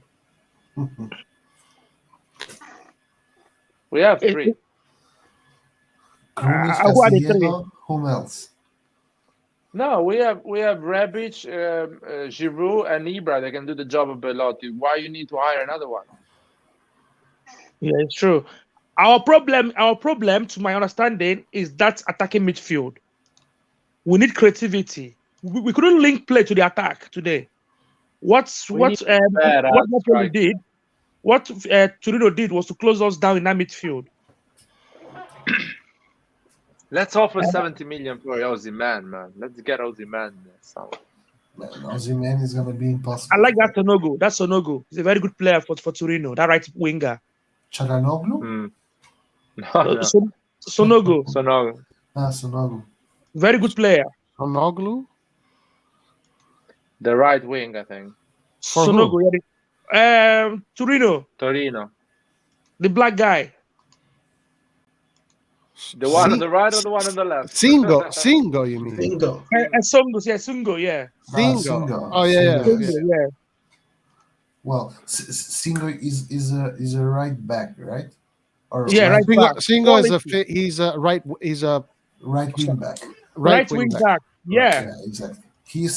We have 3. Whom else? No, we have Rebic, Giroud, and Ibra. They can do the job of Belotti. Why you need to hire another one? Yeah, it's true. Our problem, to my understanding, is that attacking midfield. We need creativity. We couldn't link play to the attack today. What Napoli did, what Torino did was to close us down in that midfield. Let's offer 70 million for Osimhen, man. Let's get Osimhen. Osimhen is going to be impossible. I like that Sonogo. That's Sonogo. He's a very good player for Torino. That right winger. Charanoglu? No. Sonogo. Sonogo. Very good player. Sonogo? The right wing, I think. Sonogo. Torino. The black guy. The one on the right or the one on the left? Singo, you mean? Singo. Sungo, yeah. Singo. Oh, yeah. Yeah. Well, Singo is a right back, right? Or right back. Singo is a right wing back. Right wing back. Yeah. Yeah, exactly. He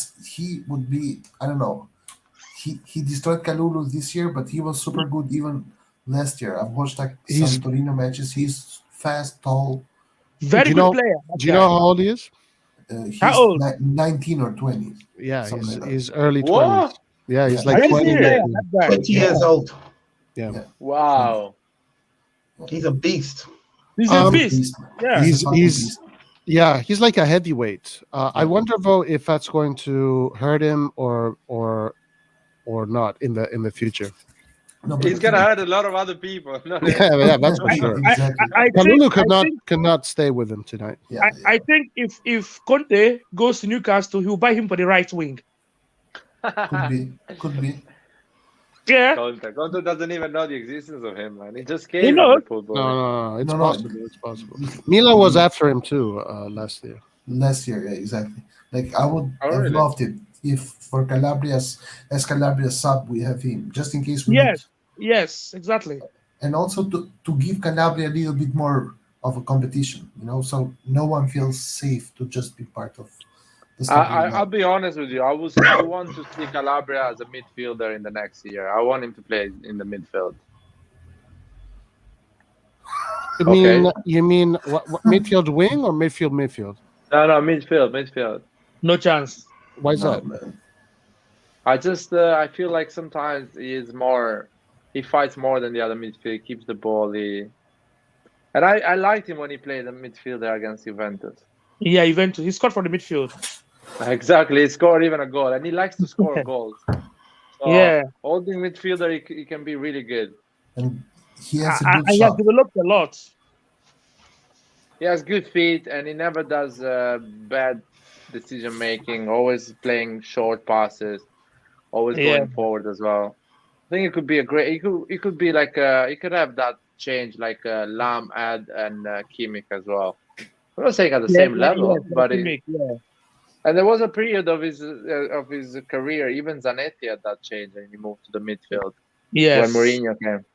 would be, I don't know. He destroyed Kalulu this year, but he was super good even last year. I've watched some Torino matches. He's fast, tall. Very good player. Do you know how old he is? He's how old? 19 or 20. Yeah, he's early 20s. Yeah, he's like 20 years old. Yeah. Wow. He's a beast. He's a beast. Yeah. Yeah, he's like a heavyweight. I wonder though if that's going to hurt him or not in the future. No, He's gonna hurt a lot of other people. Yeah, that's for sure. Exactly. I Kalulu think could not stay with him tonight. Yeah, I think if Conte goes to Newcastle, he'll buy him for the right wing. could be. Yeah, Conte doesn't even know the existence of him, man. He just He came knows. on the football. No, it's No. possible. It's possible. Milan was after him too last year. Last year, yeah, exactly. Like I would Oh, have really? loved it if for Calabria's sub we have him just in case we Yes. Yes, exactly. and also to give Calabria a little bit more of a competition, so no one feels safe to just be part of the I'll be honest with you. I want to see Calabria as a midfielder in the next year. I want him to play in the midfield. You mean what midfield wing or midfield? No, midfield. No chance. Why is that? man. I feel like sometimes he fights more than the other midfield. He keeps the ball. And I liked him when he played the midfielder against Juventus. Yeah, Juventus. He scored for the midfield. Exactly, he scored even a goal, and he likes to score goals. So, Yeah. holding midfielder, he can be really good. And he has a And good he has shot. developed a lot. He has good feet, and he never does bad decision making. Always playing short passes, always going forward as well. I think it could be a great. It could be like he could have that change like Lam, Ad, and Kimmich as well. I'm not saying at the same level, but and there was a period of his career, even Zanetti had that change, and he moved to the midfield when Mourinho came.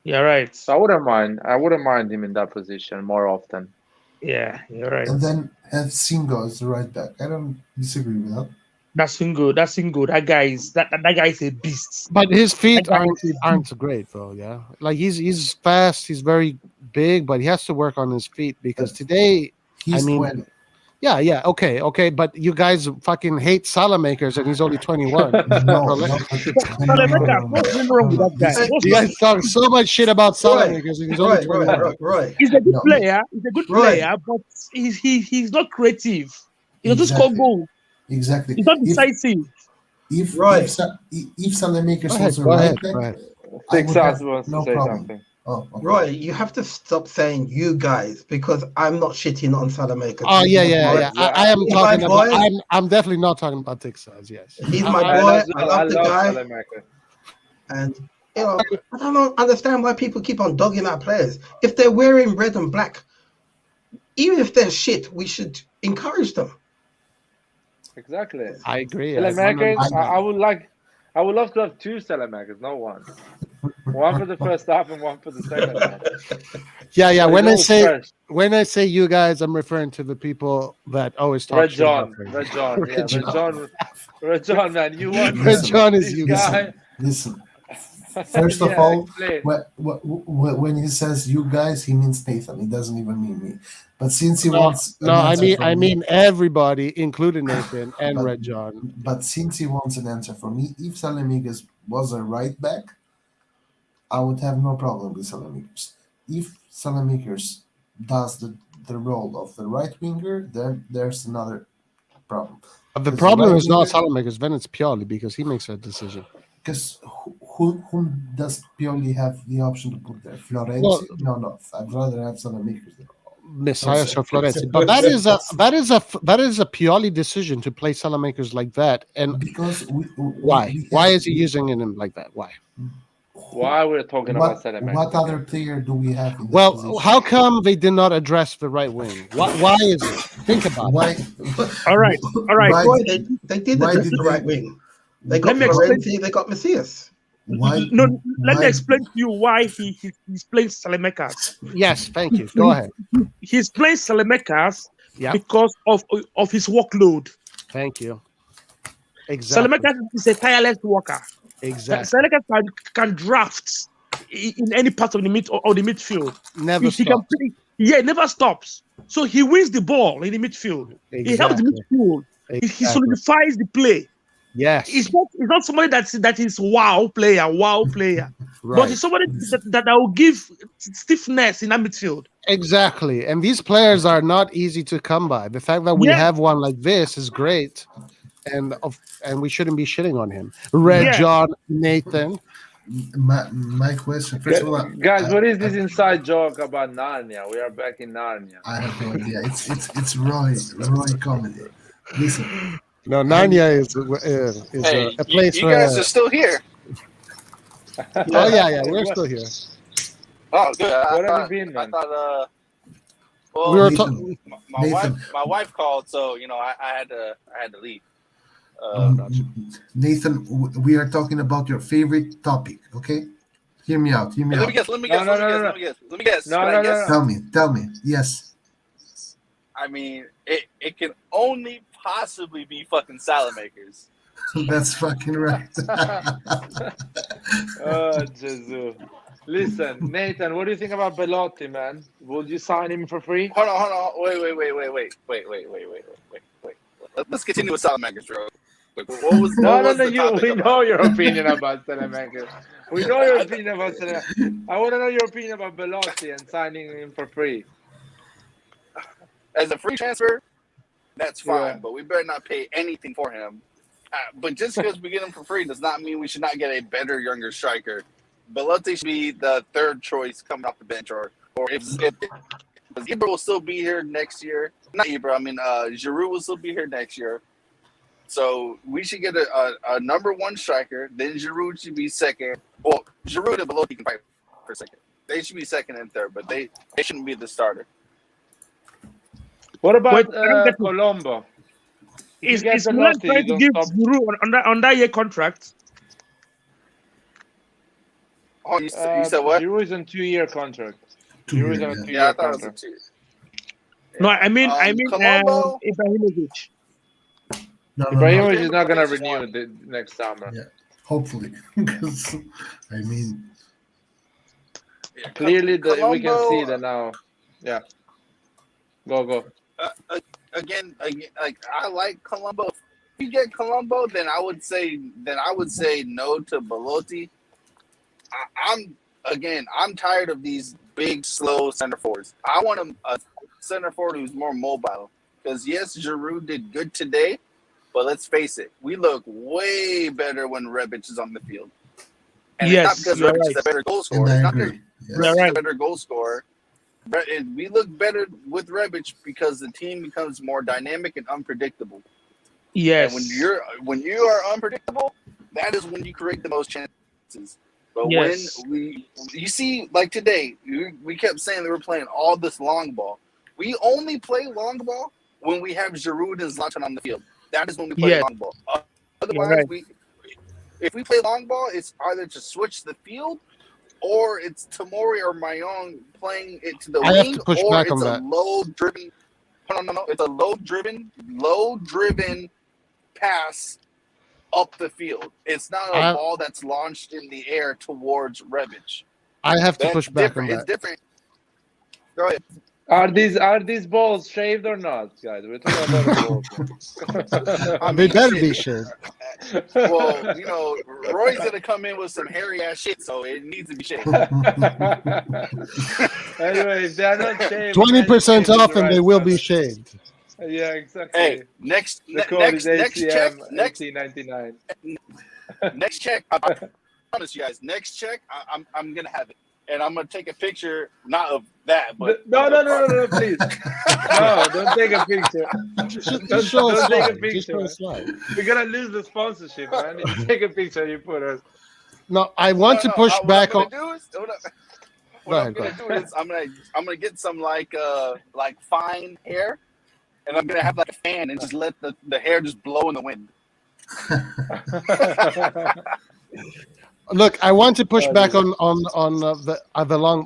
Yeah, right. So I wouldn't mind him in that position more often. Yeah, you're right. And then have Singo as the right back. I don't disagree with that. That's Singo. That guy is a beast. But his feet aren't great though. Yeah, like he's fast. He's very big, but he has to work on his feet because today. He's 20. Yeah, okay, but you guys fucking hate Salamakers and he's only 21. You guys talk so much shit about Salamakers and he's only 21. Right. He's a good player. He's a good player, but he's not creative. He doesn't score goals. Exactly. He's not decisive. If Salamakers was a right back, Texas wants to say something. Oh, okay. Right, you have to stop saying you guys because I'm not shitting on Salamakers. Oh yeah. I am talking about. I'm definitely not talking about Texas. Yes, he's my boy. I love the guy. Salamaker. And I don't understand why people keep on dogging our players. If they're wearing red and black, even if they're shit, we should encourage them. Exactly. I agree. Salamakers. I would love to have two Salamakers, not one. One for the first half and one for the second half. Yeah. When I say you guys, I'm referring to the people that always talk. Red John, man, you want Red John is you guy. Listen. First of all, when he says you guys, he means Nathan. He doesn't even mean me. But since he wants, I mean everybody, including Nathan and Red John. But since he wants an answer from me, if Salamakers was a right back, I would have no problem with Salamakers. If Salamakers does the role of the right winger, then there's another problem. But the problem is not Salamakers, then it's Pioli because he makes a decision. Because whom does Pioli have the option to put there? Florenzi? No. I'd rather have Salamakers there. Messias or Florenzi, but that is a Pioli decision to play Salamakers like that. And because why is he using him like that? Why we're talking about Salamakers? What other player do we have? In well, position? How come they did not address the right wing? Why is it? Think about it. All right. They did address the right wing. They got Florenzi, they got Messias. Let me explain to you why he's playing Salamakers. Yes, thank you. Go ahead. He's playing Salamakers because of his workload. Thank you. Exactly. Salamakers is a tireless worker. Exactly. Salamakers can draft in any part of the midfield. Never stops. Never stops. So he wins the ball in the midfield. Exactly. He helps the midfield. He solidifies the play. Yes. It's not somebody that is wow player. But it's somebody that will give stiffness in that midfield. Exactly. And these players are not easy to come by. The fact that we have one like this is great. And we shouldn't be shitting on him. Red John, Nathan. My question, first of all, guys, what is this inside joke about Narnia? We are back in Narnia. I have no idea. It's Roy comedy. Listen. No, Narnia is Hey, a place you guys are still here. Oh yeah, we're still here. Oh, good. Where have you been, man? I thought, well, We were Nathan, my wife called, so I had to leave. Nathan, we are talking about your favorite topic. Okay, hear me out. Let me guess. Let me guess. No. Tell me. Yes. I mean, it can only possibly be fucking salad makers. That's fucking right. Oh, Jesus. Listen, Nathan, what do you think about Belotti, man? Would you sign him for free? Hold on. Wait. Let's continue with salad makers, bro. What was we know your opinion about Salamanca. We know your opinion about Salamanca. I want to know your opinion about Belotti and signing him for free. As a free transfer, that's fine, but we better not pay anything for him. But just because we get him for free does not mean we should not get a better, younger striker. Belotti should be the third choice coming off the bench, or if Ibra will still be here next year. Not Ibra, I mean Giroud will still be here next year. So we should get a number one striker. Then Giroud should be second. Well, Giroud and Belotti can fight for second. They should be second and third, but they shouldn't be the starter. What about Colombo? Is Milan trying to give Giroud on that year contract? Oh, you said what? Giroud is on 2-year contract. Giroud is on a 2-year I thought contract. it was a 2. No, I mean Colombo? Ibrahimovic. No. Ibrahimovic is not going to renew the next summer. Yeah, hopefully. Because, I mean... Clearly, we can see that now. Yeah. Go. Again, like I like Colombo. If you get Colombo, then I would say no to Belotti. I'm tired of these big, slow center forwards. I want a center forward who's more mobile. Because yes, Giroud did good today, but let's face it, we look way better when Rebic is on the field. And it's not because Rebic is a better goal scorer. It's not because Rebic is a better goal scorer. We look better with Rebic because the team becomes more dynamic and unpredictable. Yes. And when you are unpredictable, that is when you create the most chances. But when you see, like today, we kept saying that we're playing all this long ball. We only play long ball when we have Giroud and Zlatan on the field. That is when we play long ball. Otherwise, if we play long ball, it's either to switch the field, or it's Tomori or Mayong playing it to the wing, or it's a low-driven. No. It's a low-driven pass up the field. It's not a ball that's launched in the air towards Rebic. I have to push back on that. It's different. Go ahead. Are these balls shaved or not, guys? We're talking about the balls. They better be shaved. Well, Roy's gonna come in with some hairy ass shit, so it needs to be shaved. Anyway, if they're not shaved, 20% off, and they will be shaved. Yeah, exactly. Hey, next check. Next check. I promise you guys. Next check, I'm gonna have it. And I'm gonna take a picture, not of that, but no, please. No, don't take a picture. Don't take a picture. We're gonna lose the sponsorship, man. If you take a picture, you put us. No, I want to push back on. What I'm gonna do is I'm gonna get some like fine hair, and I'm gonna have like a fan and just let the hair just blow in the wind. Look, I want to push back on the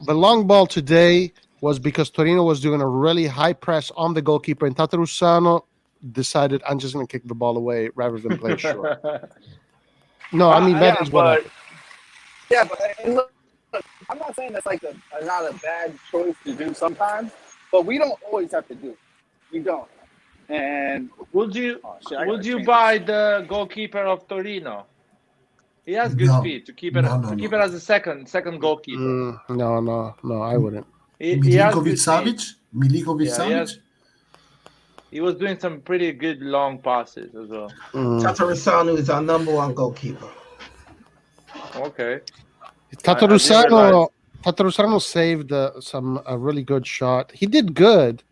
long ball today was because Torino was doing a really high press on the goalkeeper, and Tatarusano decided, I'm just going to kick the ball away rather than play short. No, I mean that is what happened. Yeah, but look, I'm not saying that's like not a bad choice to do sometimes, but we don't always have to do it. We don't. And would you buy the goalkeeper of Torino? He has good No, feet to keep it no, no, to keep no. it as a second goalkeeper. No, I wouldn't. He has Milinkovic good feet. Savic? Milinkovic Yeah, he Savic? has. He was doing some pretty good long passes as well. Tatarusanu is our number one goalkeeper. Okay. I didn't realize. Tatarusano saved a really good shot. He did good.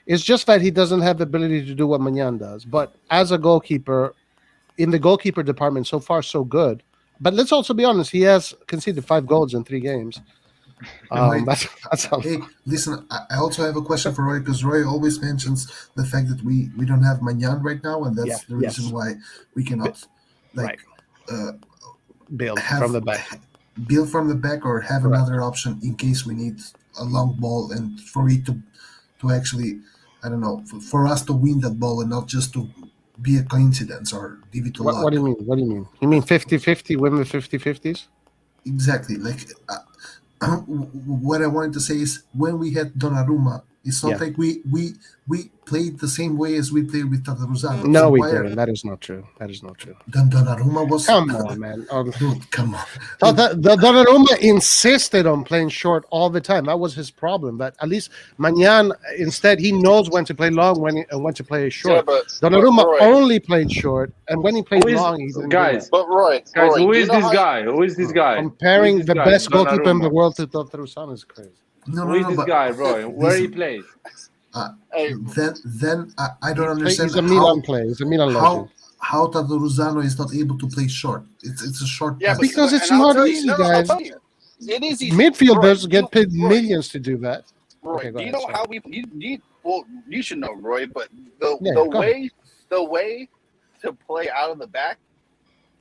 It's just that he doesn't have the ability to do what Magnan does. But as a goalkeeper, in the goalkeeper department, so far so good. But let's also be honest, he has conceded 5 goals in 3 games. Wait, That's a hey, listen, I also have a question for Roy, because Roy always mentions the fact that we don't have Magnan right now, and that's the reason why we cannot build from the back. Build from the back, or have another option in case we need a long ball, and for it to actually, I don't know, for us to win that ball and not just to be a coincidence or give it to luck. What do you mean? What do you mean? You mean 50-50, win with 50-50s? Exactly. Like what I wanted to say is, when we had Donnarumma, it's not like we played the same way as we played with Tatarusano. No, we didn't. That is not true. Then Donnarumma was... Come on, man. Dude, come on. Donnarumma insisted on playing short all the time. That was his problem. But at least Magnan, instead, he knows when to play long, when to play short. Yeah, Donnarumma only played short, and when he played long, he didn't guys. But Roy, who is this guy? Who is this guy? Comparing the best goalkeeper in the world to Tatarusano is crazy. Who is this guy, Roy? Where he plays? Then I don't understand. He's a Milan player. He's a Milan legend. How Tatarusano is not able to play short? It's a short. Yeah, because it's not easy, guys. It is easy. Midfielders get paid millions to do that. Roy, do you know how you should know, Roy, but the way to play out of the back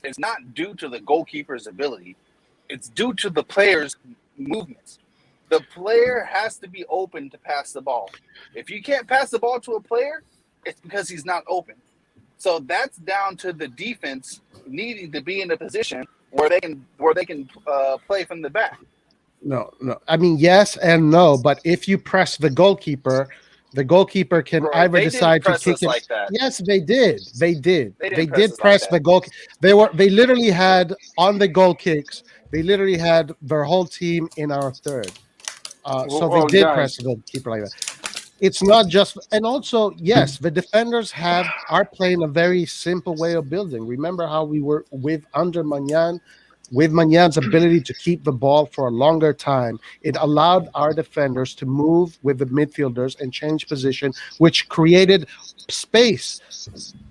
is not due to the goalkeeper's ability. It's due to the player's movements. The player has to be open to pass the ball. If you can't pass the ball to a player, it's because he's not open. So that's down to the defense needing to be in a position where they can play from the back. No. I mean, yes and no. But if you press the goalkeeper can either decide to kick it. Like that. Yes, they did. They did press like the goal. They literally had on the goal kicks. They literally had their whole team in our third. So they did press the goalkeeper like that. It's not just, and also, yes, the defenders are playing a very simple way of building. Remember how we were under Magnan, with Magnan's ability to keep the ball for a longer time. It allowed our defenders to move with the midfielders and change position, which created space.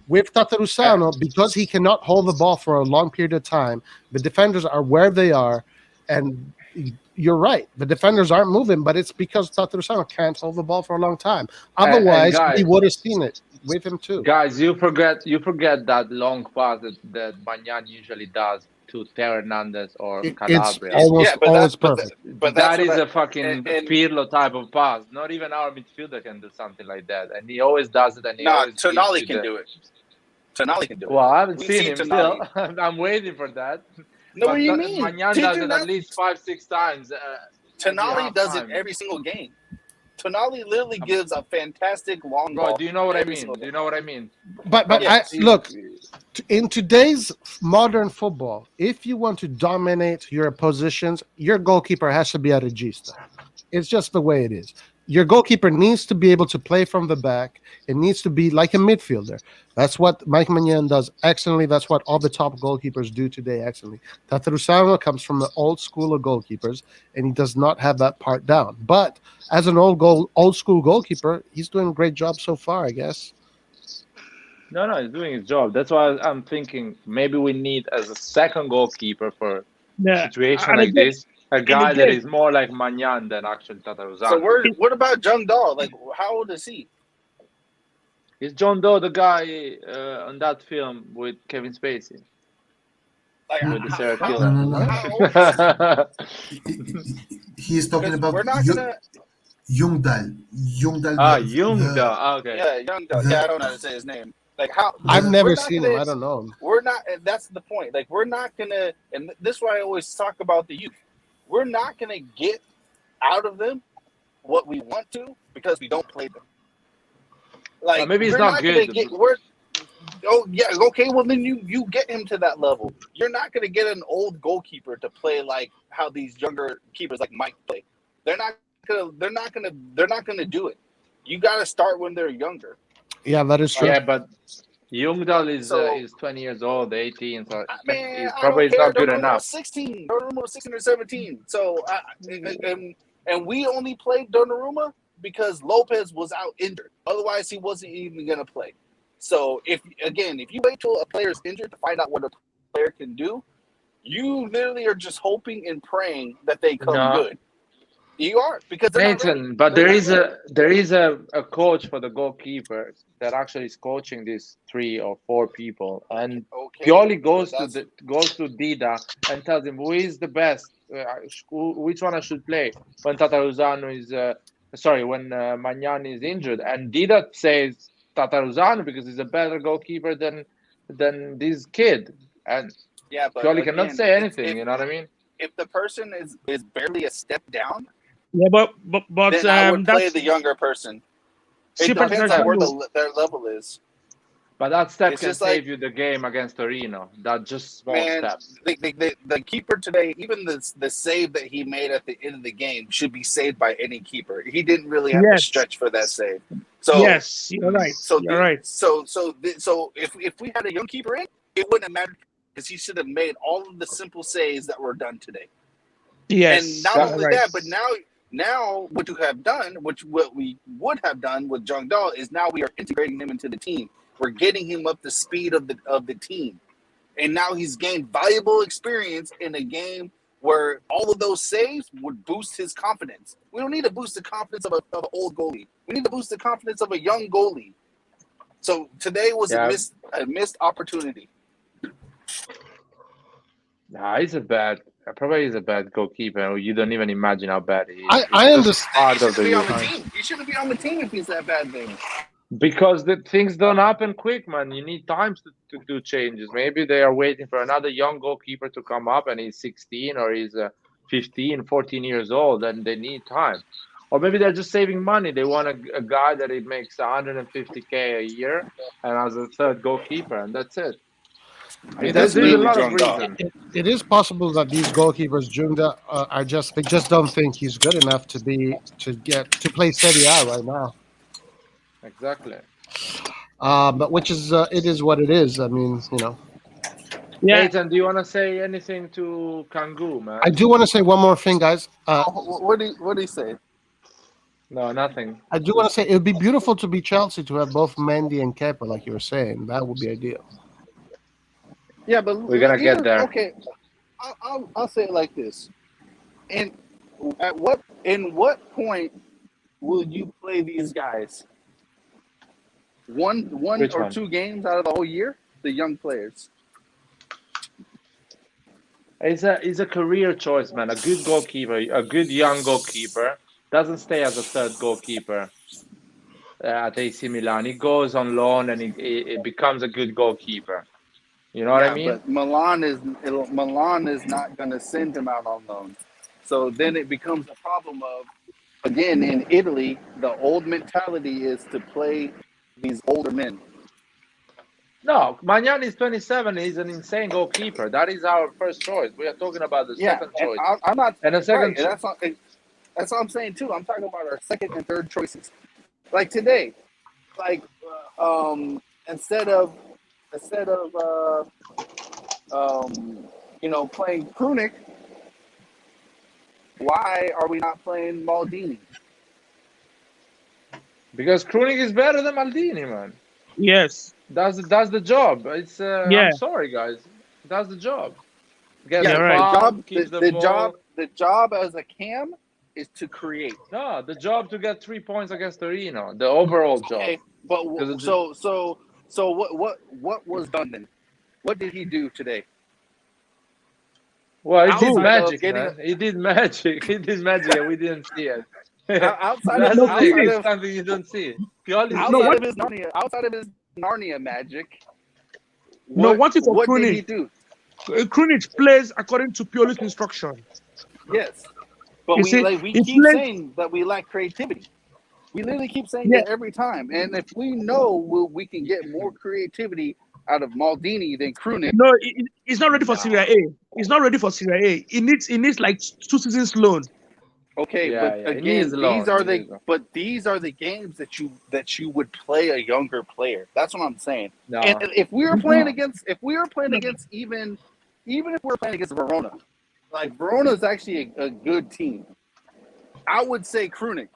With Tatarusano, because he cannot hold the ball for a long period of time, the defenders are where they are, and you're right. The defenders aren't moving, but it's because Tatarusano can't hold the ball for a long time. Otherwise, we would have seen it with him too. Guys, you forget that long pass that Magnan usually does to Theo Hernandez or Calabria. It's always perfect. But that is a fucking Pirlo type of pass. Not even our midfielder can do something like that, and he always does it. And Tonali can do it. Tonali can do it. Well, I haven't seen him still. I'm waiting for that. No, what do you mean? Magnan does it at least 5-6 times. Tonali does it every single game. Tonali literally gives a fantastic long ball. Do you know what I mean? But look, in today's modern football, if you want to dominate your positions, your goalkeeper has to be a regista. It's just the way it is. Your goalkeeper needs to be able to play from the back. It needs to be like a midfielder. That's what Mike Magnan does excellently. That's what all the top goalkeepers do today excellently. Tatarusano comes from the old school of goalkeepers, and he does not have that part down. But as an old school goalkeeper, he's doing a great job so far, I guess. No, he's doing his job. That's why I'm thinking maybe we need as a second goalkeeper for a situation like this. A guy that is more like Magnan than actually Tatarusano. So what about Jung Dahl? Like, how old is he? Is John Doe the guy on that film with Kevin Spacey? Like, with the serial killer? He's talking about Jungdahl. Jungdahl. Okay. Yeah, Jungdahl. Yeah, I don't know how to say his name. Like how I've never seen him. I don't know him. We're not, and that's the point. Like we're not gonna, and this is why I always talk about the youth. We're not gonna get out of them what we want to because we don't play them. Like maybe it's not good. Oh yeah, okay. Well, then you get him to that level. You're not going to get an old goalkeeper to play like how these younger keepers like Mike play. They're not gonna do it. You got to start when they're younger. Yeah, that is true. Yeah, but Ljungdahl So is 20 years old, 18, so man, he's I probably don't is care. not good Donnarumma enough. was 16. Donnarumma was 16 or 17. So and we only played Donnarumma because Lopez was out injured. Otherwise, he wasn't even gonna play. So if you wait till a player's injured to find out what a player can do, you literally are just hoping and praying that they come No, good. You are, because they're not ready. Nathan, but They're there not is ready. a coach for the goalkeepers that actually is coaching these 3 or 4 people, and Okay, Pioli but goes that's to Dida and tells him who is the best, which one I should play when Tataruzano is when Magnani is injured, and Dida says Tataruzano because he's a better goalkeeper than this kid, and yeah. But Pioli cannot again, say anything. You know what I mean? if the person is barely a step down, Yeah, but then I would play that's the younger person. It super depends on where international. their level is. But that step It's can just like, save you the game against Torino. That just small man, steps. the keeper today, even the save that he made at the end of the game should be saved by any keeper. He didn't really have to Yes, stretch for that save. So yes, you're right. You're right. if we had a young keeper in, it wouldn't have mattered because he should have made all of the simple saves that were done today. And Yes, not you're only right. that, but now what you have done, what we would have done with Jung Dahl is now we are integrating him into the team. We're getting him up to speed of the team. And now he's gained valuable experience in a game where all of those saves would boost his confidence. We don't need to boost the confidence of an old goalie. We need to boost the confidence of a young goalie. So today was Yeah, a missed opportunity. nah, probably he's a bad goalkeeper. You don't even imagine how bad he is. I It's just understand. part He of the shouldn't be on youth. the team. He shouldn't be on the team if he's that bad thing. Because the things don't happen quick, man. You need time to do changes. Maybe they are waiting for another young goalkeeper to come up and he's 16 or he's 15, 14 years old and they need time. Or maybe they're just saving money. They want a guy that it makes 150K a year and as a third goalkeeper, and that's it. And There's that's a mainly lot of Jung Dahl. reasons. It is possible that these goalkeepers, Jungda, they just don't think he's good enough to play Serie A right now. Exactly. But which is it is what it is. I mean, Yeah, Nathan, do you want to say anything to Kangu, man? I do want to say one more thing, guys. What do you say? No, nothing. I do want to say it would be beautiful to be Chelsea to have both Mendy and Kepa, like you were saying. That would be ideal. Yeah, but We're gonna get there. Okay, I'll say it like this. And in what point will you play these guys? One Which or one? 2 games out of the whole year? The young players. It's a career choice, man. A good goalkeeper, a good young goalkeeper, doesn't stay as a third goalkeeper at AC Milan. He goes on loan and he becomes a good goalkeeper. You know what I mean? But Milan is not going to send him out on loan. So then it becomes a problem of, again, in Italy, the old mentality is to play these older men. No, Magnani is 27. He's an insane goalkeeper. That is our first choice. We are talking about the second choice. I'm not. And a second right, that's what I'm saying too. I'm talking about our second and third choices. Like today, like instead of playing Krunic, why are we not playing Maldini? Because Krunic is better than Maldini, man. yes, Does the job. It's yeah, I'm sorry, guys. Does the job. Gets Yeah, the right. ball, keeps the ball. The job as a cam is to create. No, the job to get 3 points against Torino. The overall job. Okay, but Because so what was done then? What did he do today? Well, he did Outside of magic, getting man. He did magic. He did magic, and we didn't see it. outside That's of the thing. outside It's of something you don't see. Pioli outside of his Narnia magic. what if what did he Krunic? do? Krunic plays according to Pioli's instruction. Yes, but You see, we he keep plays. saying that we lack creativity. We literally keep saying Yeah. it every time. And if we know we can get more creativity out of Maldini than Krunic, No, he's not ready for Serie A. He's not ready for Serie A. He needs like 2 seasons loan. okay, Yeah, but yeah. It needs again, loan. It needs loan. these are the games that you would play a younger player. That's what I'm saying. No. And if we were playing against even if we're playing against Verona, like Verona is actually a good team. I would say Krunic,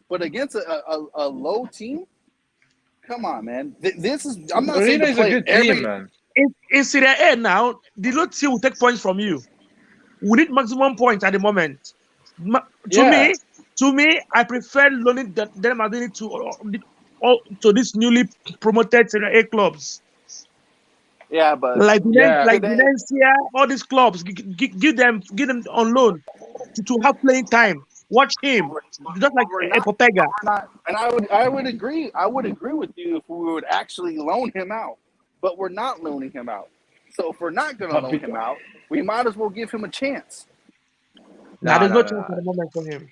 but against a low team, come on, man. This is I'm not saying Torino to is a play good every. team, man. In Serie A now, the low team will take points from you. We need maximum points at the moment. Yeah. To me, I prefer loaning them Maldini to these newly promoted Serie A clubs. Yeah, but Like Yeah. Valencia, all these clubs, give them on loan to have playing time. Watch him, just like we're Popega. not, and I would agree. I would agree with you if we would actually loan him out, but we're not loaning him out. So if we're not going to loan him out, we might as well give him a chance. Now there's no chance at the moment for him.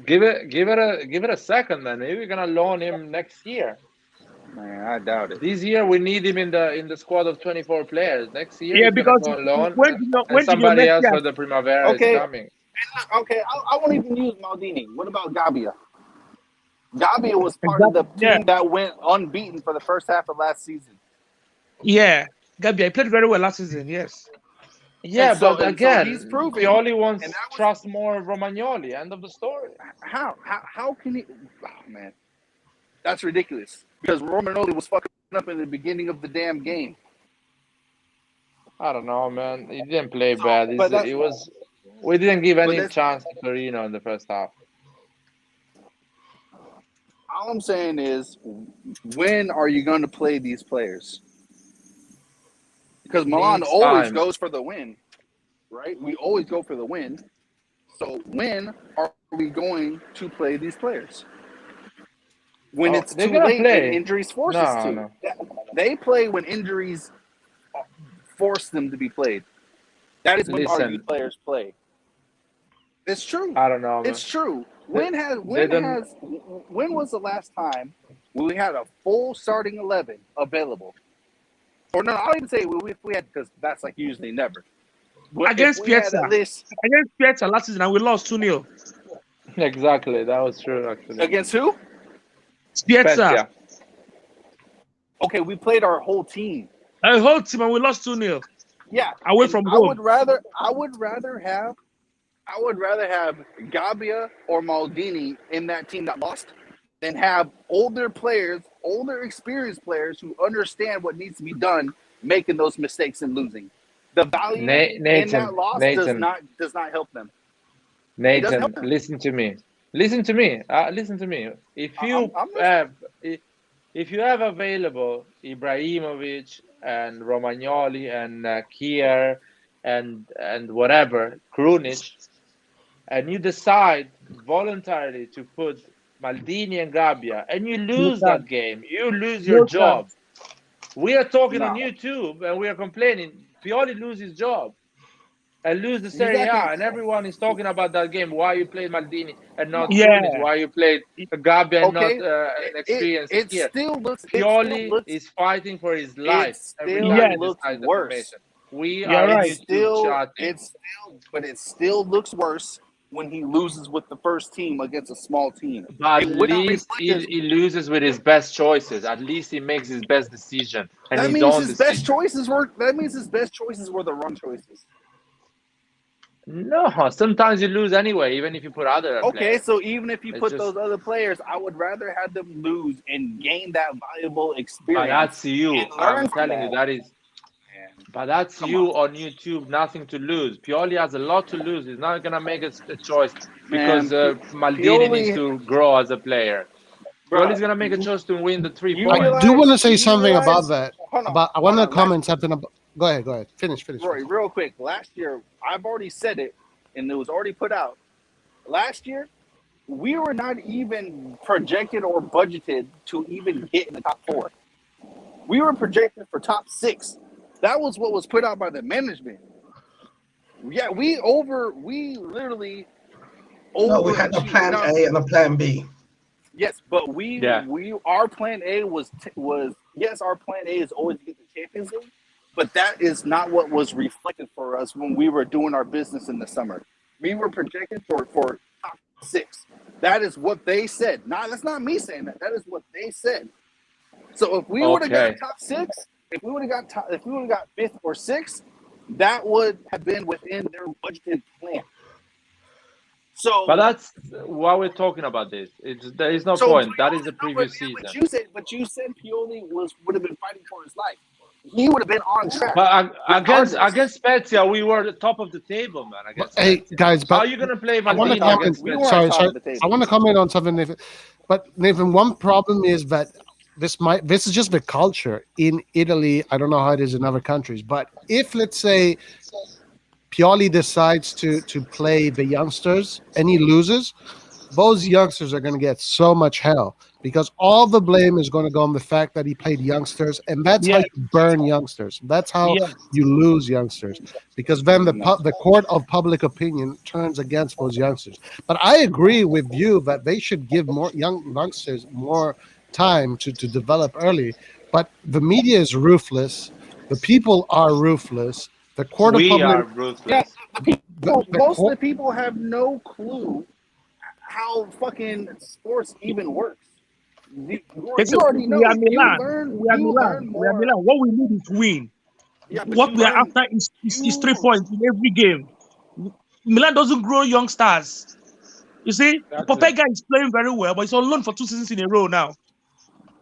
Give it a second, man. Maybe we're gonna loan him next year. Man, I doubt it. This year we need him in the squad of 24 players. Next year Yeah, he's gonna because go on loan, when somebody else Messi for the Primavera Okay. is coming. Okay, I won't even use Maldini. What about Gabbia? Gabbia was part of the team that went unbeaten for the first half of last season. Yeah, Gabbia, he played very well last season. Yes. Yeah, And so- but and so again, he's proven- Pioli wants and that was- trust more Romagnoli. End of the story. How can he? Oh, man, that's ridiculous. Because Romagnoli was fucking up in the beginning of the damn game. I don't know, man. He didn't play bad. but that's- We didn't give any that's- chance to Torino in the first half. All I'm saying is, when are you going to play these players? Because Milan Needs always time. goes for the win, right? We always go for the win. So when are we going to play these players? When it's they're too gonna late play. and injuries force us to. No. They play when injuries force them to be played. That is when our Listen. youth players play. It's true. I don't know, man. It's true. When was the last time we had a full starting 11 available? Or no, I don't even say if we had, because that's like usually never. But Against if we had Piazza. at least Against Piazza last season, and we lost 2-0. Exactly, that was true actually. against who? Piazza. Spezia. Okay, we played our whole team. A whole team, and we lost 2-0. Yeah, Away and from I home. would rather have Gabbia or Maldini in that team that lost than have older experienced players who understand what needs to be done, making those mistakes and losing. The value in that loss does not help them. Nathan, help them. listen to me. Listen to me. If you if you have available Ibrahimovic and Romagnoli and Kier and whatever Krunic, and you decide voluntarily to put Maldini and Gabbia, and you lose that game, you lose your job. We are talking on YouTube and we are complaining. Pioli loses his job and lose the Serie A, and everyone is talking about that game. Why you played Maldini and not Krunic? Why you played Gabbia and not an experienced here? Pioli is fighting for his life. It looks worse. We are right. It still looks worse when he loses with the first team against a small team. But at least he loses with his best choices. At least he makes his best decision. And that means his best choices were the wrong choices. No, sometimes you lose anyway, even if you put other players. So even if you put those other players, I would rather have them lose and gain that valuable experience. But that's you. I'm telling you, that is. But that's on YouTube, nothing to lose. Pioli has a lot to lose. He's not going to make a choice because Maldini needs to grow as a player. Pioli's going to make a choice to win the 3 points. I do want to say something about that. I want to comment something about. Go ahead. Finish. Rory, real quick. Last year, I've already said it, and it was already put out. Last year, we were not even projected or budgeted to even get in the top 4. We were projected for top 6. That was what was put out by the management. Yeah, we literally No, we had a plan A and a plan B. Yes, but Yeah. our plan A was yes, our plan A is always to get the Champions League, but that is not what was reflected for us when we were doing our business in the summer. We were projected for top 6. That is what they said. That's not me saying that. That is what they said. So if we would have got Okay. top 6, if we would have got 5th or 6th, that would have been within their budgeted plan. So, But that's why we're talking about this. There is no point. That is the previous season. But you said Pioli would have been fighting for his life. He would have been on track. But against regardless. Spezia, we were the top of the table, man. Against Hey, Spezia. guys, How but are you gonna play I want to Maldini against comment. We Spezia? weren't Sorry, top of the table. I want to comment on something, Nathan. But Nathan, one problem is that this is just the culture in Italy. I don't know how it is in other countries, but if, let's say, Pioli decides to play the youngsters and he loses, those youngsters are going to get so much hell because all the blame is going to go on the fact that he played youngsters, and that's how Yeah. you burn youngsters. That's how Yeah. you lose youngsters, because then the court of public opinion turns against those youngsters. But I agree with you that they should give more youngsters more time to develop early. But the media is ruthless. The people are ruthless. The court of We are public ruthless. Most of the people have no clue how fucking sports even works. You already know. We are You Milan. learn. We are You Milan. learn We are more. Milan. What we need is win. Yeah, but What you we are learn- after is 3 points in every game. Milan doesn't grow young stars. You see, Popega is playing very well, but he's on loan for 2 seasons in a row now.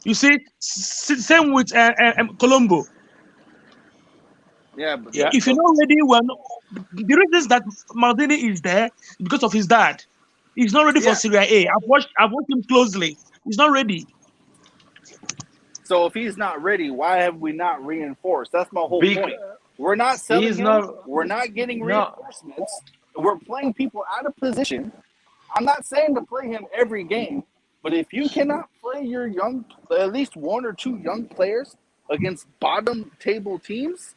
You see, same with Colombo. Yeah, but Yeah. If you're not ready, the reason that Maldini is there is because of his dad. He's not ready for Yeah. Serie A. I've watched him closely. He's not ready. So if he's not ready, why have we not reinforced? That's my whole point. We're not selling He's him. not- We're not getting No. reinforcements. We're playing people out of position. I'm not saying to play him every game, but if you cannot play your at least 1 or 2 young players against bottom table teams,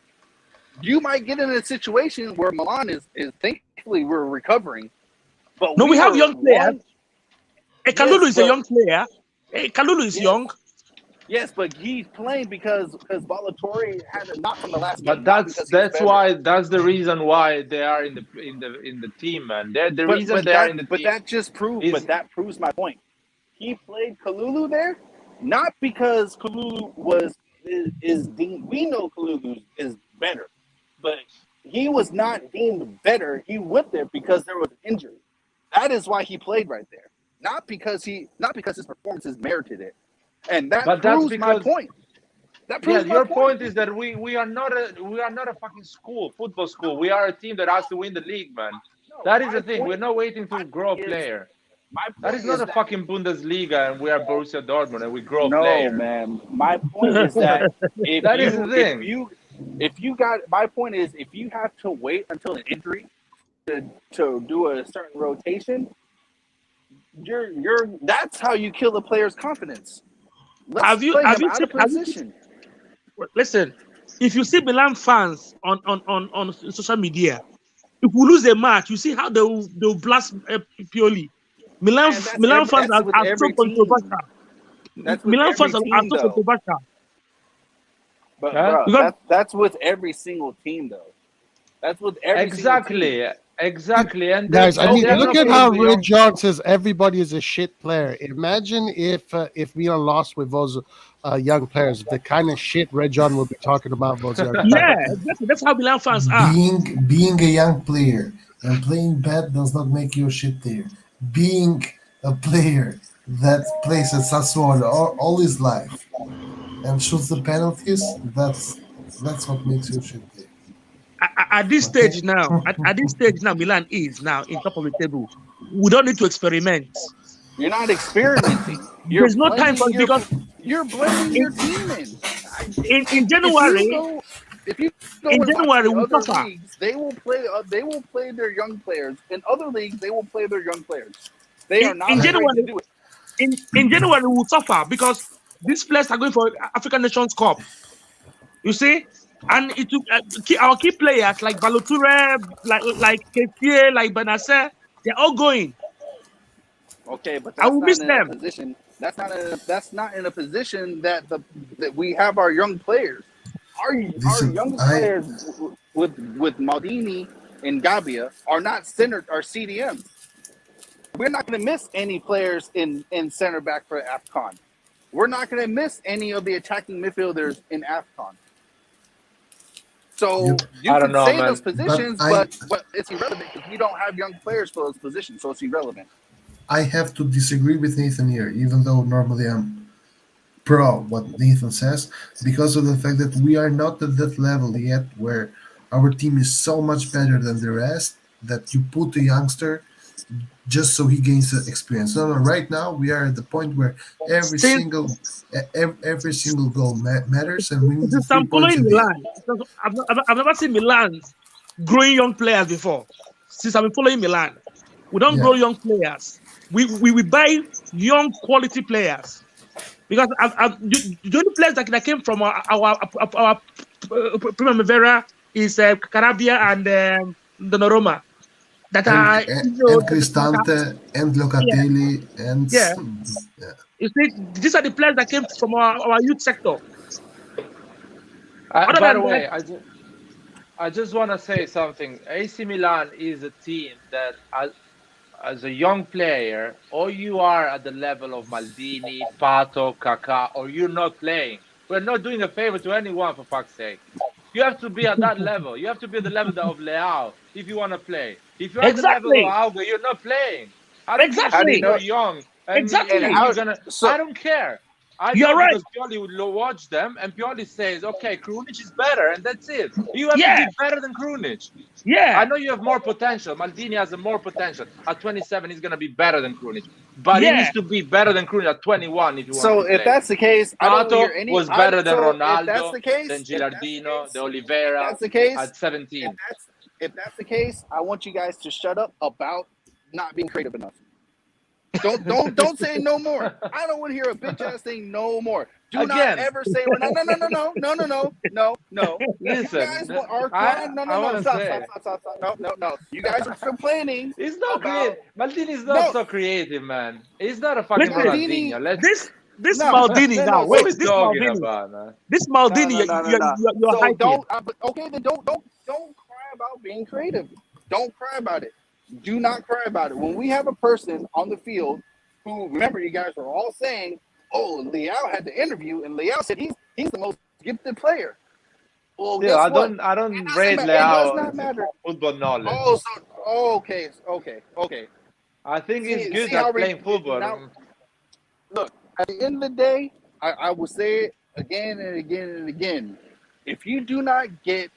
you might get in a situation where Milan is thankfully we're recovering. But No, we have young players. Kalulu Yes, is a but- young player. Kalulu is Yes. young. Yes, but he's playing because Ballatore had a knock from the last game. But not because he's better. that's the reason why they are in the team, man. They're the But reason they are in the But team. that proves my point. He played Kalulu there, not because Kalulu is deemed. We know Kalulu is better, but he was not deemed better. He went there because there was an injury. That is why he played right there, not because his performances merited it. And that But that's proves my because- point. That proves my Your point. point is that we are not a fucking football school. We are a team that has to win the league, man. That is my the thing. point- We're not waiting to grow a point is- player. My That point is not a fucking Bundesliga, and we are Borussia Dortmund, and we grow a No, player. man. My point is that if That you, is the thing. if you got, my point is if you have to wait until an injury to do a certain rotation, that's how you kill a player's confidence. Let's Have you play him seen- out of have you position. Listen, if you see Milan fans on social media, if we lose a match, you see how they'll blast Pioli. Milan that's fans with are so every team. controversial. That's with Milan every fans are team, so though. controversial. But Huh? bro, Because- that's with every single team, though. That's with every single team. Exactly. And Guys, I mean, they're look not at how playing the Red John says everybody is a shit player. Imagine if Milan lost with those young players, the kind of shit Red John would be talking about those young players. Yeah, that's how Milan fans are. Being a young player and playing bad does not make you a shit player. Being a player that plays at Sassuolo all his life and shoots the penalties, that's what makes you a shit player. At this stage now, Milan is now in top of the table. We don't need to experiment. You're not experimenting. There's no time for blaming because you're blaming your team in January, If you go in and watch January, the we other suffer. leagues, they will play their young players. In other leagues, they will play their young players. They are not in afraid January, to do it. in January we will suffer because these players are going for African Nations Cup. You see, and it took our key players like Balotore, like Ketia, like Benacer, they're all going. Okay, but I that's will not miss in them. a position. That's not in a position that we have our young players. Our young players with Maldini and Gabbia are not centered, are CDMs. We're not going to miss any players in center back for AFCON. We're not going to miss any of the attacking midfielders in AFCON. So you can say those positions, but it's irrelevant because we don't have young players for those positions, so it's irrelevant. I have to disagree with Nathan here, even though normally I'm pro what Nathan says, because of the fact that we are not at that level yet where our team is so much better than the rest that you put a youngster just so he gains the experience. No, right now we are at the point where every single goal matters, and we need the 3 points in Milan. I've never seen Milan growing young players before. Since I've been following Milan, we don't grow young players. We buy young quality players because the only players that came from our Primavera is Carabia and Donnarumma. That are and Cristante and Locatelli and You see, these are the players that came from our youth sector. By the way, I just want to say something. AC Milan is a team that, as a young player, or you are at the level of Maldini, Pato, Kaká, or you're not playing. We're not doing a favor to anyone, for fuck's sake. You have to be at that level. You have to be at the level of Leao if you want to play. If you're at the level of Auga, you're not playing. You're young. And I don't care. You're right. Because Pioli would watch them, and Pioli says, okay, Krunic is better, and that's it. You have to be better than Krunic. Yeah. I know you have more potential. Maldini has more potential. At 27, he's going to be better than Krunic. But he needs to be better than Krunic at 21 if you want to play. So if that's the case, I don't hear any... was better than Ronaldo, if that's the case, than Gilardino, the Oliveira that's the case, at 17. If that's the case, I want you guys to shut up about not being creative enough. Don't say no more. I don't want to hear a bitch ass thing no more. Do not ever say no. Listen, no. You guys are complaining. He's not creative. Maldini is not so creative, man. He's not a fucking Ronaldinho. This Maldini now. Wait, this Maldini. This Maldini, you're hyping. Okay, then don't cry about being creative. Don't cry about it. Do not cry about it. When we have a person on the field who, remember, you guys were all saying, "Oh, Leao had the interview," and Leao said he's the most gifted player. Well, I don't rate Leao football knowledge. Okay. I think he's good at playing football. Now, look, at the end of the day, I will say it again and again and again. If you do not get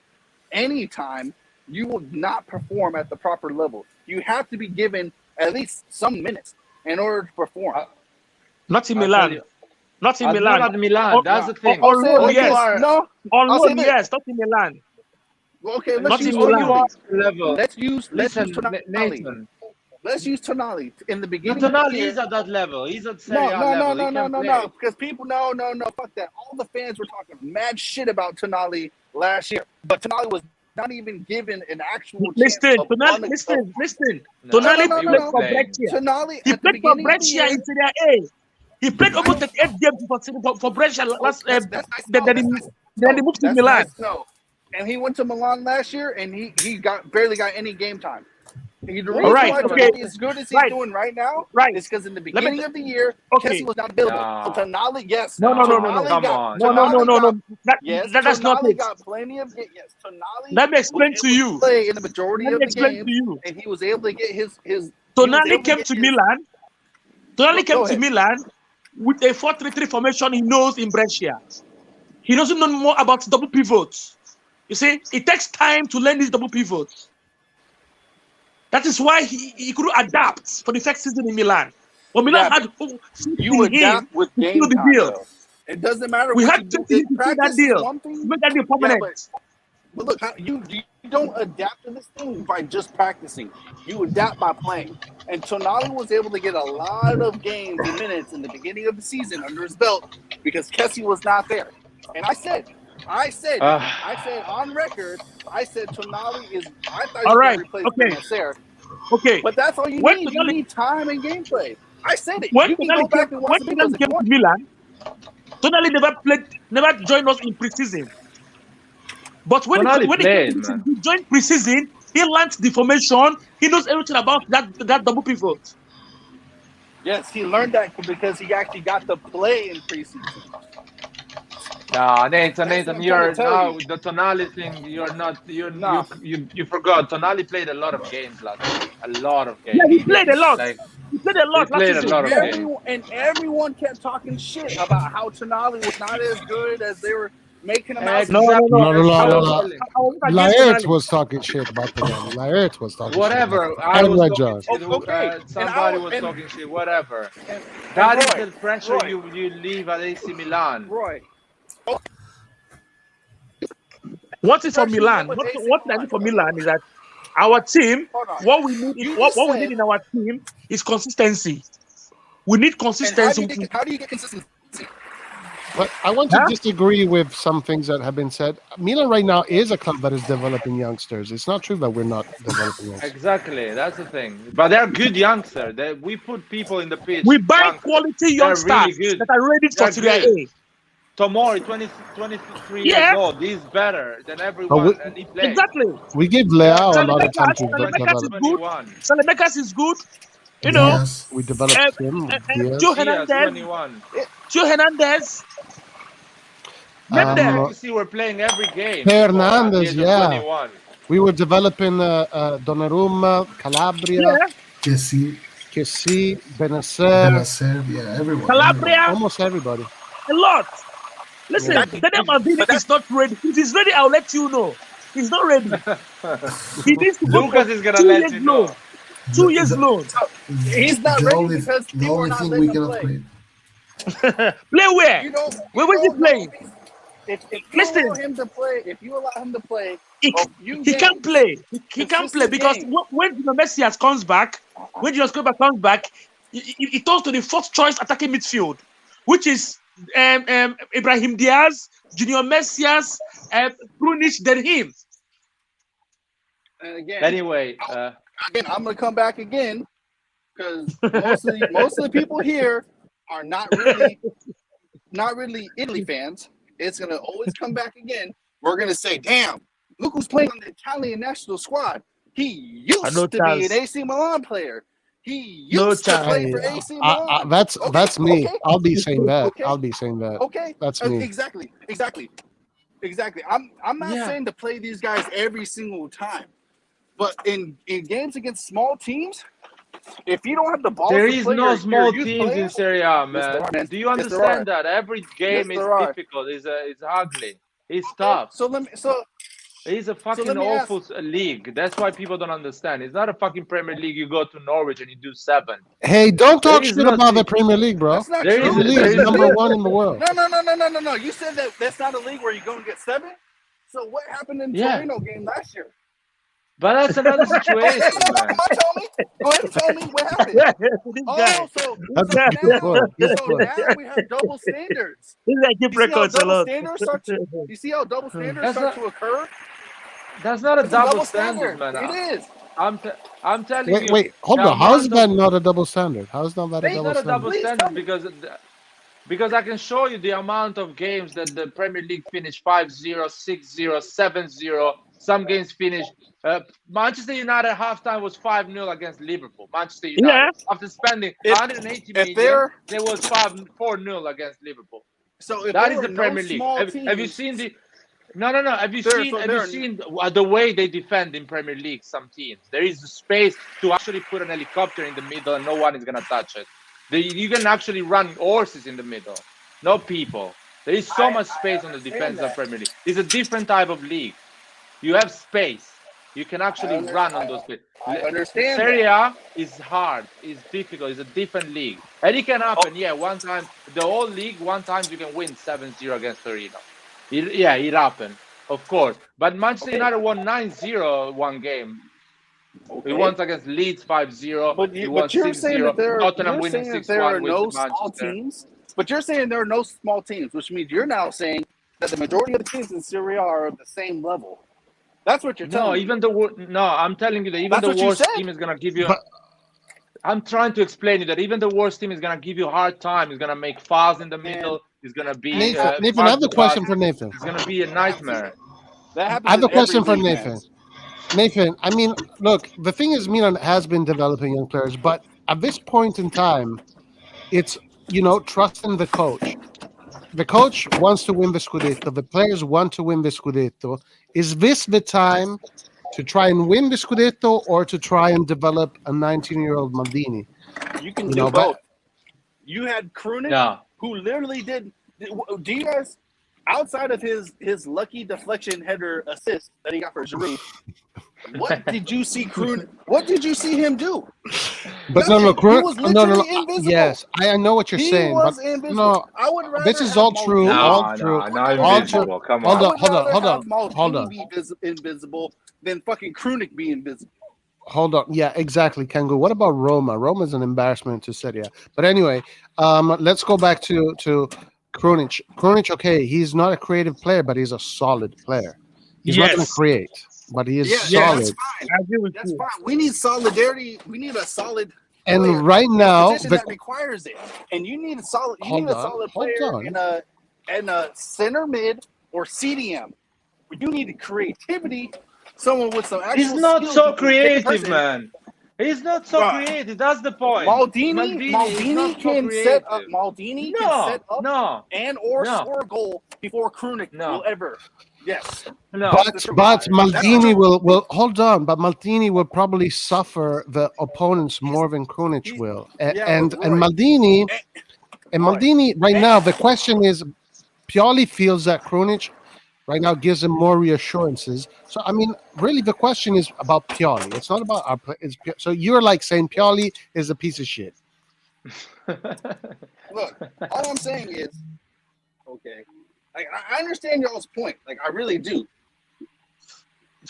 any time, you will not perform at the proper level. You have to be given at least some minutes in order to perform. Not in Milan. Not in Milan. Not at Milan. That's the thing. On loan, yes. On loan, yes. Not in Milan. Okay, let's use Tonali. Let's use Tonali in the beginning. Tonali is at that level. He's at Serie A level. No. Because people, no. Fuck that. All the fans were talking mad shit about Tonali last year, but Tonali was not even given an actual chance. Listen. Tonali played for Brescia. He played for Brescia in Serie A. He played almost 38 games for Brescia last. Then he moved to Milan. No, and he went to Milan last year, and he barely got any game time. The reason why Tonali is good as he's doing right now is because in the beginning of the year, Kessie was not available. Tonali, yes. No. That's not it. Got plenty of yes. Tonali. Let me explain to you. Play in the majority of the games, and he was able to get his. Tonali came to Milan. Tonali came to Milan with a 4-3-3 formation he knows in Brescia. He doesn't know more about double pivots. You see, it takes time to learn these double pivots. That is why he couldn't adapt for the first season in Milan. But Milan had you adapt with game time. Deal. It doesn't matter. We had to that deal. Make that deal permanent. But look, you don't adapt to this thing by just practicing. You adapt by playing. And Tonali was able to get a lot of games and minutes in the beginning of the season under his belt because Kessie was not there. And I said on record, I said Tonali is. I thought he was going to replace Benacer. Okay. But that's all you need. You need time and gameplay. I said it. When You can go back and watch the videos Tonali if you came to want. Milan, Tonali never joined us in preseason. But when Tonali he came played, to preseason, man. he joined preseason. He learned the formation. He knows everything about that double pivot. Yes, he learned that because he actually got to play in preseason. Nah, Nathan, That's what Nathan, I'm trying you're to tell now you. with the Tonali thing. You're not. Nah. You forgot. Tonali played a lot of games last season. A lot of Yeah, games. he played a lot. Like He played a he lot last played a season. lot of Yeah. games. Everyone kept talking shit about how Tonali was not as good as they were making him out. No. Exactly. No, That's no, what no, I'm no. telling. I was against Laert Tonali. was talking shit about Tonali. Laert was talking Whatever. shit about I was Right, talking Josh. shit. Okay, Somebody was talking shit. Whatever. and That is Roy, the pressure Roy, you leave at AC Milan. Roy. What is for Pressure Milan? with AC What I Milan. need for Milan is that our team, Hold on. what we need, You what just we said- need in our team is consistency. We need And how consistency. do you get consistency? But I want to disagree with some things that have been said. Milan right now is a club that is developing youngsters. It's not true that we're not developing youngsters. Exactly, that's the thing. But they're good youngsters. We put people in the pitch. We buy youngsters. quality They're youngsters really good. that are ready for They're Serie A. Tomori, 23 Yeah. years old. He's better than everyone, and he plays. Exactly. We give Leao a lot of time to Salemakers develop. is good. Salemakers is good. You know, Yes. We developed him. Diaz. Joe Diaz, Hernandez. 21. Joe Hernandez. That's Name them. nice to see we're playing every game. Hernandez, before, at the age of yeah. 21. We were developing Donnarumma, Calabria, Yeah. Kessie, Benacer, Benacer, yeah, everyone. Calabria. almost everybody. A lot. Listen, Yeah. Daniel Maldini is not ready. If he's ready, I'll let you know. He's not ready. He needs to go Lucas for is gonna 2 let years you know. loan. 2 years loan. He's not the ready only, because the people are only not thing letting we him cannot play. play. Play where? You don't. Where was he playing? If you Listen. allow him to play, if you allow him to play, He can't play. He can't play because when Gino Messias comes back, when Gino Messias comes back, he turns to the fourth choice attacking midfield, which is Ibrahim Diaz, Junior Messias, Prunic, then him. And again, Anyway, I'm gonna come back again because most of the people here are not really Italy fans. It's gonna always come back again. We're gonna say, "Damn, look who's playing on the Italian national squad. He used to be an AC Milan player. He used to play for AC Milan." That's me. Okay. I'll be saying that. Okay. I'll be saying that. Okay, That's me. Exactly. I'm not saying to play these guys every single time, but in games against small teams, if you don't have the ball, there is no small teams in Serie A, man. Yes, there are, man. Do you Yes, understand that? Every game is difficult. It's ugly. It's tough. It's a fucking awful league. That's why people don't understand. It's not a fucking Premier League. You go to Norwich and you do 7. Hey, don't talk shit about the Premier League, bro. That's not The true. league is number 1 in the world. No. You said that's not a league where you go and get 7. So what happened in Torino game last year? But that's another situation, man. Go ahead, tell me what happened. So now we have double standards. You see how double standards start to occur? That's not a double standard, man. It is. I'm telling you. Wait, hold on. How is that not a double standard? How is that a double standard? It's not a double standard because I can show you the amount of games that the Premier League finished 5-0, 6-0, 7-0. Some games finished. Manchester United halftime was 5-0 against Liverpool. Manchester United after spending 180 million, they was 4-0 against Liverpool. So that is the Premier League. Have you seen the? No. Have you seen the way they defend in Premier League? Some teams there is space to actually put an helicopter in the middle, and no one is gonna touch it. You can actually run horses in the middle, no people. There is so much space on the defense of Premier League. It's a different type of league. You have space. You can actually run on those places. I understand. Serie A is hard. It's difficult. It's a different league. And it can happen. Yeah, one time, the whole league, one time you can win 7-0 against Torino. It happened, of course. But Manchester United won 9-0 one game. It won against Leeds 5-0. But you're saying that there are no small teams. But you're saying there are no small teams, which means you're now saying that the majority of the teams in Serie A are at the same level. That's what you're telling me. I'm telling you that even the worst team is gonna give you. I'm trying to explain you that even the worst team is gonna give you a hard time. It's gonna make fouls in the middle. It's gonna be Nathan, I have pass a the question pass. for Nathan. It's gonna be a nightmare. That I happens have in a question every for league, Nathan. man. Nathan, I mean, look, the thing is, Milan has been developing young players, but at this point in time, it's, trusting the coach. The coach wants to win the Scudetto. The players want to win the Scudetto. Is this the time to try and win the Scudetto or to try and develop a 19-year-old Maldini? You can do both. You had Krunic, who literally did. Do you guys, outside of his lucky deflection header assist that he got for Giroud, what did you see Krunic? What did you see him do? But Nothing. no, He was literally invisible. Yes, I know what you're saying. He was but invisible. No, I would rather this is have all true. Maldini- all true. not invisible. Come on. Hold on. Maldini be invisible than fucking Krunic be invisible. Hold on. Yeah, exactly, Kangu. What about Roma? Roma's an embarrassment to Serie A. But anyway, let's go back to Krunic. Krunic, okay, he's not a creative player, but he's a solid player. He's not going to create, but he is solid. That's fine. That's fine. We need solidarity. We need a solid And player. right now, position that requires it, and you need a solid. You need a solid player in a center mid or CDM. You need creativity. Someone with some. He's not so creative, man. He's not so creative. That's the point. Maldini can set up. Maldini can set up or score a goal before Krunic will ever. Yes. No. But Maldini will hold on. But Maldini will probably suffer the opponents more than Krunic will. And Maldini right now. The question is, Pioli feels that Krunic right now gives him more reassurances. So I mean, really, the question is about Pioli. It's not about our play. So you're like saying Pioli is a piece of shit. Look, all I'm saying is, okay. Like, I understand y'all's point. Like, I really do.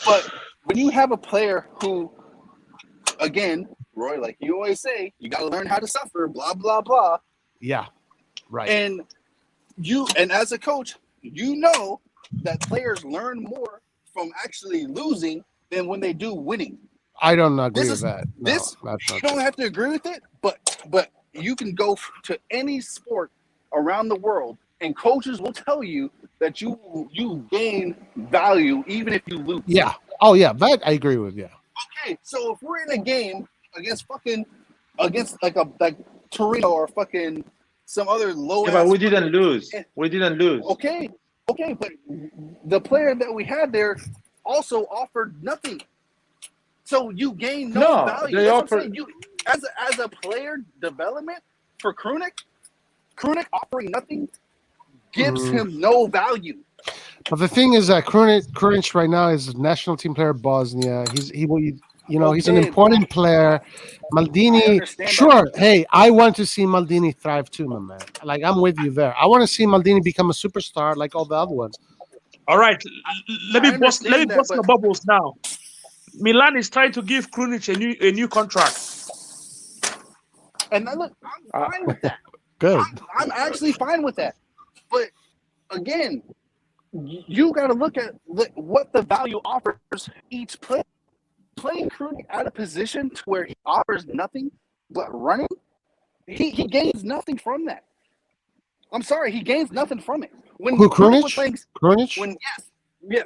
But when you have a player who, again, Roy, like you always say, you got to learn how to suffer, blah, blah, blah. Yeah, right. And as a coach, you know that players learn more from actually losing than when they do winning. I don't agree with that. No, you don't have to agree with it, but you can go to any sport around the world, and coaches will tell you that you gain value even if you lose. Yeah. Oh yeah, that I agree with. Yeah. Okay, so if we're in a game against like Torino or fucking some other low. Yeah, but we didn't lose. Okay, but the player that we had there also offered nothing. So you gain no value. They offered you as a player development for Krunic offering nothing gives him no value. But the thing is that Krunic right now is a national team player of Bosnia. He's an important player. Maldini, sure. That. Hey, I want to see Maldini thrive too, my man. Like I'm with you there. I want to see Maldini become a superstar like all the other ones. All right, let me bust the bubbles now. Milan is trying to give Krunic a new contract. And look, I'm fine with that. Good. I'm actually fine with that. But again, you got to look at what the value offers each player. Playing Krunic out of position to where he offers nothing but running, he gains nothing from that. I'm sorry, he gains nothing from it. When Krunic was playing, Krunic?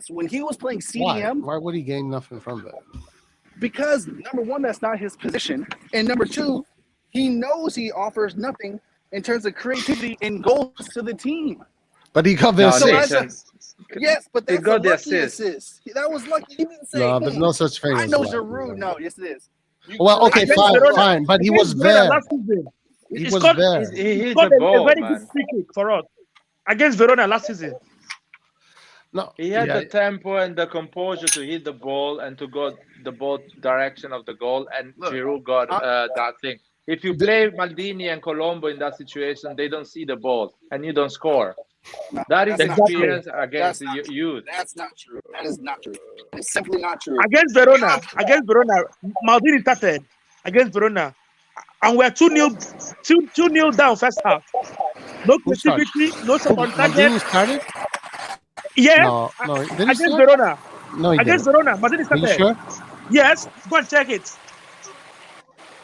When he was playing CDM, why would he gain nothing from that? Because number one, that's not his position, and number two, he knows he offers nothing in terms of creativity and goals to the team. But he got the assist. Yes, but that's a lucky assist. That was lucky. He didn't say, no, there's no such thing. I know Giroud. No, yes, it is. Well, okay, fine. But he was there. He was there. He hit the ball, a very good free kick for us against Verona last season. No, he had the tempo and the composure to hit the ball and to go the both direction of the goal, and Giroud got that thing. If you play Maldini and Colombo in that situation, they don't see the ball and you don't score. That is experience against the youth. That's not true. That is not true. It's simply not true. Against Verona, Maldini started against Verona, and we're 2-0 down first half. No creativity, no shot on target. Maldini started? Yeah, no, against Verona. No, against Verona, Maldini started. Are you sure? Yes, go and check it.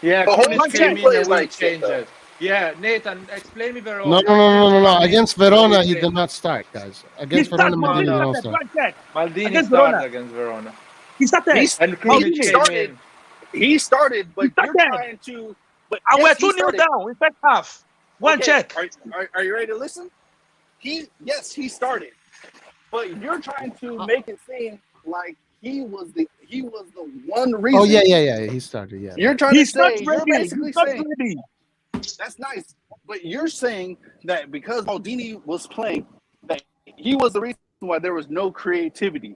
Yeah, But Krunic home came team in plays and we like shit, changed though. it. Yeah, Nathan, explain me Verona. No. Maldini Against and we Verona, he changed. did not start, guys. He Against started. Verona, No, Maldini Maldini did no. not started. Go start. and check. Maldini Against started Verona. against Verona. He started. And He Krunic came started. in. He started, He but you're started. trying to. But And we're yes, he 2-0 started. down in first half. Go and Okay, check. are you ready to listen? Yes, he started, but you're trying to make it seem like he was the one reason. Oh yeah. He started. Yeah. You're trying to He's not say, you're ready. basically He's not saying ready. that's nice, but you're saying that because Maldini was playing, that he was the reason why there was no creativity.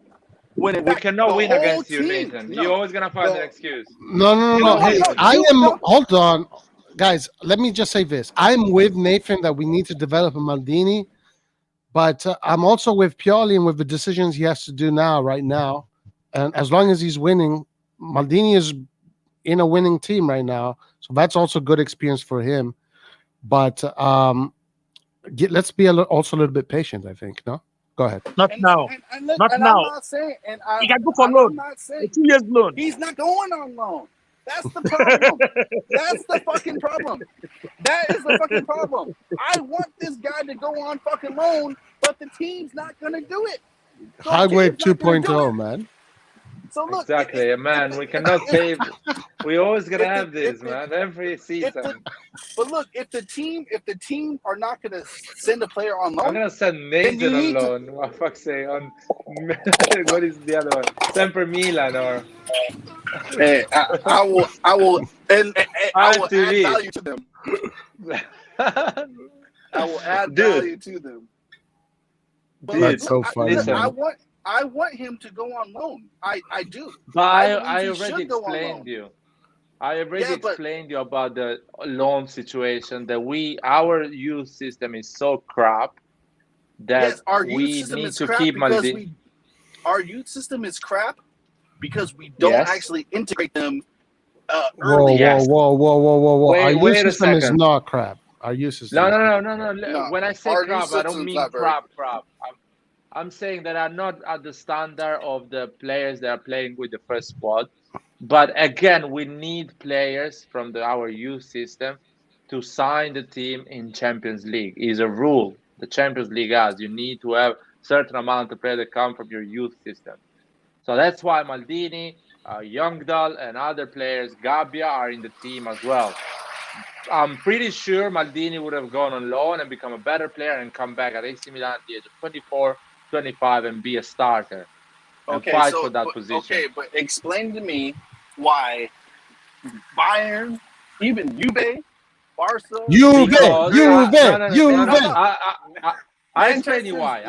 When in We fact, cannot the win whole against you, team, Nathan. no, You're always gonna find the- an excuse. No. No, Nathan. I you am. don't. Hold on, guys. Let me just say this. I'm with Nathan that we need to develop a Maldini, but I'm also with Pioli and with the decisions he has to do right now. And as long as he's winning, Maldini is in a winning team right now, so that's also good experience for him. But let's be also a little bit patient. I think. No, go ahead. Not now. Look, Not and now. I'm not saying, He can go for loan. I'm not A saying 2 years loan. he's not going on loan. That's the problem. That's the fucking problem. That is the fucking problem. I want this guy to go on fucking loan, but the team's not gonna do it. Highway team's not gonna do 2.0, it. man. So look, Exactly, man. We cannot save. We always gonna have this, man. Every season. But look, if the team are not gonna send a player on I'm loan, gonna send then you Nathan on need to. loan. What the fuck say on? What is the other one? Semper Milan or? Hey, I will, and I will add RTV. value to them. I will add Dude. value to them. But Dude, That's so funny. listen. I want him to go on loan. I do. But I I believe he already should go on explained loan. you. I already Yeah, but- explained you about the loan situation that our youth system is so crap that Yes, our youth we system need is to crap keep because Maldini. our youth system is crap because we don't Yes. actually integrate them Whoa, early. Yes. whoa. Wait- Our youth wait a system is second. not crap. Our youth system. No, When I say our crap, youth I don't system's mean not very crap. I'm saying that I'm not at the standard of the players that are playing with the first squad. But again, we need players from our youth system to sign the team in Champions League. Is a rule the Champions League has. You need to have a certain amount of players that come from your youth system. So that's why Maldini, Youngdahl, and other players, Gabbia, are in the team as well. I'm pretty sure Maldini would have gone on loan and become a better player and come back at AC Milan at the age of 24, 25 and be a starter and fight for that position. Okay, but explain to me why Bayern, even Juve, Barca, I explain you why.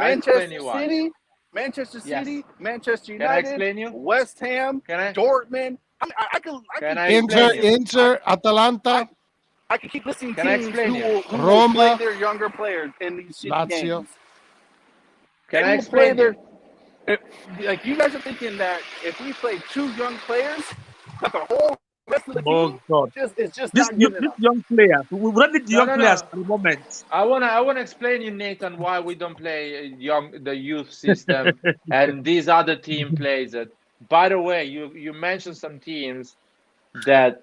Manchester City, Yes. Manchester Can I United, explain you? West Ham, Can I? Dortmund. I Inter, Atalanta, I can keep listing Can I teams explain you? who will Roma, play their younger players in these shitty Lazio. games. Can They I will play explain you? like you guys are thinking that if we play 2 young players, that the whole rest of the Oh team God. is just This not good enough. young player. We don't need the No, young no, players no. for the moment. I wanna explain you, Nathan, why we don't play the youth system and these other team plays it. By the way, you mentioned some teams that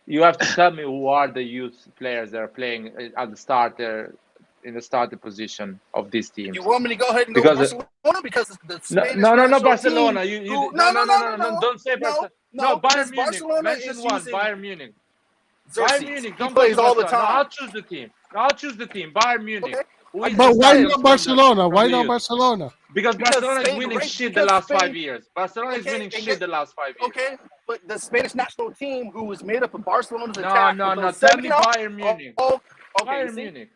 you have to tell me who are the youth players that are playing at the starter in the starter position of these teams. You want me to go ahead and Because go Barcelona because the Spanish no, national Barcelona. team You no, don't say Barcelona. No, Bayern because Munich. Barcelona Mention is one. using Bayern Munich. Xerxes. Bayern Munich. He Don't plays go to all the Barcelona. No, time. I'll choose the team. Bayern Munich. Okay. Who is But the why starters not from Barcelona? the Why not youth? Barcelona? Because Barcelona is Spain winning ranks- shit the because last Spain- 5 years. Barcelona is Okay, winning and shit the last 5 years. Okay, but the Spanish national team, who was made up of Barcelona's No. attack, Tell me Bayern Munich. okay, Bayern see? Munich.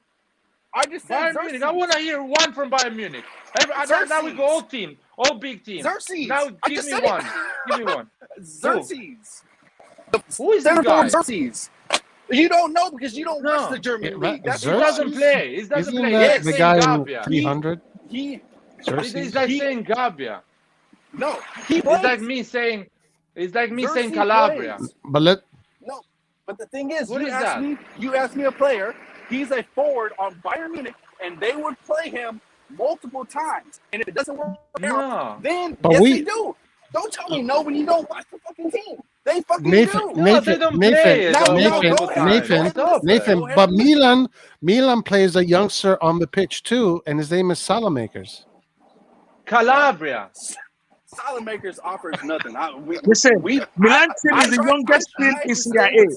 I just said Bayern Munich. I want to hear one from Bayern Munich. Now we go all team, all big team. Xerxes. Now I give just me said one. it. Give me one. Xerxes. Who is this Center guy? forward Xerxes. You don't know because you don't watch the German Yeah, league. That's He Xerxes? doesn't play. He doesn't Isn't play. that He's the like guy saying in Gabbia. 300? he Xerxes? It's like saying Gabbia. no. He It's plays. like me saying. It's like me saying Xerxes Calabria. plays. But No, but the thing is, What you is asked that? me. You asked me a player. He's a forward on Bayern Munich, and they would play him multiple times. And if it doesn't work out, No. then But yes, we- they do. Don't tell me no when you don't watch the fucking team. They fucking Nathan, do. No, they don't play it Now, Nathan, go ahead. Nathan, Go ahead. Nathan. Go ahead But and listen. Milan plays a youngster on the pitch too, and his name is Salamakers. Calabria. Salamakers offers nothing. Listen, Milan team is the youngest team in Serie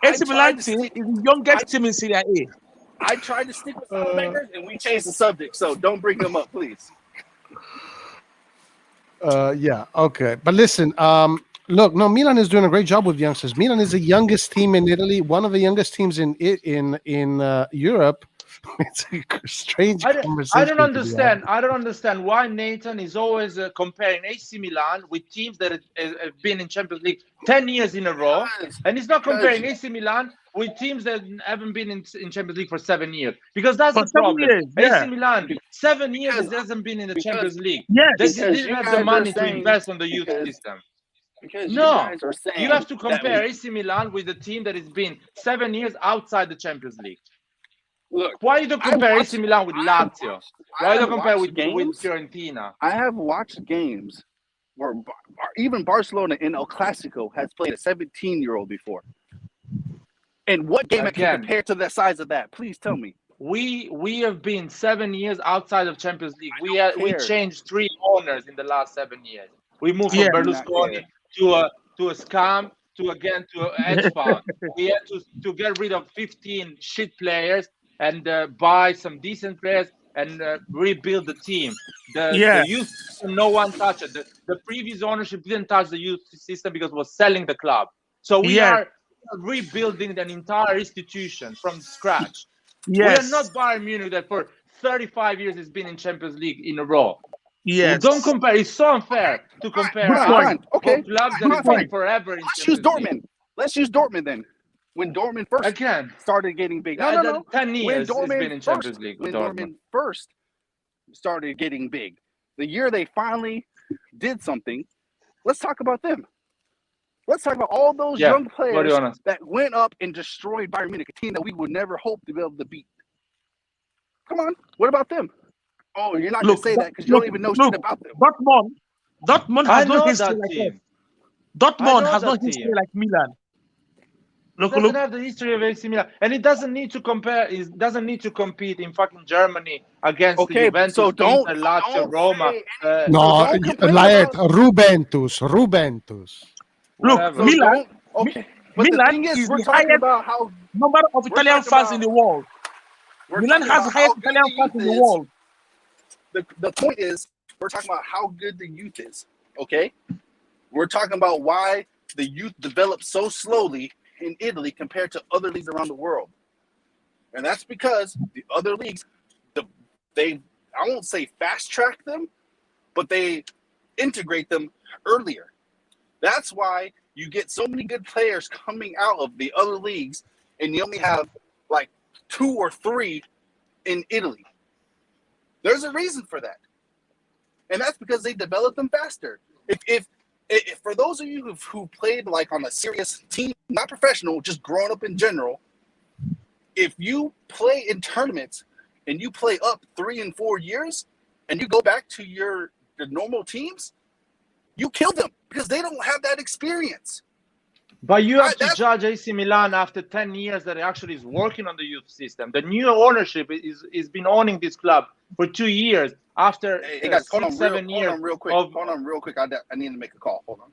A. AC Milan team is the youngest team in Serie A. I tried to stick with Salamakers, and we changed the subject, so don't bring them up, please. Yeah, okay. But listen, look, no, Milan is doing a great job with youngsters. Milan is the youngest team in Italy, one of the youngest teams in Europe. It's a strange conversation. I don't understand. I don't understand why Nathan is always comparing AC Milan with teams that have been in Champions League 10 years in a row, and he's not comparing AC Milan with teams that haven't been in Champions League for 7 years. Because that's the problem. AC Milan, 7 years, hasn't been in the Champions League. They didn't have the money to invest on the youth system. No, you have to compare AC Milan with a team that has been 7 years outside the Champions League. Look, why you don't compare AC Milan with Lazio? Why you don't compare with Fiorentina? I have watched games where even Barcelona in El Clasico has played a 17-year-old before. And what game I can compare to the size of that? Please tell me. We have been 7 years outside of Champions League. We changed 3 owners in the last 7 years. We moved from Berlusconi to a scam to a hedge fund. We had to get rid of 15 shit players and buy some decent players and rebuild the team. The youth system, no one touched it. The previous ownership didn't touch the youth system because it was selling the club. So we are rebuilding an entire institution from scratch. We are not Bayern Munich that for 35 years has been in Champions League in a row. Don't compare. It's so unfair to compare clubs that have been forever in Let's use Dortmund. League. Let's use Dortmund then. When Dortmund first started getting big. No. 10 years has been in Champions League. When Dortmund first started getting big, the year they finally did something, let's talk about them. Let's talk about all those young players that went up and destroyed Bayern Munich, a team that we would never hope to be able to beat. Come on. What about them? Oh, you're not going to say that because you don't even know shit about them. Dortmund has no history like that. Dortmund has no history like Milan. It doesn't have the history of AC Milan, and it doesn't need to compare. It doesn't need to compete in fucking Germany against the Juventus, Inter, Lazio, Roma. No, like Rubentus. Look, Milan. Milan is the highest number of Italian fans in the world. Milan has the highest Italian fans in the world. The point is, we're talking about how good the youth is. Okay, we're talking about why the youth develops so slowly in Italy compared to other leagues around the world. And that's because the other leagues, I won't say fast track them, but they integrate them earlier. That's why you get so many good players coming out of the other leagues and you only have like 2 or 3 in Italy. There's a reason for that. And that's because they develop them faster. If for those of you who played like on a serious team, not professional, just growing up in general, if you play in tournaments and you play up 3 and 4 years and you go back to the normal teams, you kill them because they don't have that experience. But you have to judge AC Milan after 10 years that it actually is working on the youth system. The new ownership is been owning this club for 2 years after 7 years. Hold on real quick. I need to make a call. Hold on.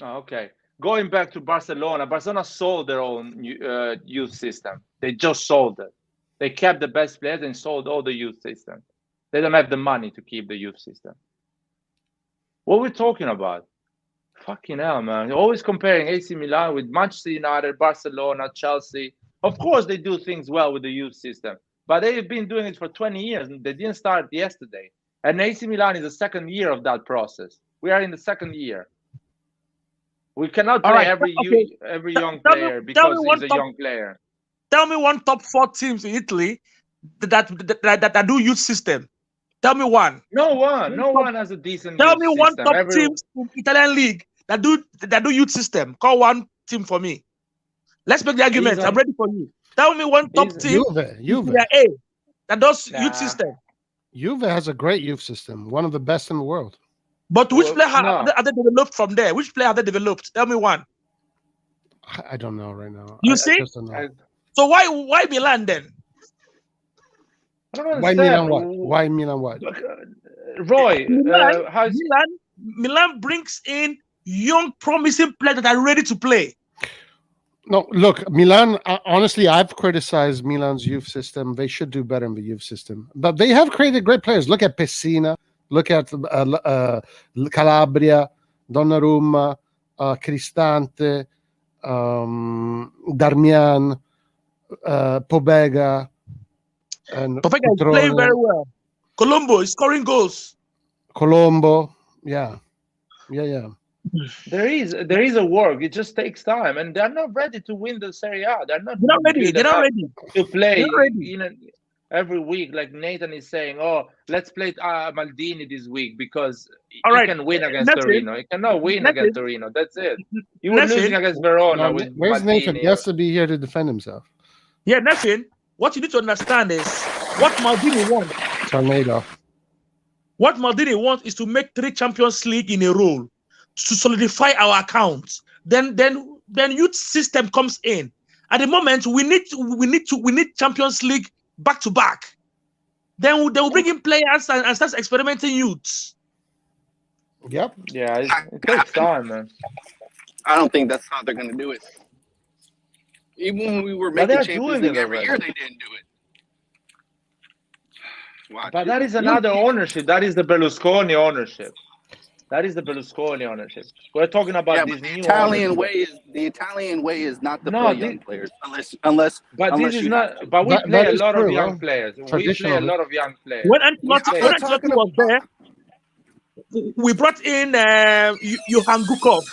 Oh, okay. Going back to Barcelona, Barcelona sold their own youth system. They just sold it. They kept the best players and sold all the youth system. They don't have the money to keep the youth system. What are we talking about? Fucking hell, man. You're always comparing AC Milan with Manchester United, Barcelona, Chelsea. Of course, they do things well with the youth system, but they've been doing it for 20 years and they didn't start yesterday. And AC Milan is the second year of that process. We are in the second year. We cannot play every young player because he's a young player. Tell me one top 4 teams in Italy that do youth system. Tell me one. No one has a decent. Tell me one top teams in Italian league that do youth system. Call one team for me. Let's make the argument. I'm ready for you. Tell me one top team Juve. That does youth system. Juve has a great youth system, one of the best in the world. But which Well, player no. are they developed from there? Which player have they developed? Tell me one. I don't know right now. You I see? just don't know. So why Milan then? I don't Why understand. Milan what? Why Milan what? Roy, Milan brings in young, promising players that are ready to play. No, look, Milan, honestly, I've criticized Milan's youth system. They should do better in the youth system. But they have created great players. Look at Pessina. Look at Calabria, Donnarumma, Cristante, Darmian, Pobega. And Pobega is playing very well. Colombo is scoring goals. Colombo, yeah. There is a work. It just takes time, and they're not ready to win the Serie A. They're not ready. They're not ready to play. Every week, like Nathan is saying, "Oh, let's play Maldini this week because he can win against Torino. He cannot win against Torino. That's it. He was losing against Verona with where's Maldini. Nathan? He has to be here to defend himself. Yeah, Nathan. What you need to understand is what Maldini wants. Tornado. What Maldini wants is to make 3 Champions League in a row to solidify our accounts. Then youth system comes in. At the moment, we need Champions League back to back. Then they will bring in players and start experimenting youths. Yep. Yeah, it takes time, man. I don't think that's how they're going to do it. Even when we were making Champions League every year, they didn't do it. Watch. But that is another ownership. That is the Berlusconi ownership. We're talking about this new Italian way. The Italian way is not to play young players unless. But this is not. But we play a lot of young players. We play a lot of young players. When Ancelotti was there, we brought in Johan Gukov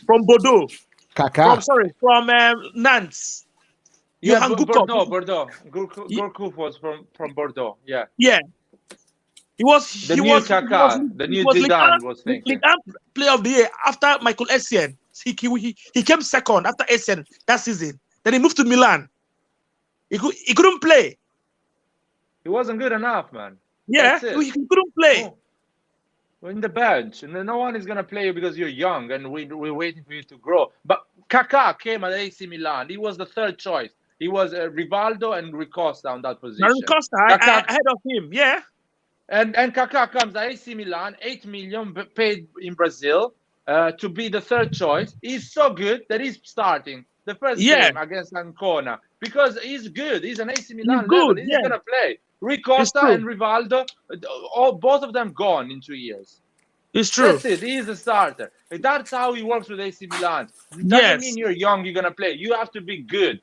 from Bordeaux. Kaká. From Nantes. Yeah, Bordeaux. Gourcuff was from Bordeaux. Yeah. Yeah. The new Zidane was thinking. Player of the year after Michael Essien. He came second after Essien that season. Then he moved to Milan. He couldn't play. He wasn't good enough, man. Yeah, he couldn't play. Oh. We're in the bench, and no one is gonna play you because you're young, and we're waiting for you to grow. But Kaká came at AC Milan. He was the third choice. He was Rivaldo and Ricosta on that position. Ricosta ahead of him, yeah. And Kaká comes at AC Milan, 8 million paid in Brazil to be the third choice. He's so good that he's starting the first game against Ancona because he's good. He's an AC Milan level. He's gonna play. Ricosta and Rivaldo, both of them gone in 2 years. It's true. That's it. He's a starter. That's how he works with AC Milan. It doesn't mean you're young, you're gonna play. You have to be good.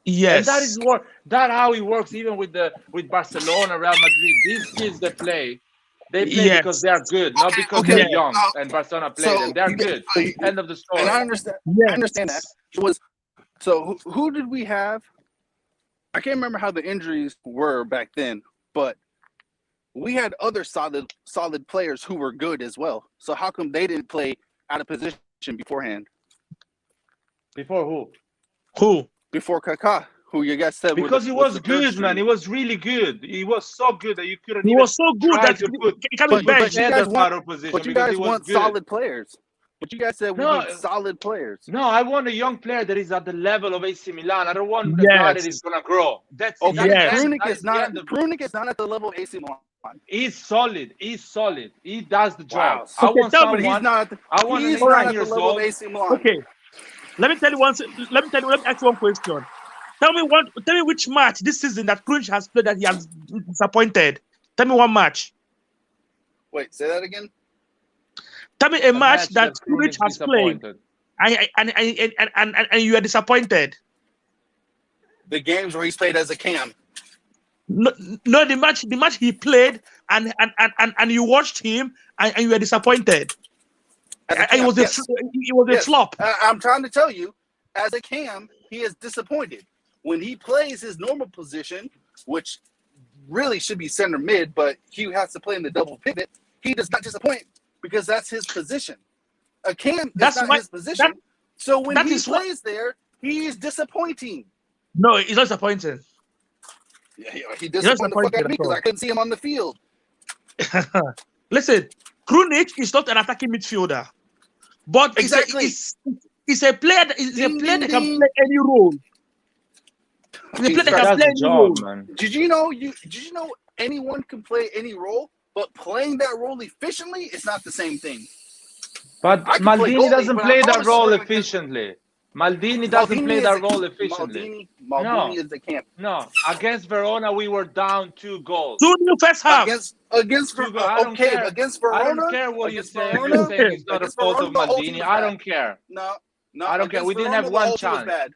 Yes. And that how he works even with Barcelona, Real Madrid. These kids that play, they play because they are good, not because they're young and Barcelona play them. They're good. End of the story. And I understand. I understand that. Who did we have? I can't remember how the injuries were back then, but we had other solid players who were good as well. So how come they didn't play out of position beforehand? Before who? Who? Before Kaká, who you guys said because he was good, man. He was really good. He was so good that you couldn't. He was so good that you guys want solid players. But you guys said we need solid players. No, I want a young player that is at the level of AC Milan. I don't want a guy that is gonna grow. That's Krunic is not at the level of AC Milan. He's solid. He does the job. Wow. I want someone. He's not. I want he's not at the level of AC Milan. Okay. Let me ask you one question. Tell me which match this season that Krunic has played that he has disappointed. Tell me one match. Wait, say that again. Tell me a match that Krunic has played and you are disappointed. The games where he's played as a cam. No, the match he played and you watched him and you were disappointed. It was a flop. I'm trying to tell you, as a cam, he is disappointed. When he plays his normal position, which really should be center mid, but he has to play in the double pivot, he does not disappoint because that's his position. A cam is not his position. So when he plays there, he is disappointing. No, he's not disappointing. Yeah, he disappointed the fuck out of me because I couldn't see him on the field. Listen, Krunic is not an attacking midfielder, but Exactly. He's a player that can play any role. He's a player that can That's play the any job, role. man. Did you know anyone can play any role, but playing that role efficiently is not the same thing. But I can play Maldini goalie, doesn't but play I'm that always role struggling against- efficiently. Maldini doesn't Maldini play is that a- role efficiently. Maldini is the camp. No, against Verona we were down 2 goals. 2 in the first half. Against Two goals. I don't care. against Verona. I don't care what you against say. If Verona, you're saying it's not a against fault Verona, of the whole team Maldini, was I bad. don't care. No, I don't care. against We didn't Verona, have the whole one team was chance. bad.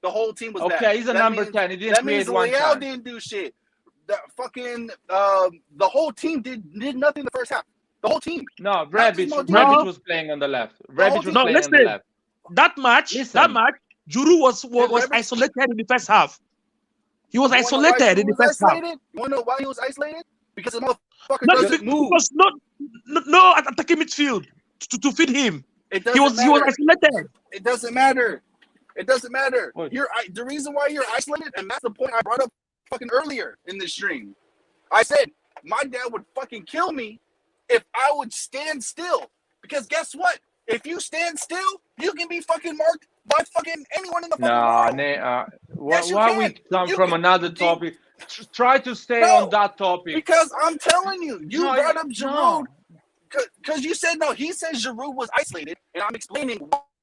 The whole team was bad. Okay, he's a That number means- 10. He didn't That create means one Leao chance. didn't do shit. That fucking the whole team did nothing in the first half. The whole team. No, Maldini. Rebic was playing on the left. Rebic was No, playing on the listen. left. That match, Giroud was Rebic- isolated in the first half. He was You wanna know why isolated he in the was first half. isolated? You want to know why he was isolated? Because the motherfucker Not doesn't move. because no attacking midfield to feed him. It He doesn't was matter. isolated. It doesn't matter. It doesn't matter. What? The reason why you're isolated, and that's the point I brought up fucking earlier in this stream. I said my dad would fucking kill me if I would stand still. Because guess what? If you stand still, you can be fucking marked by fucking anyone in the fucking world. Yes, you why can. we come You from can. another topic? Try to stay No, on that topic. Because I'm telling you, you No, brought up no. Giroud. Because you said no, he said Giroud was isolated, and I'm explaining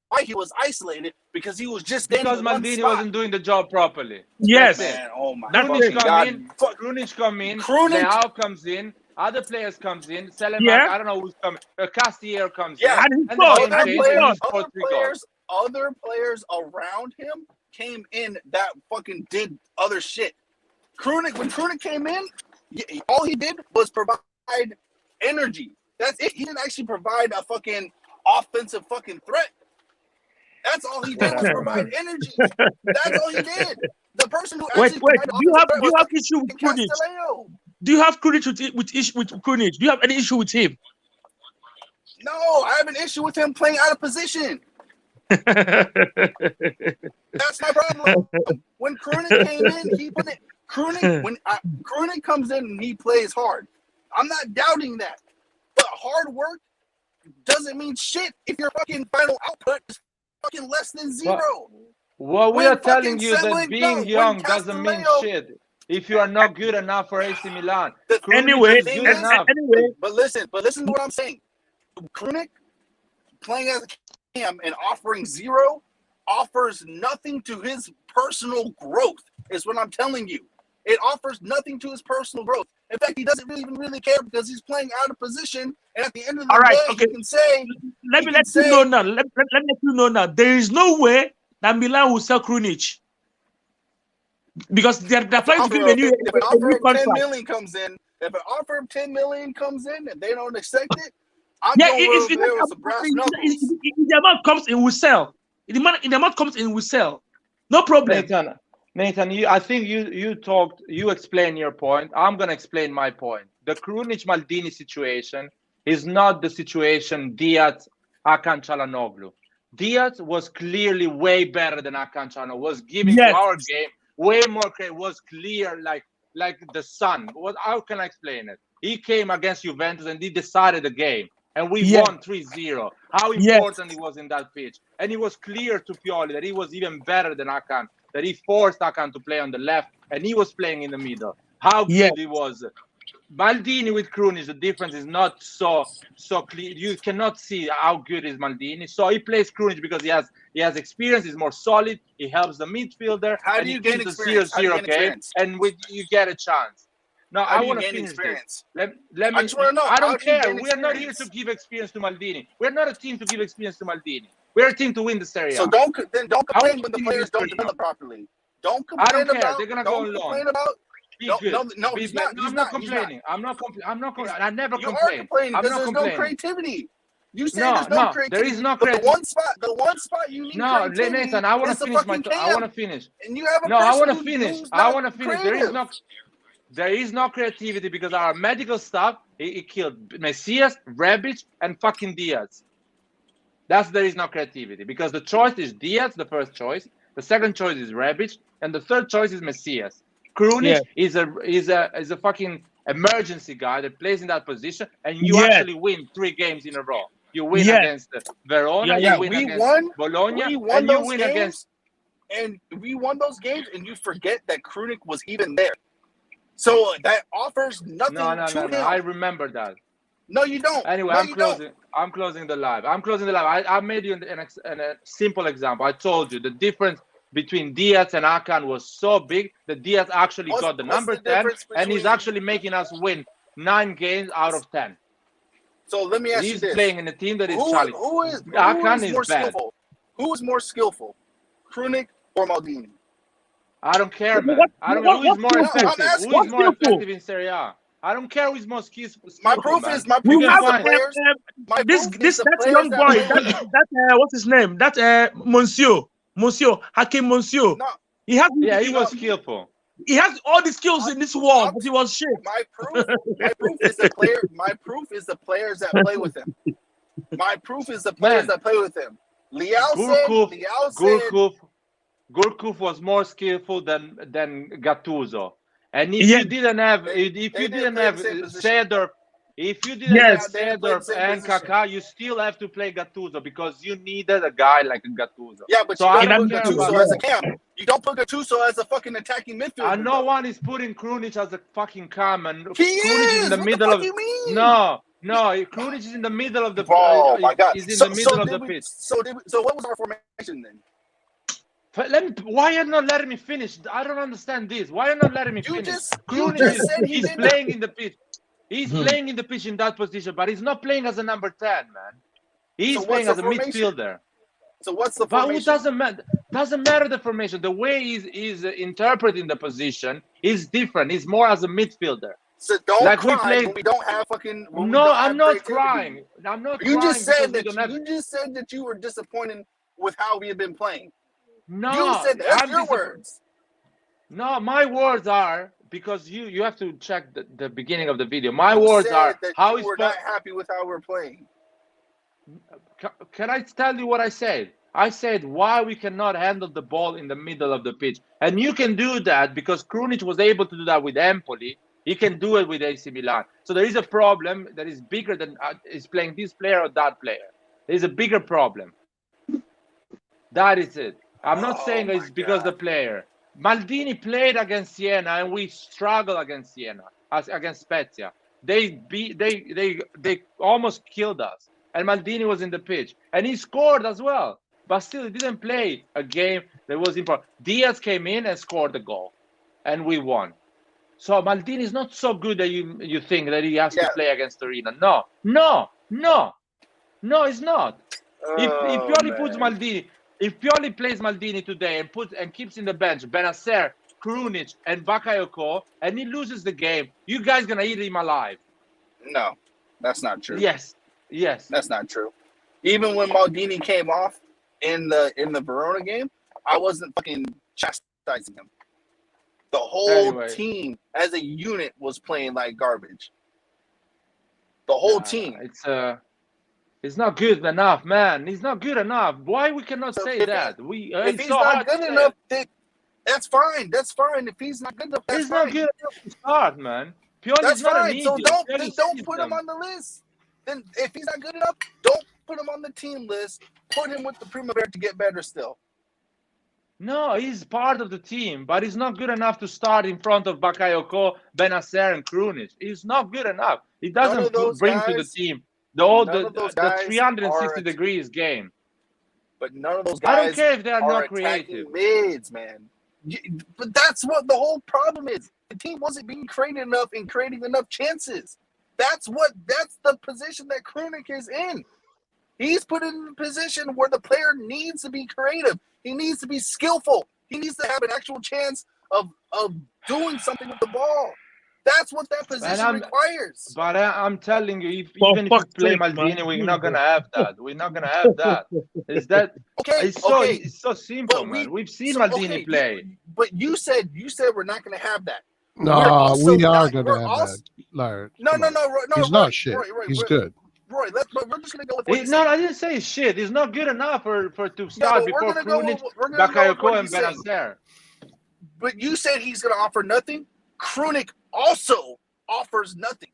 why he was isolated because he was just standing Because in one Maldini spot. wasn't doing the job properly. Yes. That's it. Man, oh my That's fucking it. god! Krunic come in, Krunic- Leao comes in, other players comes in, Selemak, Yeah. I don't know who's coming, Castier comes Yeah. in, And he and the scored. game And he changed, and he scored. scored 3 goals. Other players around him came in that fucking did other shit. When Krunic came in, all he did was provide energy. That's it. He didn't actually provide a fucking offensive fucking threat. That's all he did was provide energy. That's all he did. The person who Wait. actually Do provided you offensive threat was have issue with Krunic? Castellano. Do you have Krunic with Krunic? Do you have any issue with him? No, I have an issue with him playing out of position. That's my problem. When Krunic came in, he put it. Krunic comes in and he plays hard. I'm not doubting that, but hard work doesn't mean shit if your fucking final output is fucking less than zero. Well, we When are telling fucking you that Seven- being no, when young doesn't mean Castellano- shit. If you are not good enough for AC Milan, The- Krunic Anyway, is good enough. But listen to what I'm saying. Krunic playing as a cam and offering zero offers nothing to his personal growth, is what I'm telling you. It offers nothing to his personal growth. In fact, he doesn't even really care because he's playing out of position. And at the end of the All right, day, okay. he can say, Let me let you know now. Let you know now. There is no way that Milan will sell Krunic because they're trying to give him a new if an offer of 10 contract. million comes in, if an offer of 10 million comes in and they don't accept it, I'm Yeah, going if over there with some brass knuckles. if the amount comes in, we sell. If the amount comes in, we sell. No problem. Nathan, I think you explain your point. I'm gonna explain my point. The Krunic Maldini situation is not the situation Diaz, Hakan Çalhanoğlu. Diaz was clearly way better than Hakan Çalhanoğlu. Was giving to our game way more credit. Was clear like the sun. How can I explain it? He came against Juventus and he decided the game. And we won 3-0. How important he was in that pitch. And it was clear to Pioli that he was even better than Hakan, that he forced Hakan to play on the left, and he was playing in the middle. How good he was. Maldini with Krunic, the difference is not so clear. You cannot see how good is Maldini. So he plays Krunic because he has experience, he's more solid, he helps the midfielder. How and do he you gain keeps the experience? How do you 0-0 gain game, experience? and you get a chance. No, How I do want you to gain finish experience? this. Let me. I just want to know. I don't how do you care. gain We are not here experience? to give experience to Maldini. We're not a team to give experience to Maldini. We're a team to win the Serie A. So don't complain when the finish players this don't right develop properly. Don't I complain don't care. about. They're gonna go Don't on loan. complain about. Be No, good. no, Be he's bad. not. No, He's I'm not not. He's complaining. I'm not complaining. I never You are complain. complaining I'm because not there's no complaining. creativity. You say No, there's no no, creativity. there is no but creativity. the one spot you need No, creativity Nathan, I want is to the finish fucking I want to camp. finish. And you have a No, I person want to who- finish. who's I not want to finish. creative. There is no creativity because our medical staff he killed Messias, Rebic, and fucking Diaz. There is no creativity because the choice is Diaz, the first choice. The second choice is Rebic, and the third choice is Messias. Krunic is a fucking emergency guy that plays in that position, and you Yes. actually win 3 games in a row. You win Yes. against Verona, Yeah, you win we against won. Bologna, We won and you those win games, against. and we won those games, and you forget that Krunic was even there. So that offers nothing No, to him. I remember that. No, you don't. Anyway, No, I'm closing the live. I made you a simple example. I told you the difference between Diaz and Akan was so big that Diaz actually got the number 10, and he's actually making us win 9 games out of 10. So let me ask you He's this: playing in a team that is who challenging. Akan is more bad. skillful? Who is more skillful, Krunic or Maldini? I don't care, man. I don't know who is more effective. Who is more effective in Serie A? I don't care who is more skillful. My proof is We have the players. that young boy. That what's his name? That Monsieur Hakim Monsieur. No, He was skillful. He has all the skills in this world, but he was shit. My proof is the player. My proof is the players that play with him. My proof is the players that play with him. Gurkuf was more skillful than Gattuso. And if you didn't have Seedorf, and Kaká, you still have to play Gattuso because you needed a guy like Gattuso. Yeah, but so you don't put Gattuso as a cam. You don't put Gattuso as a fucking attacking midfielder. And no one is putting Krunic as a fucking cam. And Krunic is in the middle of. No, Krunic is in the middle of the. Oh my God! He's in the middle of the pitch. So what was our formation then? Why are you not letting me finish? I don't understand this. Why are you not letting me finish? Krunic he's playing in the pitch. He's playing in the pitch in that position, but he's not playing as a number 10, man. He's playing as a midfielder. So what's the formation? But it doesn't matter. Doesn't matter the formation. The way he's interpreting the position is different. He's more as a midfielder. So don't cry when we don't have fucking. No, I'm not crying. I'm not. You just said that. You just said that you were disappointed with how we have been playing. No, you said that. That's your words. No, my words are because you have to check the beginning of the video. My words are how we're not happy with how we're playing. Can I tell you what I said? I said why we cannot handle the ball in the middle of the pitch, and you can do that because Krunic was able to do that with Empoli. He can do it with AC Milan. So there is a problem that is bigger than is playing this player or that player. There is a bigger problem. That is it. I'm not saying it's because the player. Maldini played against Siena and we struggled against Siena, against Spezia. They almost killed us. And Maldini was in the pitch. And he scored as well. But still, he didn't play a game that was important. Diaz came in and scored the goal. And we won. So Maldini is not so good that you think that he has to play against Torino. No, he's not. If Pioli puts Maldini... If Pioli plays Maldini today and keeps in the bench Benacer, Krunic, and Bakayoko, and he loses the game, you guys gonna eat him alive. No, that's not true. Yes, that's not true. Even when Maldini came off in the Verona game, I wasn't fucking chastising him. The whole team, as a unit, was playing like garbage. The whole team. It's not good enough, man. He's not good enough. Why we cannot say that? If he's not good enough, that's fine. That's fine. If he's not good enough, that's fine. He's not good enough to start, man. That's fine. So don't put him on the list. Then if he's not good enough, don't put him on the team list. Put him with the Primavera to get better still. No, he's part of the team, but he's not good enough to start in front of Bakayoko, Benacer, and Krunic. He's not good enough. He doesn't bring to the team the 360 degrees game. But none of those guys I don't care if they are not creative. Mids, man. But that's what the whole problem is. The team wasn't being creative enough and creating enough chances. That's the position that Krunic is in. He's put in a position where the player needs to be creative. He needs to be skillful. He needs to have an actual chance of doing something with the ball. That's what that position requires. But I'm telling you, even if you play Maldini, we're not gonna have that. We're not gonna have that. Is that okay? It's so simple, man. We've seen Maldini play. But you said we're not gonna have that. No, we are gonna have that. Larry, no. He's not shit. He's good. Roy, we're just gonna go with what I didn't say shit. He's not good enough to start before Krunic, Bakayoko, and Benacer. But you said he's gonna offer nothing. Krunic also offers nothing.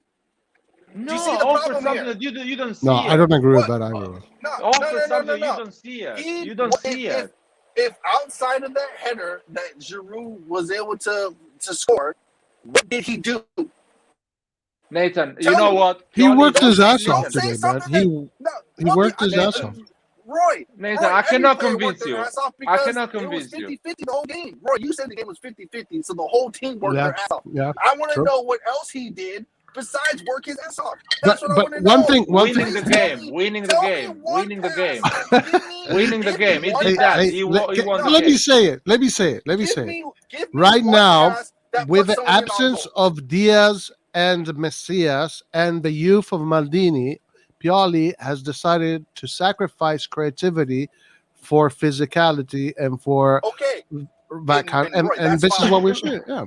No, you see the offer problem something here? that you don't see. No, I don't agree with What? that either. No, Offer something you no. don't see it. He- You don't see if, it. If outside of that header that Giroud was able to score, what did he do? Nathan, Tell you know me. what? He Pioli- worked his ass listen, off Don't say today, man. something He worked his ass off. Roy, Nathan, Roy, I every cannot player convince worked their you. ass off I because cannot it was convince you. 50-50 the whole game. Roy, you said the game was 50-50, so the whole team worked Yeah, their ass off. yeah. I want to True. know what else he did besides work his ass off. That's what I want But to know. one thing, Winning the game. Winning the Tell me game. one Winning the game. pass. Give me- Winning the give me game. He one did that. pass. He won the let me game. say it. Let me say it. Give me Right one now, pass that with puts the someone in on absence goal. of Diaz and Messias and the youth of Maldini, Pioli has decided to sacrifice creativity for physicality and for Okay, that kind. and Roy, And that's this is fine. what we're seeing. Yeah.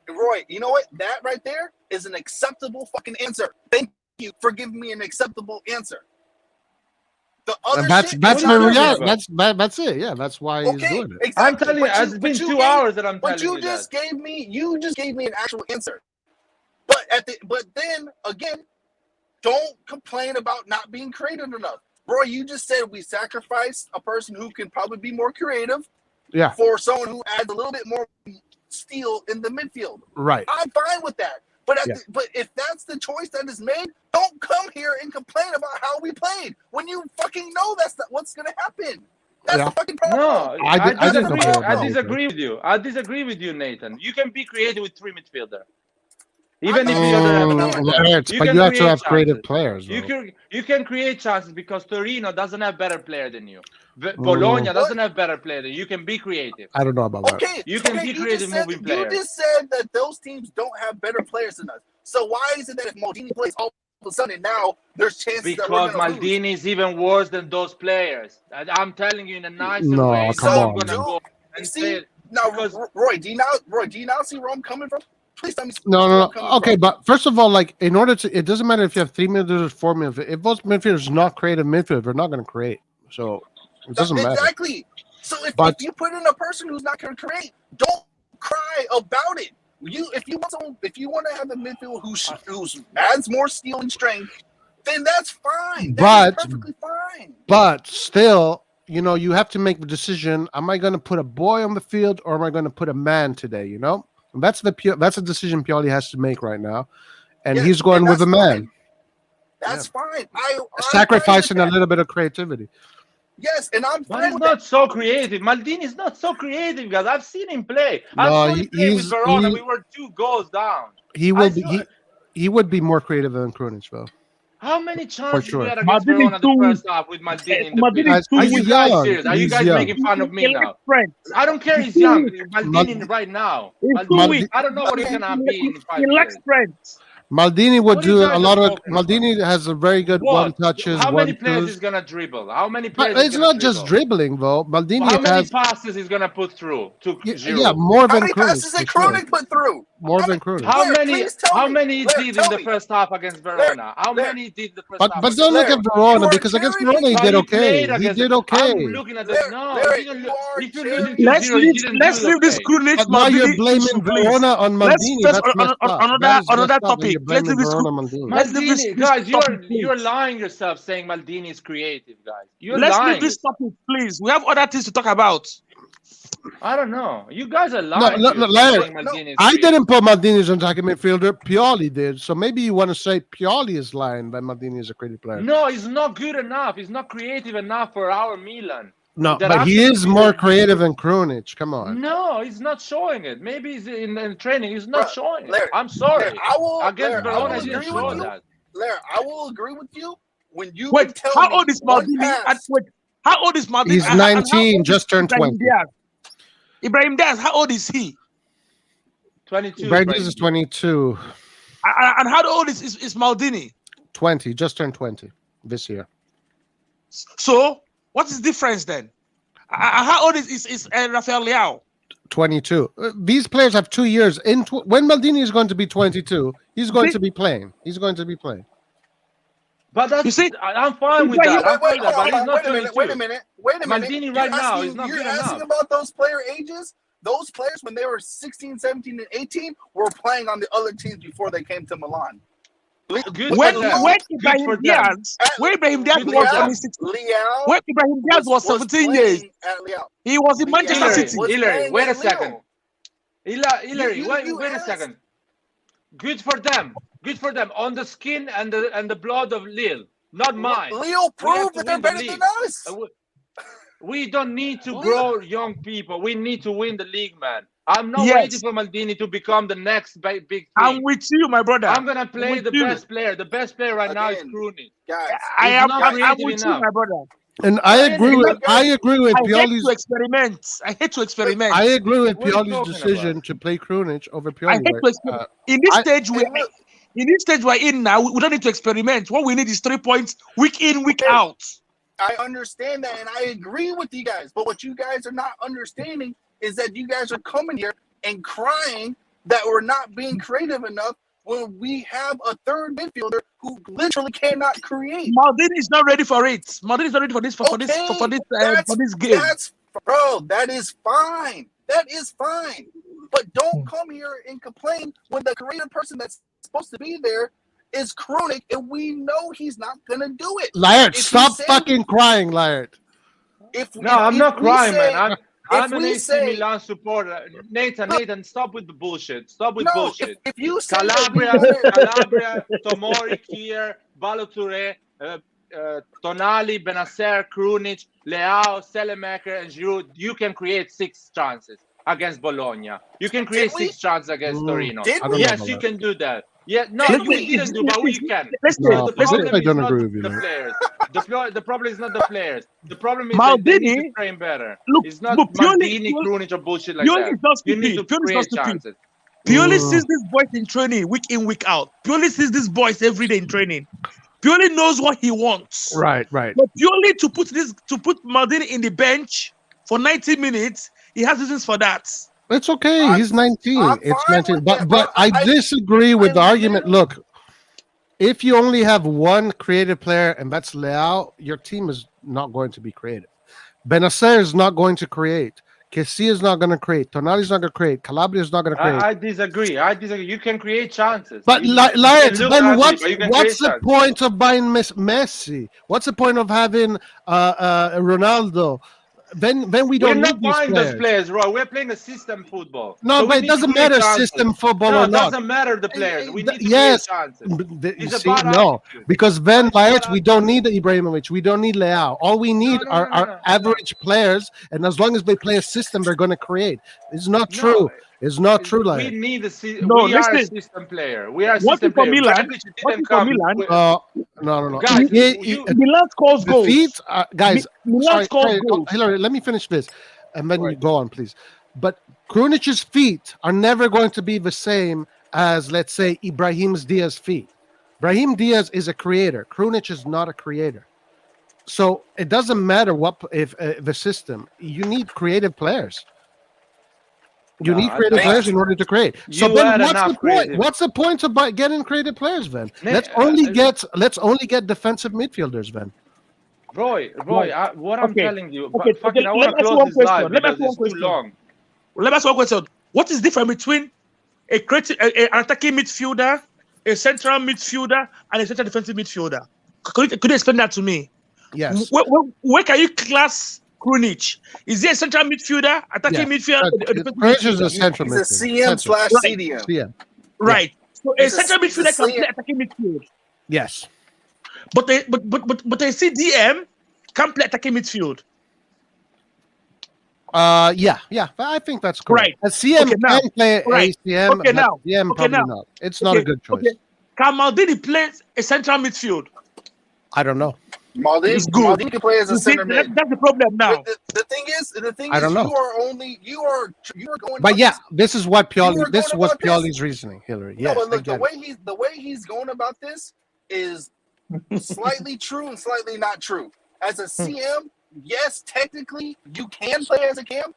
And Roy, you know what? That right there is an acceptable fucking answer. Thank you for giving me an acceptable answer. The other And that's shit that's is the not reality. acceptable. That's it. Yeah, that's why he's Okay, doing it. exactly. I'm telling you, it's been 2 hours that I'm telling But you you just that. gave me an actual answer. But then again, don't complain about not being creative enough. Roy, you just said we sacrificed a person who can probably be more creative Yeah. for someone who adds a little bit more steel in the midfield. Right. I'm fine with that. But Yeah. but if that's the choice that is made, don't come here and complain about how we played when you fucking know that's not what's going to happen. That's Yeah. the fucking problem. No, I didn't disagree. complain about I it. disagree with you. I disagree with you, Nathan. You can be creative with 3 midfielder. Even if you not don't have saying an that. offer. Right, You but can you have to create have creative chances. players. You Though. can create chances because Torino doesn't have better player than you. Bologna doesn't have better player than you. You can be creative. I don't know about that. Okay, You can be creative moving You players. just said that those teams don't have better players than us. So why is it that if Maldini plays all of a sudden now there's chances that we're Because going to lose? Maldini is even worse than those players. I'm telling you in a nicer No, way. come Now on, I'm gonna man. go You and see, say now, because- Roy, do you now see where I'm coming from? Please tell me. No. Okay, but first of all, like in order to, it doesn't matter if you have 3 midfielders, 4 midfielders. If those midfielders are not creative midfield, they're not going to create. So it doesn't matter. Exactly. So if you put in a person who's not going to create, don't cry about it. If you want to have a midfield who adds more steel and strength, then that's fine. That's perfectly fine. But still, you have to make the decision. Am I going to put a boy on the field or am I going to put a man today? And that's a decision Pioli has to make right now, and he's going with a man. That's fine. Sacrificing a little bit of creativity. Yes, and I'm But fine he's with not so creative. Maldini is not so creative, guys. I've seen him play. I saw him play with Verona. We were 2 goals down. He would be more creative than Krunic, though. How many chances sure. we had against Verona the first half with Maldini in the pitch? Are you guys serious? Are you guys making fun of me now? I don't care. He's young. Maldini right now. Maldini, I don't know what he's gonna be in 5 years. Maldini would What are you do guys a lot of. talking about? Maldini has a very good one touches. How many one players twos. is gonna dribble? How many But players? it's not just dribbling, though. Maldini How many has passes is gonna put through to Giroud? yeah, more How than many passes did Krunic put through? More than Krunic. How many? please tell How me. many Blair, did tell in the me. first half against Verona? How many did the first half? But don't look at Verona because against Verona he did okay. He did okay. I'm looking at the Larry, he didn't you look. are If you're cherry- losing 2-0, he didn't Let's do leave this okay. Krunic But now you're Maldini blaming issue, please. Verona on Maldini. Let's That's messed up. another That is messed topic. up when you're Let's blaming leave this. Verona Maldini. Let's leave this Guys, topic, you're please. lying yourself saying Maldini is creative, guys. You're Let's lying. leave this topic, please. We have other things to talk about. I don't know. You guys are lying. No, to yourself, Larry, saying Maldini is I creative. didn't put Maldini as an attacking midfielder. Pioli did. So maybe you want to say Pioli is lying that Maldini is a creative player. No, he's not good enough. He's not creative enough for our Milan. No, They're but he is absolutely- more creative than Krunic. Come on. No, he's not showing it. Maybe he's in training. He's not showing it. Larry, I'm sorry. Larry, I will Against Verona, he agree didn't with show you. that. Larry, I will agree with you when you Wait, can tell how me old is one Maldini? pass. How old is Maldini? He's And how 19, old just is turned Ibrahim 20. Diaz? Ibrahim Diaz, how old is he? 22. Brady is 22. And how old is Maldini? 20, just turned 20 this year. So, what is the difference then? How old is Rafael Leao? 22. These players have 2 years. When Maldini is going to be 22, he's going to be playing. He's going to be playing. But that's, You see- I'm fine with that. I'm fine with that. But he's not 22. Wait a minute. Maldini right now is not You're good asking enough. about those player ages? those players, when they were 16, 17, and 18, were playing on the other teams before they came to Milan. Good When for them. when Good Ibrahim for them. Diaz, when Ibrahim Diaz Good was for on them. his 16, Leao when Ibrahim Diaz was 17 years, playing at Leao. he was in Manchester Leao City. was Hillary, playing wait a at second. Lille. Hillary, you wait a asked. second. Good for them. Good for them. On the skin and the blood of Lille, not mine. Lille We have proved to that they're win the better league. than us. We don't need to Lille- grow young people. We need to win the league, man. I'm not Yes. waiting for Maldini to become the next big thing. I'm with you, my brother. I'm gonna play the with you. best player. The best player right now is Again, Krunic. Guys, He's not I'm creative with you, enough. my brother. And I agree with I hate Pioli's. to experiment. I hate to experiment. I agree with What are you Pioli's talking decision about? to play Krunic over I Pioli. hate to experiment. In this stage, we're in now. We don't need to experiment. What we need is 3 points, week in, week out. I understand that, and I agree with you guys. But what you guys are not understanding is that you guys are coming here and crying that we're not being creative enough when we have a third midfielder who literally cannot create. Maldini is not ready for it. Maldini is not ready for this for this game. That is fine. That is fine. But don't come here and complain when the creative person that's supposed to be there is Krunic, and we know he's not gonna do it. Laird, If stop you say- fucking crying, Laird. I'm not crying, say- man. I'm an we AC say- Milan supporter. Nathan, stop with the bullshit. Stop with No, bullshit. if you say Calabria, Tomori, Kier, Balotelli, Tonali, Benacer, Krunic, Leao, Selemaker, and Giroud, you can create 6 chances against Bologna. You can create 6 chances against Torino. Did I don't know Yes, about you that. can do that. Yeah, no, Did you we? didn't do, but we can. No, The problem I is don't not agree with you, the man. players. The problem is not the players. The problem is that they need to train better. Look, It's not look, Maldini, Krunic, or bullshit like Pioli is that. not You need stupid. to Pioli is not create stupid. chances. Pioli sees these boys in training week in, week out. Pioli sees these boys every day in training. Pioli knows what he wants. Right. But Pioli to put Maldini in the bench for 90 minutes, he has reasons for that. It's okay. He's 19. I'm It's fine 19. with But that, but bro. I disagree with the argument. literally- Look, if you only have one creative player and that's Leao, your team is not going to be creative. Benacer is not going to create. Kessie is not going to create. Tonali is not going to create. Calabria is not going to create. I disagree. You can create chances. But You Laird, look then ugly, what's but you can the create chances. point of buying Messi? What's the point of having Ronaldo? Then we We're don't not need these buying players. those players, bro. We're playing a system football. No, So we but it need to doesn't create matter chances. system football No, or it not. doesn't matter the players. We need to Yes. create chances. You It's see, about no, attitude. because then It's about Laird, we don't need Ibrahimovic, we don't need Leao. All we need are no. average players, and as long as they play a system, they're going to create. It's not true. It's not true, We Laird. need a No, we are a listen. system player. We are a One system thing for player. Milan, Rebic one didn't thing for come Milan, with- No. Guys, Milan scores goals. Defeat, guys. Milan scores goals. Hillary, let me finish this, and then you go on, please. But Krunic's feet are never going to be the same as, let's say, Ibrahim Diaz's feet. Brahim Diaz is a creator. Krunic is not a creator. So it doesn't matter what if the system. You need creative players. You need creative players in order to create. So then, what's the point? What's the point about getting creative players, then? Let's only get defensive midfielders, then. Roy, what I'm telling you, Okay, I want to close this live because it's too long. Let me ask one question. What is different between an attacking midfielder, a central midfielder, and a central defensive midfielder? Could you explain that to me? Yes. Where can you class Krunic? Is he a central midfielder, attacking midfielder? Krunic is a central midfielder. He's a CM/CDM. CM. Right. So a He's a- central he's a midfielder can CM. play attacking midfield. Yes. But a CDM can play attacking midfield. Yeah. I think that's correct. Right. A CM now. can play Right. ACM, Okay, but now. CM Okay, probably now. not. It's not a good choice. Okay. Can Maldini play a central midfield? I don't know. Maldini can play as a You see, center mid. that's the problem now. But the thing is, I don't know. you are going. But about yeah, this- this is what You were Pioli. going This was about this. Pioli's reasoning, Hillary. Yes, No, but I look, get it. the way he's going about this is slightly true and slightly not true. As a CM, yes, technically you can play as a cam,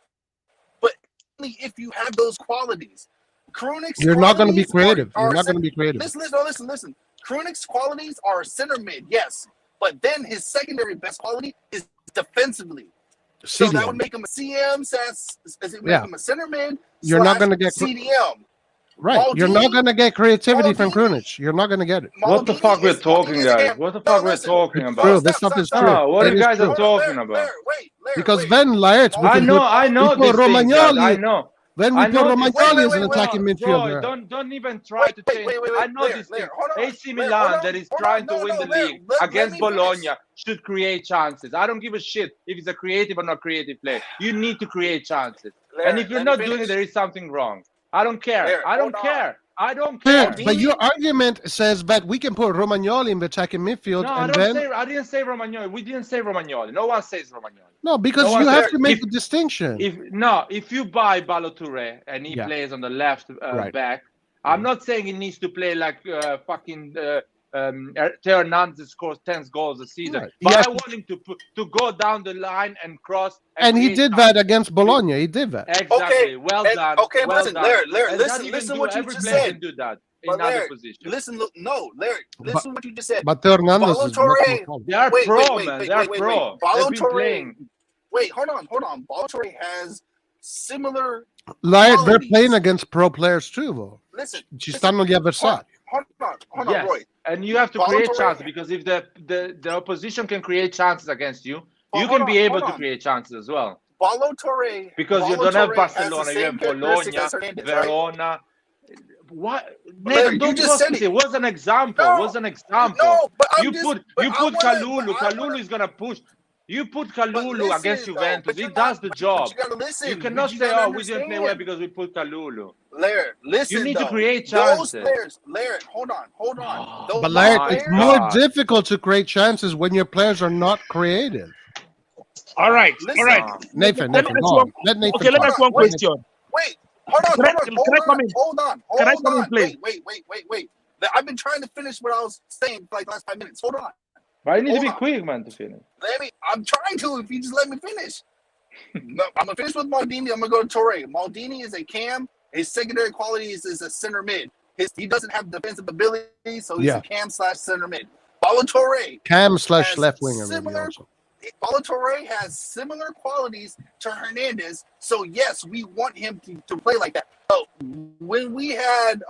but only if you have those qualities. Krunic's You're not going to be qualities creative. are You're not going to be creative. Listen. Krunic's qualities are center mid, yes, but then his secondary best quality is defensively. So that CDM. would make him a CM. Does it make Yeah. him a center mid? You're not slash going to get CDM. right. You're not Maldini- going to get creativity from Maldini- Krunic. You're not going to get it. What the Maldini fuck we're is- talking, Maldini is a guys? cam- What the No, fuck we're listen. talking It's about? true. Stop, This stop, stuff is stop, true. stop. No, what It you is guys true. are talking about? Wait, Because wait. then Laerts, we I can know, put, I know we put these things, guys. I Romagnoli. know. Then we I put know this- Romagnoli as an wait, attacking Bro, midfielder. don't even try to change. I know this thing. Hold on. AC Milan that is trying to win the league against me finish. Bologna should create chances. I don't give a shit if it's a creative or not creative play. You need to create chances. And if you're not doing it, there is something wrong. I don't care. I don't care. I don't care. But your argument says that we can put Romagnoli in the attacking midfield, No, and I didn't say Romagnoli. We didn't say Romagnoli. No one says Romagnoli. no, because No you one have said- to make if- a distinction. If you buy Balotelli and he Yeah. plays on the left Right. back, I'm not saying he needs to play like fucking Theo Hernandez scores 10 goals a season, Right. but Yes. I want him to go down the line and cross. And he create did chances. that against Bologna. He did that. Exactly. Okay, Well and- done. okay, well listen, done. Larry, And that listen you can to do- what you every just player said. can do that in But other Larry, positions. Larry, listen what you just said. But Theo Hernandez is much more Balotelli- problem. They are Wait, pro, wait, wait, man. wait, They are wait, wait, pro. wait. They've been Balotelli- playing. Wait, hold on. Balotelli has similar. Like, they're qualities. playing against pro players too, though. Listen, Ci stanno gli avversari. hold on, Yes, Roy. and you have to create Balotelli- chances because if the opposition can create chances against you, But you hold can be on, able hold to on. create chances as well. Balotelli Because you don't have Balotelli has the Barcelona, you same have characteristics Bologna, as Hernandez, right? Verona. What? Larry, Nathan, you don't just trust said me. it. It was an example. No, It was an example. No, but you put Kalulu. Kalulu is gonna push. You put Kalulu against Juventus. He does the job. You gotta listen. You cannot say, gotta "Oh, we didn't play well understand. because we put Kalulu." Larry, listen. You need to though. create Those chances. players, Larry, hold on. Those But Laird, my it's players, more God. difficult to create chances when your players are not creative. All right, Listen. all right. Nathan, Let go me ask on. one- Let Nathan Okay, let me talk. ask one Wait. question. Wait, hold on, Can I come in? hold on. Can I come in, please? Wait. I've been trying to finish what I was saying for like the last 5 minutes. Hold on. But I need to Hold be on. quick, man, to finish. I'm trying to. If you just let me finish. No, I'm gonna finish with Maldini. I'm gonna go to Torre. Maldini is a cam. His secondary qualities is a center mid. He doesn't have defensive ability, so he's a cam / center mid. Balotelli Cam / has left winger. Maybe similar- also. Balotelli has similar qualities to Hernandez, so yes, we want him to play like that. But when we had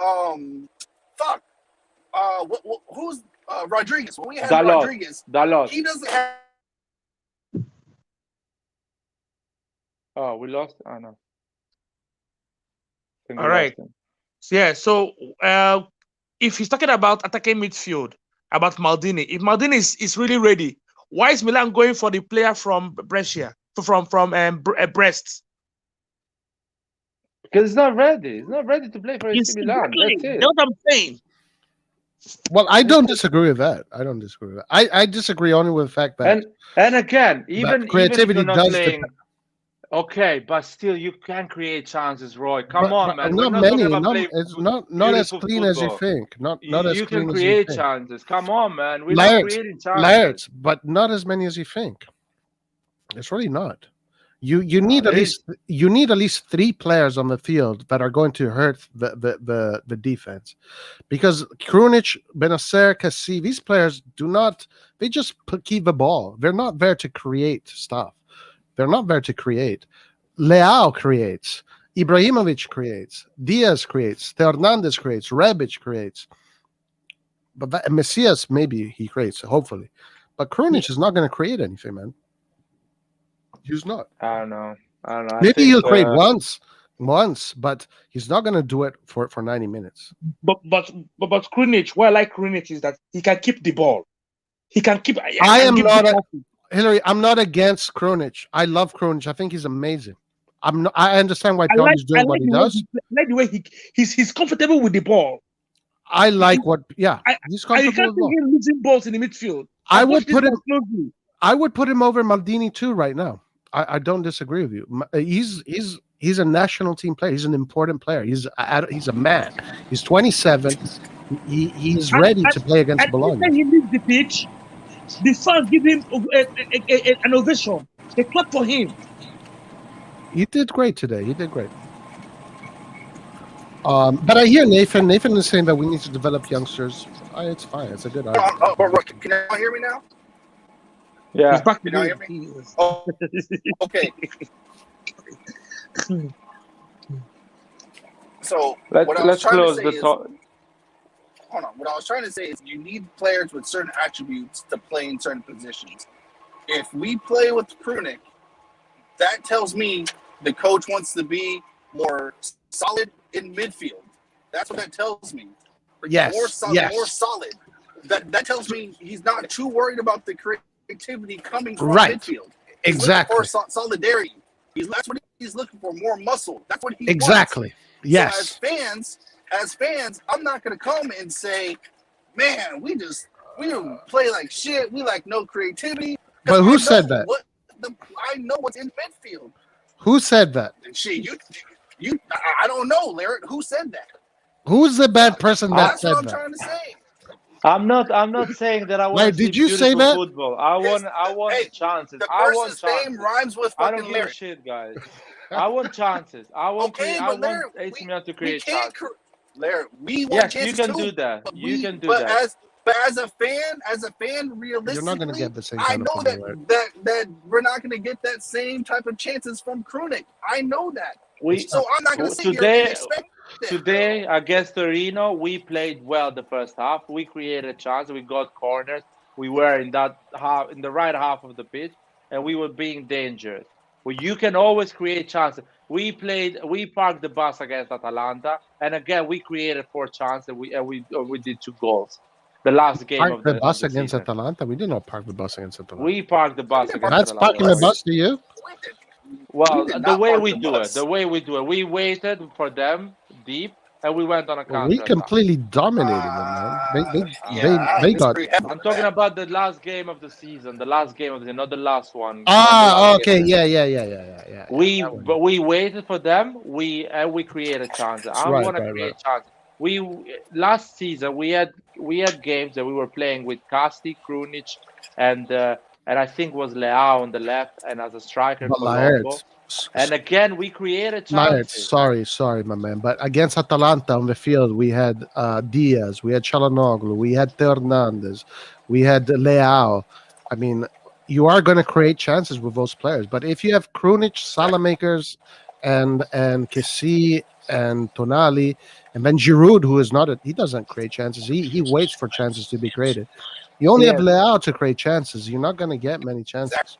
who's Rodriguez? When we had Rodriguez, Dalot. he doesn't have. Oh, we lost. Oh no. I think we All right. lost him. Yeah, so if he's talking about attacking midfield, about Maldini, if Maldini is really ready, why is Milan going for the player from Brescia, from Brest? Because he's not ready. He's not ready to play for AC Milan. That's it. That's what I'm saying. Well, I don't disagree with that. I disagree only with the fact that And again, even creativity even if you're not does playing, depend. okay, but still you can create chances, Roy. Come But- on, but man. not We're not many. talking about Not, playing it's not as beautiful clean as you football. think. Not as You clean can as you create think. chances. Come on, man. We're not Laird, creating chances. Laird, but not as many as you think. It's really not. You need at least 3 players on the field that are going to hurt the defense, because Krunic, Benacer, Cassi, these players they just keep the ball. They're not there to create stuff. They're not there to create. Leao creates. Ibrahimovic creates. Diaz creates. Theo Hernandez creates. Rebic creates. But Messias, maybe he creates, hopefully. But Krunic is not going to create anything, man. He's not. I don't know. I Maybe think, he'll create once, but he's not going to do it for 90 minutes. But Krunic, what I like Krunic is that he can keep the ball. He can keep. Hillary, I'm not against Krunic. I love Krunic. I think he's amazing. I understand why Pioli's doing what he does. I like the way he's comfortable with the ball. I like what. Yeah, he's You comfortable can't with see him losing balls in the midfield. I would put him over Maldini too right now. I don't disagree with you. He's a national team player. He's an important player. He's a man. He's 27. He's ready to play against Bologna. When he leaves the pitch, the fans give him an ovation. They clap for him. He did great today. He did great. But I hear Nathan. Nathan is saying that we need to develop youngsters. It's fine. It's a good argument. Can you hear me now? He's Yeah. back You know again. what I mean? Oh, okay. So what I was Let's trying to close say the is, talk. hold on. What I was trying to say is, you need players with certain attributes to play in certain positions. If we play with Krunic, that tells me the coach wants to be more solid in midfield. That's what that tells me. Yes, More yes, solid. That tells me he's not too worried about the creativity coming from right, midfield. He's exactly, looking for solidarity. That's what he's looking for. More muscle. That's what he wants. exactly. So Yes, as fans, I'm not gonna come and say, man, we don't play like shit. We like no creativity. but who said that? I know what's in midfield. Who said that? Shit, I don't know, Larry. Who said that? Who's the bad person that That's what said I'm that? trying to say. I'm not saying that I want Like, to see did you say beautiful that? football. I want Hey, chances. the I want person's name chances. rhymes with I don't fucking give a Larry. shit, guys. I want chances. I want Okay, I but want Larry, AC Milan to we create can't. chances. Larry, we want Yes, you chances can too. do that. But You can do that. as a fan, You're not going to realistically, get the same I kind of know football, right? that we're not going to get that same type of chances from Krunic. I know that. We So I'm not going to sit here and today expect that. today against Torino, we played well the first half. We created a chance. We got corners. We were in that half, in the right half of the pitch, and we were being dangerous. Well, you can always create chances. We parked the bus against Atalanta, and again we created 4 chances. We did 2 goals. The last game Park of the the bus against season. Atalanta. We did not park the bus against Atalanta. We parked the bus against That's Atalanta. parking the bus to you. Well, We did the not way park we the do bus. it, we waited for them deep, and we went on a We counter attack. completely dominated them, man. I They got. disagree heavily I'm with talking that. about the last game of the season, not the last one, not the Ah, last okay, game. yeah. But we waited for them. We created chances. I Right, want to right. create chances. We Last season we had games that we were playing with Kasti, Krunic, and I think was Leao on the left, and as a striker But Colombo. And again, we created chances. sorry, my man. But against Atalanta on the field, we had Diaz, we had Çalhanoğlu, we had Hernandez, we had Leao. I mean, you are going to create chances with those players. But if you have Krunic, Salamakers, and Kessie and Tonali, and then Giroud, who is not he doesn't create chances. He waits for chances to be created. You only have Yes. Leao to create chances. You're not going to get many chances.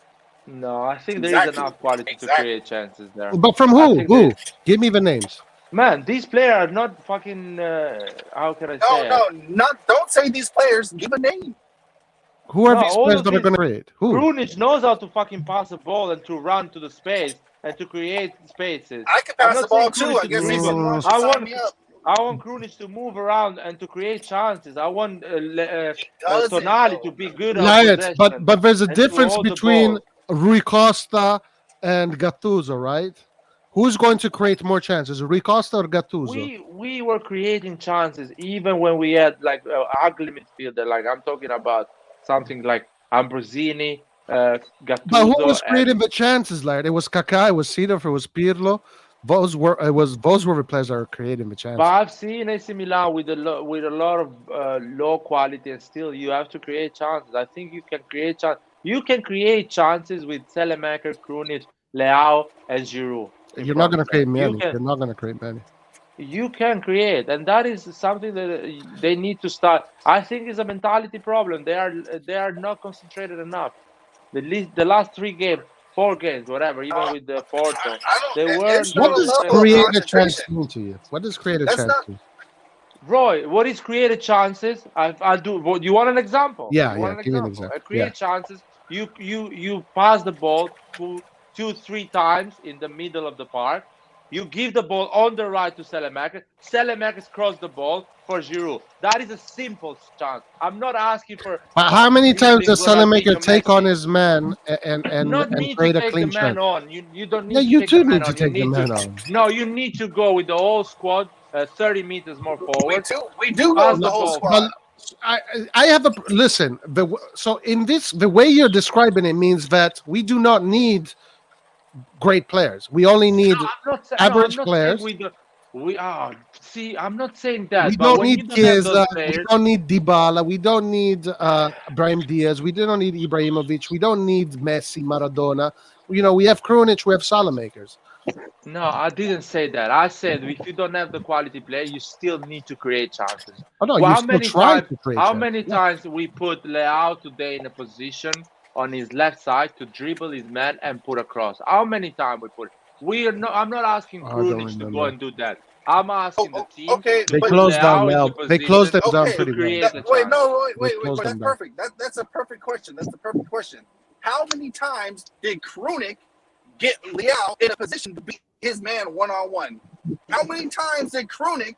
No, I think there is enough quality to create chances there. But from I who? think Who? Give me the names. Man, these players are not fucking. How can I say it? Don't say these players. Give a name. Who are No, these all players of that are these- going to create? Who? Krunic knows how to fucking pass the ball and to run to the space and to create spaces. I can I'm pass the not ball saying too. Krunic I to guess dribble. someone I should sign want me up. I want Krunic to move around and to create chances. I want Doesn't, Tonali though. to be good on Right, possession. but there's a and to difference hold the between ball. Rui Costa and Gattuso, right? Who's going to create more chances, Rui Costa or Gattuso? We were creating chances even when we had like ugly midfielder. Like I'm talking about something like Ambrosini, But who Gattuso, was and creating the chances, Larry? It was Kaká, it was Seedorf, it was Pirlo. Those were the players that were creating the chances. But I've seen AC Milan with a lot of low quality, and still you have to create chances. I think you can create chances. You can create chances with Selemaker, Krunic, Leao, and Giroud. You're not going to create many. You can, You're not going to create many. you can create, and that is something that they need to start. I think it's a mentality problem. They are not concentrated enough. The last 4 games, whatever, even with the Porto, they weren't What does concentrated create enough. a chance mean to you? What does create a chance mean? Roy, what is created chances? I'll do. You want an example? Yeah, You want give me an example. I create chances. You pass the ball 2-3 times in the middle of the park. You give the ball on the right to Selemaker. Selemaker cross the ball for Giroud. That is a simple chance. I'm not asking for. But how many times does Ronaldinho, Selemaker take Messi. on his man and Not need create to a take clean the man chance? on. You don't need Yeah, to you take too the man need to on. take the man on. No, you need to go with the whole squad 30 meters more forward. We do go with the whole squad. I have a listen. So in this, the way you're describing it means that we do not need great players. We only need average players. We are. See, I'm not saying that, We but don't when you need don't have those Chiesa. We players, don't need Dybala. We don't need Brahim Diaz. We don't need Ibrahimovic. We don't need Messi, Maradona. We have Krunic. We have Salamakers. no, I didn't say that. I said if you don't have the quality player, you still need to create chances. Oh no, Well, you how still many try times? to create How chances. many Yeah. times we put Leao today in a position on his left side to dribble his man and put a cross? How many times we put? I'm not asking I don't Krunic to go remember. and do that. I'm asking the team Okay, to They but put closed down Leao in the well. They closed position them down okay, to pretty well. create a wait, chance. no, They wait, closed but them that's down. perfect. That's a perfect question. That's the perfect question. How many times did Krunic get Leao in a position to beat his man one-on-one? How many times did Krunic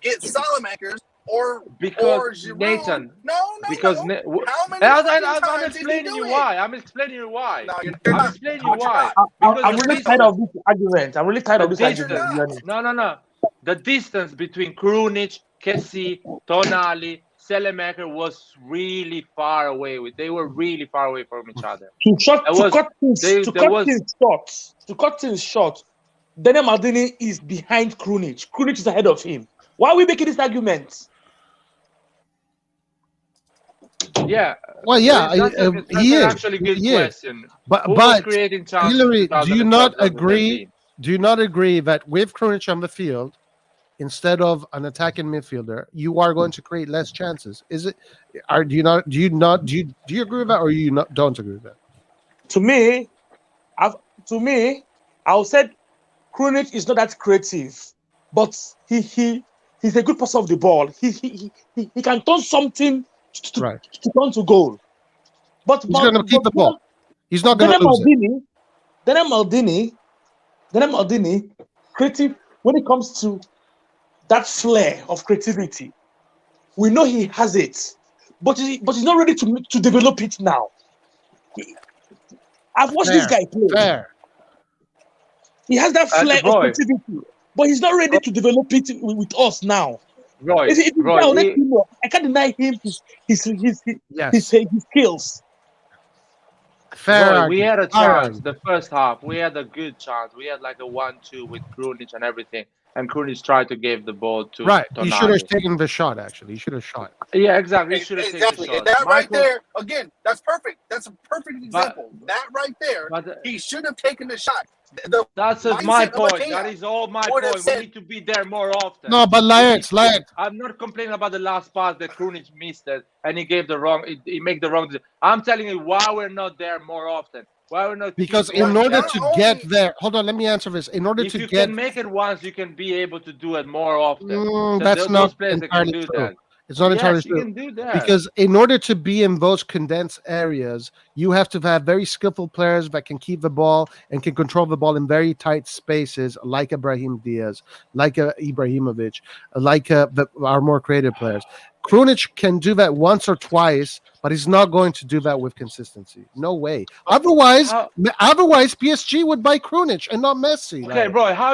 get Salamakers or Because Giroud? Nathan, No. because How many fucking I'm times did he explaining do you it? why. I'm explaining you why. No, you're I'm not. explaining you why. I'm Because the really tired distance, of this argument. I'm really tired the of this But you're argument. distance. To be honest. No. The distance between Krunic, Kessie, Tonali, Selemaker was really far away. They were really far away from each other. To cut There was things short. To cut things short, Daniel Maldini is behind Krunic. Krunic is ahead of him. Why are we making this argument? yeah. Well, yeah, That's he an is. actually good He is. question. But Who was creating chances in Hillary, do you 2012, not agree? 2013? Do you not agree that with Krunic on the field, instead of an attacking midfielder, you are going to create less chances? Is it? Do you agree with that, or don't agree with that? To me, I said Krunic is not that creative, but he's a good passer of the ball. He can turn something Right. to turn to goal. But He's going to keep the ball. He's not going to lose it. Daniel Maldini, creative when it comes to that flair of creativity. We know he has it, but he's not ready to develop it now. I've watched this guy play. Fair. He has that flair of Roy, creativity, but he's not ready to develop it with us now. Roy, If I can't deny him his Yes. skills. Fair. Roy, we had a Fair. chance the first half. We had a good chance. We had like a 1-2 with Krunic and everything. And Krunic tried to give the ball to Right. Tonali. He should have taken the shot, actually. He should have shot. Yeah, exactly. He should have taken the shot. And that right there, again, that's perfect. That's a perfect example. That right there, he should have taken the shot. That's my point. That is all my point. We need to be there more often. No, but Laet. I'm not complaining about the last pass that Krunic missed it, and he gave the wrong. He made the wrong. I'm telling you why we're not there more often. Why we're not? Because in order to get there, hold on. Let me answer this. In order if to you get, can make it once, you can be able to do it more often. That's not players entirely that can do true. that. It's not entirely Yes, you true. can do that. Because in order to be in those condensed areas, you have to have very skillful players that can keep the ball and can control the ball in very tight spaces, like Ibrahim Diaz, like Ibrahimovic, like our more creative players. Krunic can do that once or twice, but he's not going to do that with consistency. No way. Otherwise, PSG would buy Krunic and not Messi. Okay, bro. How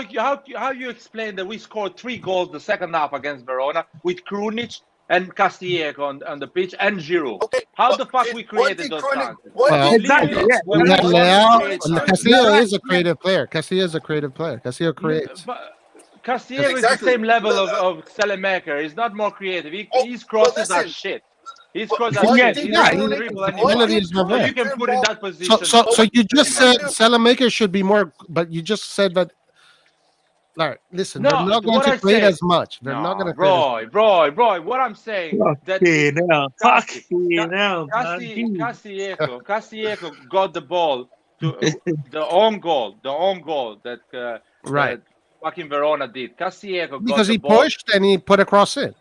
you explain that we scored 3 goals the second half against Verona with Krunic and Castillejo on the pitch and Giroud? Okay, how the fuck we created those chances? Exactly. Yeah. We had Leao. Castillo is a creative player. Castillo is a creative player. Castillo creates. Castillejo is the same level of Selemaker. He's not more creative. His crosses are shit. His crosses are shit. He doesn't dribble anymore. So you can put in that position. So you just said Selemaker should be more, but you just said that. Like, listen, they're not going to create as much. They're not going to create as much. Roy, what I'm saying that Castillejo got the ball to the own goal that right. Fucking Verona did. Castillejo because he ball. pushed and he put a cross in.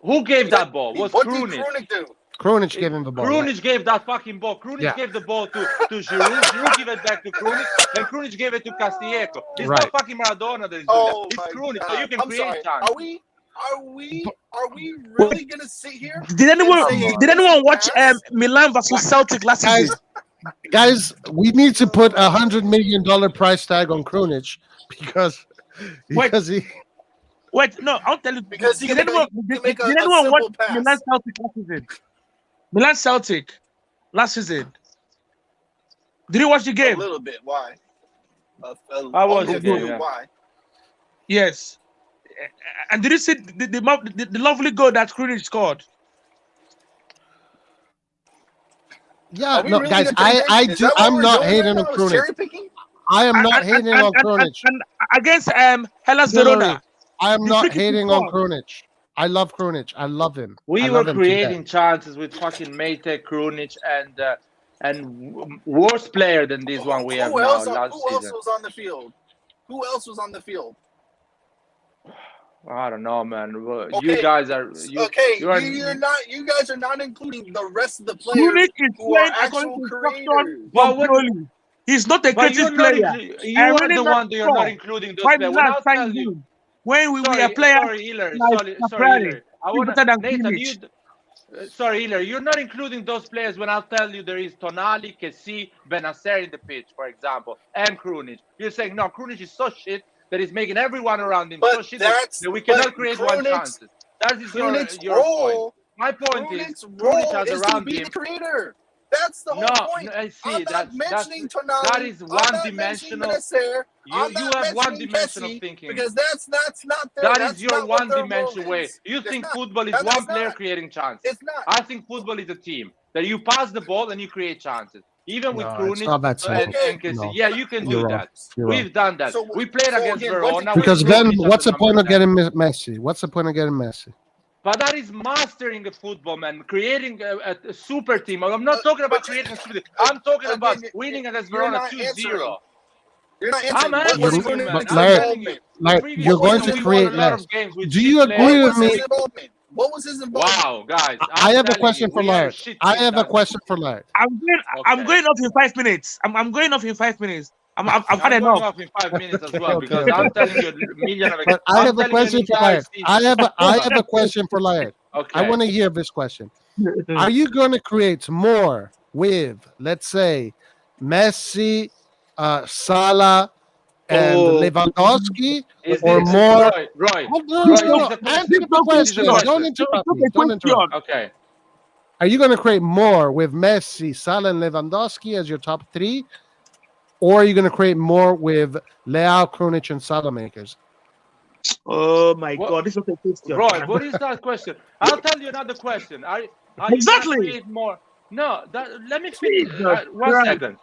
Who gave that ball? Was what Krunic. Did Krunic do? Krunic gave him the ball. Krunic gave that fucking ball. Krunic gave the ball to Giroud. Giroud gave it back to Krunic, and Krunic gave it to Castillejo. It's not fucking Maradona that is doing that. It's Krunic, so you can create time. Are we really gonna sit here? Did anyone watch Milan versus Celtic last season? Guys, we need to put $100 million price tag on Krunic because he. Wait, no, I'll tell you. Because did anyone watch Milan Celtic last season? Milan Celtic last season. Did you watch the game? A little bit. Why? I watched the game. Yeah. Why? Yes. And did you see the lovely goal that Krunic scored? Yeah, Are we no, really guys, debating? Is that what I'm we're not doing right hating on now? Is Krunic. cherry picking? I am not And, hating on Krunic. and against Hellas Hillary, Verona, I am the free not kick he hating on scored. Krunic. I love Krunic. I love him. I We were love him to death. creating chances with fucking Maytek, Krunic, and worse player than this one we have Who now else? Who last else season. was on the field? Who else was on the field? I don't know, man. Okay. You guys are You're not. You guys are not including the rest of the players Krunic is who are playing according actual to instruction creators. from But Pioli. He's not a But you're creative not player. you are the one that you're not including those Why players. did When not I'll sign tell you, him? When we are players sorry, Hillary, like sorry, Caprari, Hillary. I he's wanna better than Nathan, Krunic. sorry, Hillary, you're not including those players when I'll tell you there is Tonali, Kessie, Benacer in the pitch, for example, and Krunic. You're saying no, Krunic is so shit that he's making everyone around him so shit that we cannot create one chances. That is your point. My point is Krunic has around him. The creator. That's the whole point. I see. I'm not mentioning Tonali. That is one-dimensional. You have one-dimensional thinking. Because that's not there. That is your one-dimensional way. You think football is one player creating chances. It's not. I think football is a team. That you pass the ball and you create chances. Even with Krunic and Kessie. No. Yeah, you can do that. You're We've done that. We played against Verona. Because then, what's the point of getting Messi? What's the point of getting Messi? But that is mastering a football, man. Creating a super team. I'm not talking about creating a super team. I'm talking about winning against Verona 2-0. You're not I'm answering. answering you, man. You're going to create less. Do you agree with me? What was his involvement? Wow, guys. I have a question for Laird. I'm going off in 5 minutes. I'm going off in 5 minutes. I'm had enough. Going off in 5 minutes as well because I'm telling you a million of But I have a question for Laird. I have a question for Laird. Okay. I want to hear this question. Are you going to create more with, let's say, Messi, Salah, and Lewandowski, or more? Roy, answer the question. Don't interrupt me. Don't interrupt. Okay. Are you going to create more with Messi, Salah, and Lewandowski as your top three? Or are you going to create more with Leao, Krunic, and Salah makers? Oh my God, this is a question. Roy, what is that question? I'll tell you another question. Are exactly. You create more? No, let me finish. 1 second.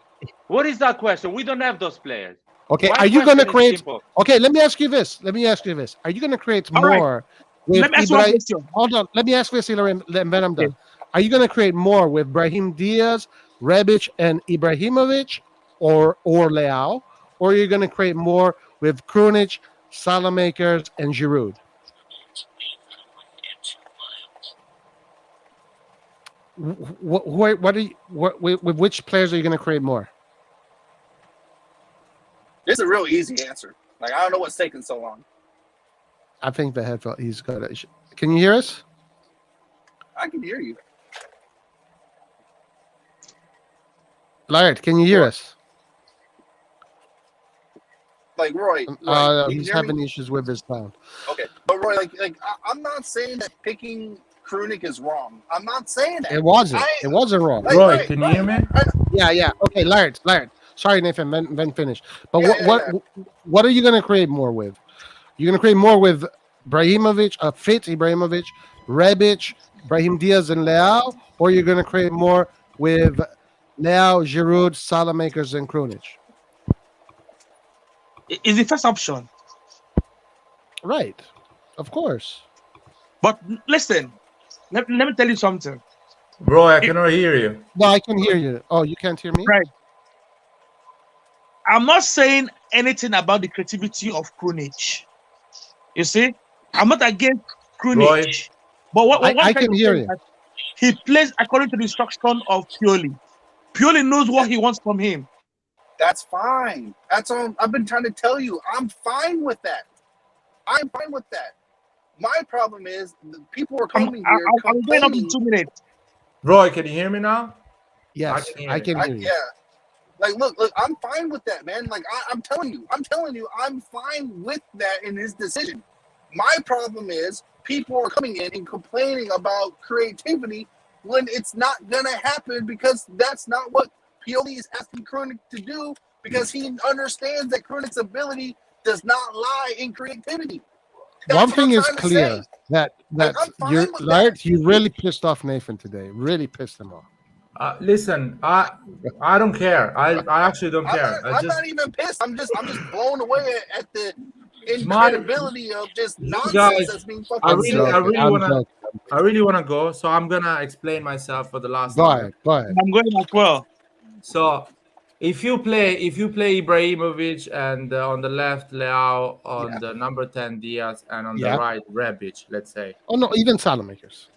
What is that question? We don't have those players. Okay, are you going to create? Okay, let me ask you this. Are you going to create more? With let me ask you one question. Hold on. Let me ask this, Hillary, and then I'm done. Are you going to create more with Brahim Diaz, Rebic, and Ibrahimovic, or Leao, or are you going to create more with Krunic, Salamakers, and Giroud? With which players are you going to create more? It's a real easy answer. Like, I don't know what's taking so long. I think the headphone. He's got it. Can you hear us? I can hear you. Laird, can you hear us? Like Roy, he's having issues with his sound. Okay, but Roy, I'm not saying that picking Krunic is wrong. I'm not saying that. It wasn't. It wasn't wrong. Roy, can you hear me? Yeah. Okay, Laird. Sorry, Nathan. Then finish. But what are you going to create more with? You're going to create more with Ibrahimovic, fit Ibrahimovic, Rebic, Brahim Diaz, and Leao, or you're going to create more with Leao, Giroud, Salamakers, and Krunic? Is the first option. Right. Of course. But listen, let me tell you something. Bro, I cannot hear you. No, I can hear you. Oh, you can't hear me? Right. I'm not saying anything about the creativity of Krunic. You see? I'm not against Krunic. Roy. But what I can hear you. He plays according to the instruction of Pioli. Pioli knows what he wants from him. That's fine. That's all I've been trying to tell you. I'm fine with that. I'm fine with that. My problem is the people are coming here. I'm going up in 2 minutes. Roy, can you hear me now? Yes, I can hear you. Yeah. Like, look, I'm fine with that, man. Like, I'm telling you, I'm fine with that in his decision. My problem is people are coming in and complaining about creativity when it's not gonna happen because that's not what Pioli is asking Krunic to do, because he understands that Krunic's ability does not lie in creativity. That's One what thing I'm is trying to clear say. that I'm fine you're with Laird, that. you really pissed off Nathan today. Really pissed him off. Listen, I don't care. I actually don't care. I'm not even pissed. I'm just blown away at the my incredibility of just you nonsense guys. that's being I fucking I'm really, I said. joking. really I'm wanna, joking. I really wanna go. So I'm gonna explain myself for the last Go time. ahead. Go ahead. I'm going as well. So if you play Ibrahimovic and on the left Leao, on the number 10 Diaz, and on the Yeah. right Rebic, let's say Oh no, even Salamakers.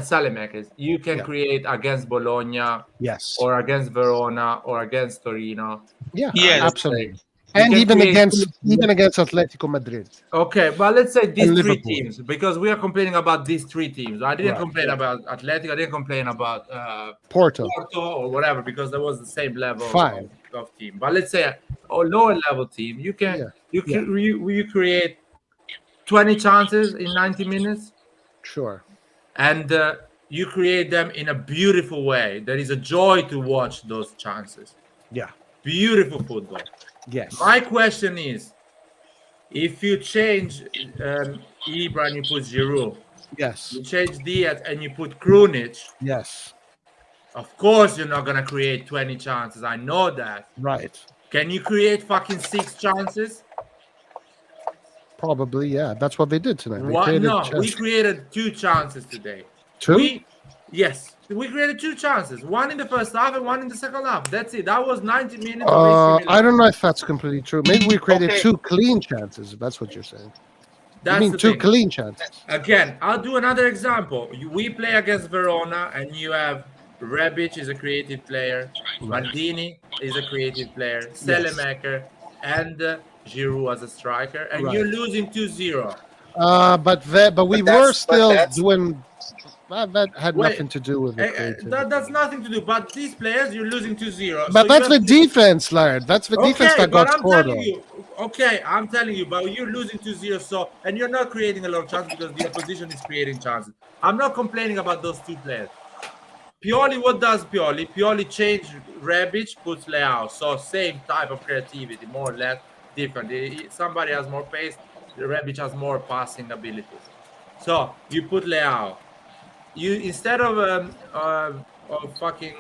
Salemakers, you can Yeah. create against Bologna Yes. or against Verona or against Torino. Yeah. Yes. Let's Absolutely. say. You And can even create- against Atletico Madrid. Okay, but let's say these And three Liverpool. teams, because we are complaining about these three teams. I didn't Right, complain about Atletico. I didn't complain about Porto. or whatever, because there was the same level Fine. of team. But let's say a lower level team, you can Yeah. you create 20 chances in 90 minutes, Sure. and you create them in a beautiful way. There is a joy to watch those chances. Yeah. Beautiful football. Yes. My question is, if you change Ibra and you put Giroud, Yes. you change Diaz and you put Krunic, Yes. of course you're not gonna create 20 chances. I know that. Right. Can you create fucking 6 chances? Probably, yeah. That's what they did tonight. They What? created No, we chances. created 2 chances today. Two? Yes, we created 2 chances. One in the first half and one in the second half. That's it. That was 90 minutes of AC Milan. I don't know if that's completely true. Maybe we created Okay. 2 clean chances, if that's what you're saying. That's you mean the 2 thing. clean chances? Again, I'll do another example. We play against Verona, and you have Rebic is a creative player, Maldini is a creative player, Selemaker, and Giroud as a striker, and Right. you're losing 2-0. But we But that's- were still but that's- doing. That had Wait, nothing to do with the creativity. That's nothing to do. But these players, you're losing 2-0. But So that's you the have to- defense, Laird. That's the defense Okay, that but got I'm scored telling on. you. Okay, I'm telling you, but you're losing 2-0, so and you're not creating a lot of chances because the opposition is creating chances. I'm not complaining about those 2 players. Pioli, what does Pioli? Pioli changed Rebic, puts Leao. So same type of creativity, more or less different. Somebody has more pace, Rebic has more passing ability. So you put Leao. You instead of fucking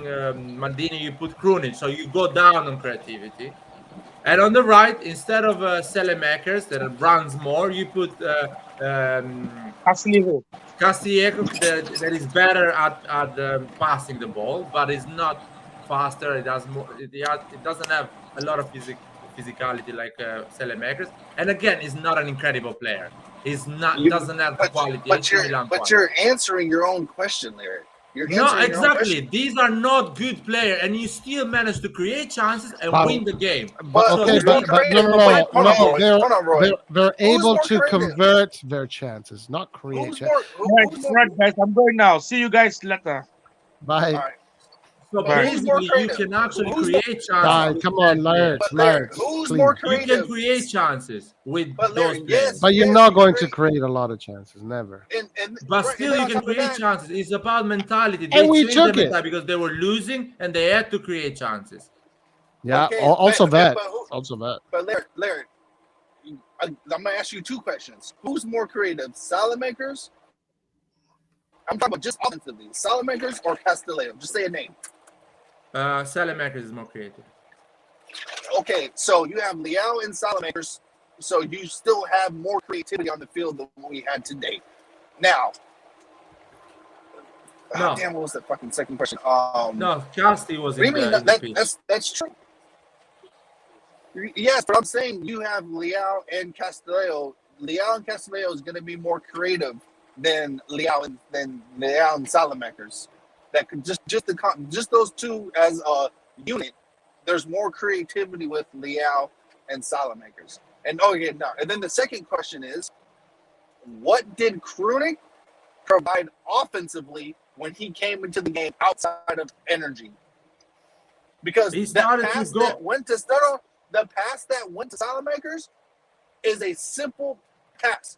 Maldini, you put Krunic. So you go down on creativity. And on the right, instead of Selemakers that runs more, you put Castillejo. Castillejo that is better at passing the ball, but is not faster. It does more. It doesn't have a lot of physicality like Selemakers. And again, he's not an incredible player. He's not. Doesn't have the quality. But you're answering your own question, Larry. No, exactly. These are not good players, and you still manage to create chances and win the game. But okay, but no, they're able to creative? convert their chances, not create. Right, guys. I'm going now. See you guys later. Bye. All right. So basically, you can actually create chances. Come on, Laird. Who's more You creative? can create chances with But those Larry, players. yes. But you're not going to create a lot of chances, never. But still, you can create chances. It's about mentality. They And we changed took their it. mentality because they were losing and they had to create chances. Yeah, Okay, also but- that. Also that. But Larry, I'm gonna ask you 2 questions. Who's more creative, Salamakers? I'm talking about just offensively, Salamakers or Castillejo? Just say a name. Selemakers is more creative. Okay, so you have Leao and Salamakers, so you still have more creativity on the field than what we had today. Now, No. damn, what was the fucking second question? No, Casti was What do in you mean? the pitch. That's true. Yes, but I'm saying you have Leao and Castillejo. Leao and Castillejo is going to be more creative than Leao and Salamakers. That could just those 2 as a unit. There's more creativity with Leao and Salamakers. And and then the second question is, what did Krunic provide offensively when he came into the game outside of energy? Because He the started to pass go- that went to Salamakers is a simple pass.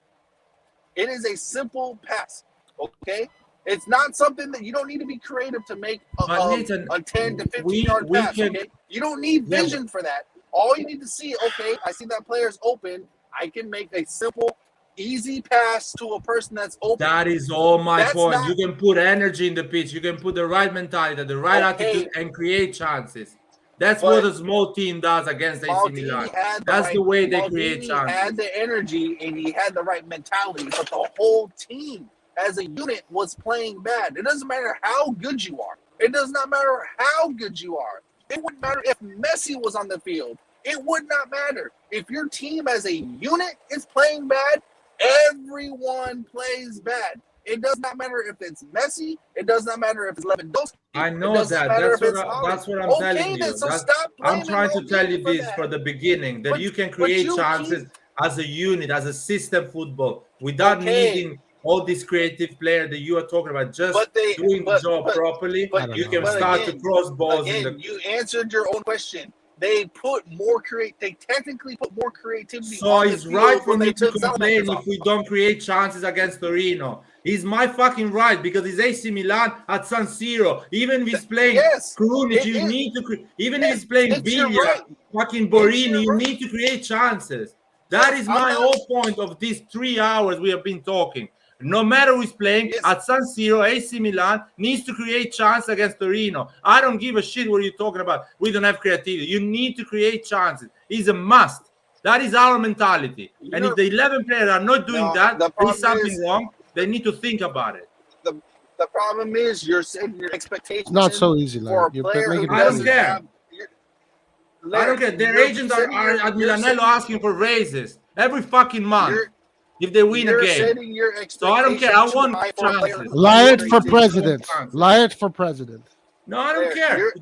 It is a simple pass. Okay? It's not something that you don't need to be creative to make a 10 to 15 yard pass. Okay? You don't need vision for that. All you need to see, okay, I see that player's open. I can make a simple, easy pass to a person that's open. That is all my That's point. not- You can put energy in the pitch. You can put the right mentality, the right attitude, and create chances. That's what a small team does against AC Milan. That's the way they create chances. He had the energy and he had the right mentality, but the whole team as a unit was playing bad. It doesn't matter how good you are. It does not matter how good you are. It wouldn't matter if Messi was on the field. It would not matter. If your team as a unit is playing bad, everyone plays bad. It does not matter if it's Messi. It does not matter if it's Lewandowski. I know that. That's what I'm telling you. So stop I'm trying to tell you this that. for the beginning, that you can create chances as a unit, as a system football, without needing all these creative players that you are talking about. Just doing the job properly, you can start to cross balls. You answered your own question. They technically put more creativity. So it's right for me to complain if we don't create chances against Torino. It's my fucking right, because it's AC Milan at San Siro. Even if he's playing Krunic, you need to. Even if he's playing Villa, fucking Borini, you need to create chances. That is my whole point of these 3 hours we have been talking. No matter who's playing at San Siro, AC Milan needs to create chance against Torino. I don't give a shit what you're talking about. We don't have creativity. You need to create chances. It's a must. That is our mentality. And if the 11 players are not doing that, there is something wrong. They need to think about it. The problem is you're setting your expectations. Not so easy, for like, a player who I don't care. I don't care. Their agents are at Milanello asking for raises every fucking month. If they win a game. So I don't care. I want chances. Liard for president. Liard for president. No, I don't care.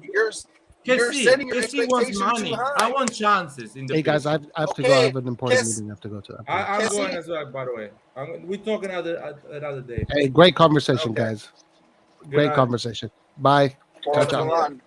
KC wants money. I want chances. In the hey, guys, I have to go. I have an important meeting I have to go to. I'm going as well, by the way. We're talking another day. Hey, great conversation, guys. Great conversation. Bye. Ciao, ciao.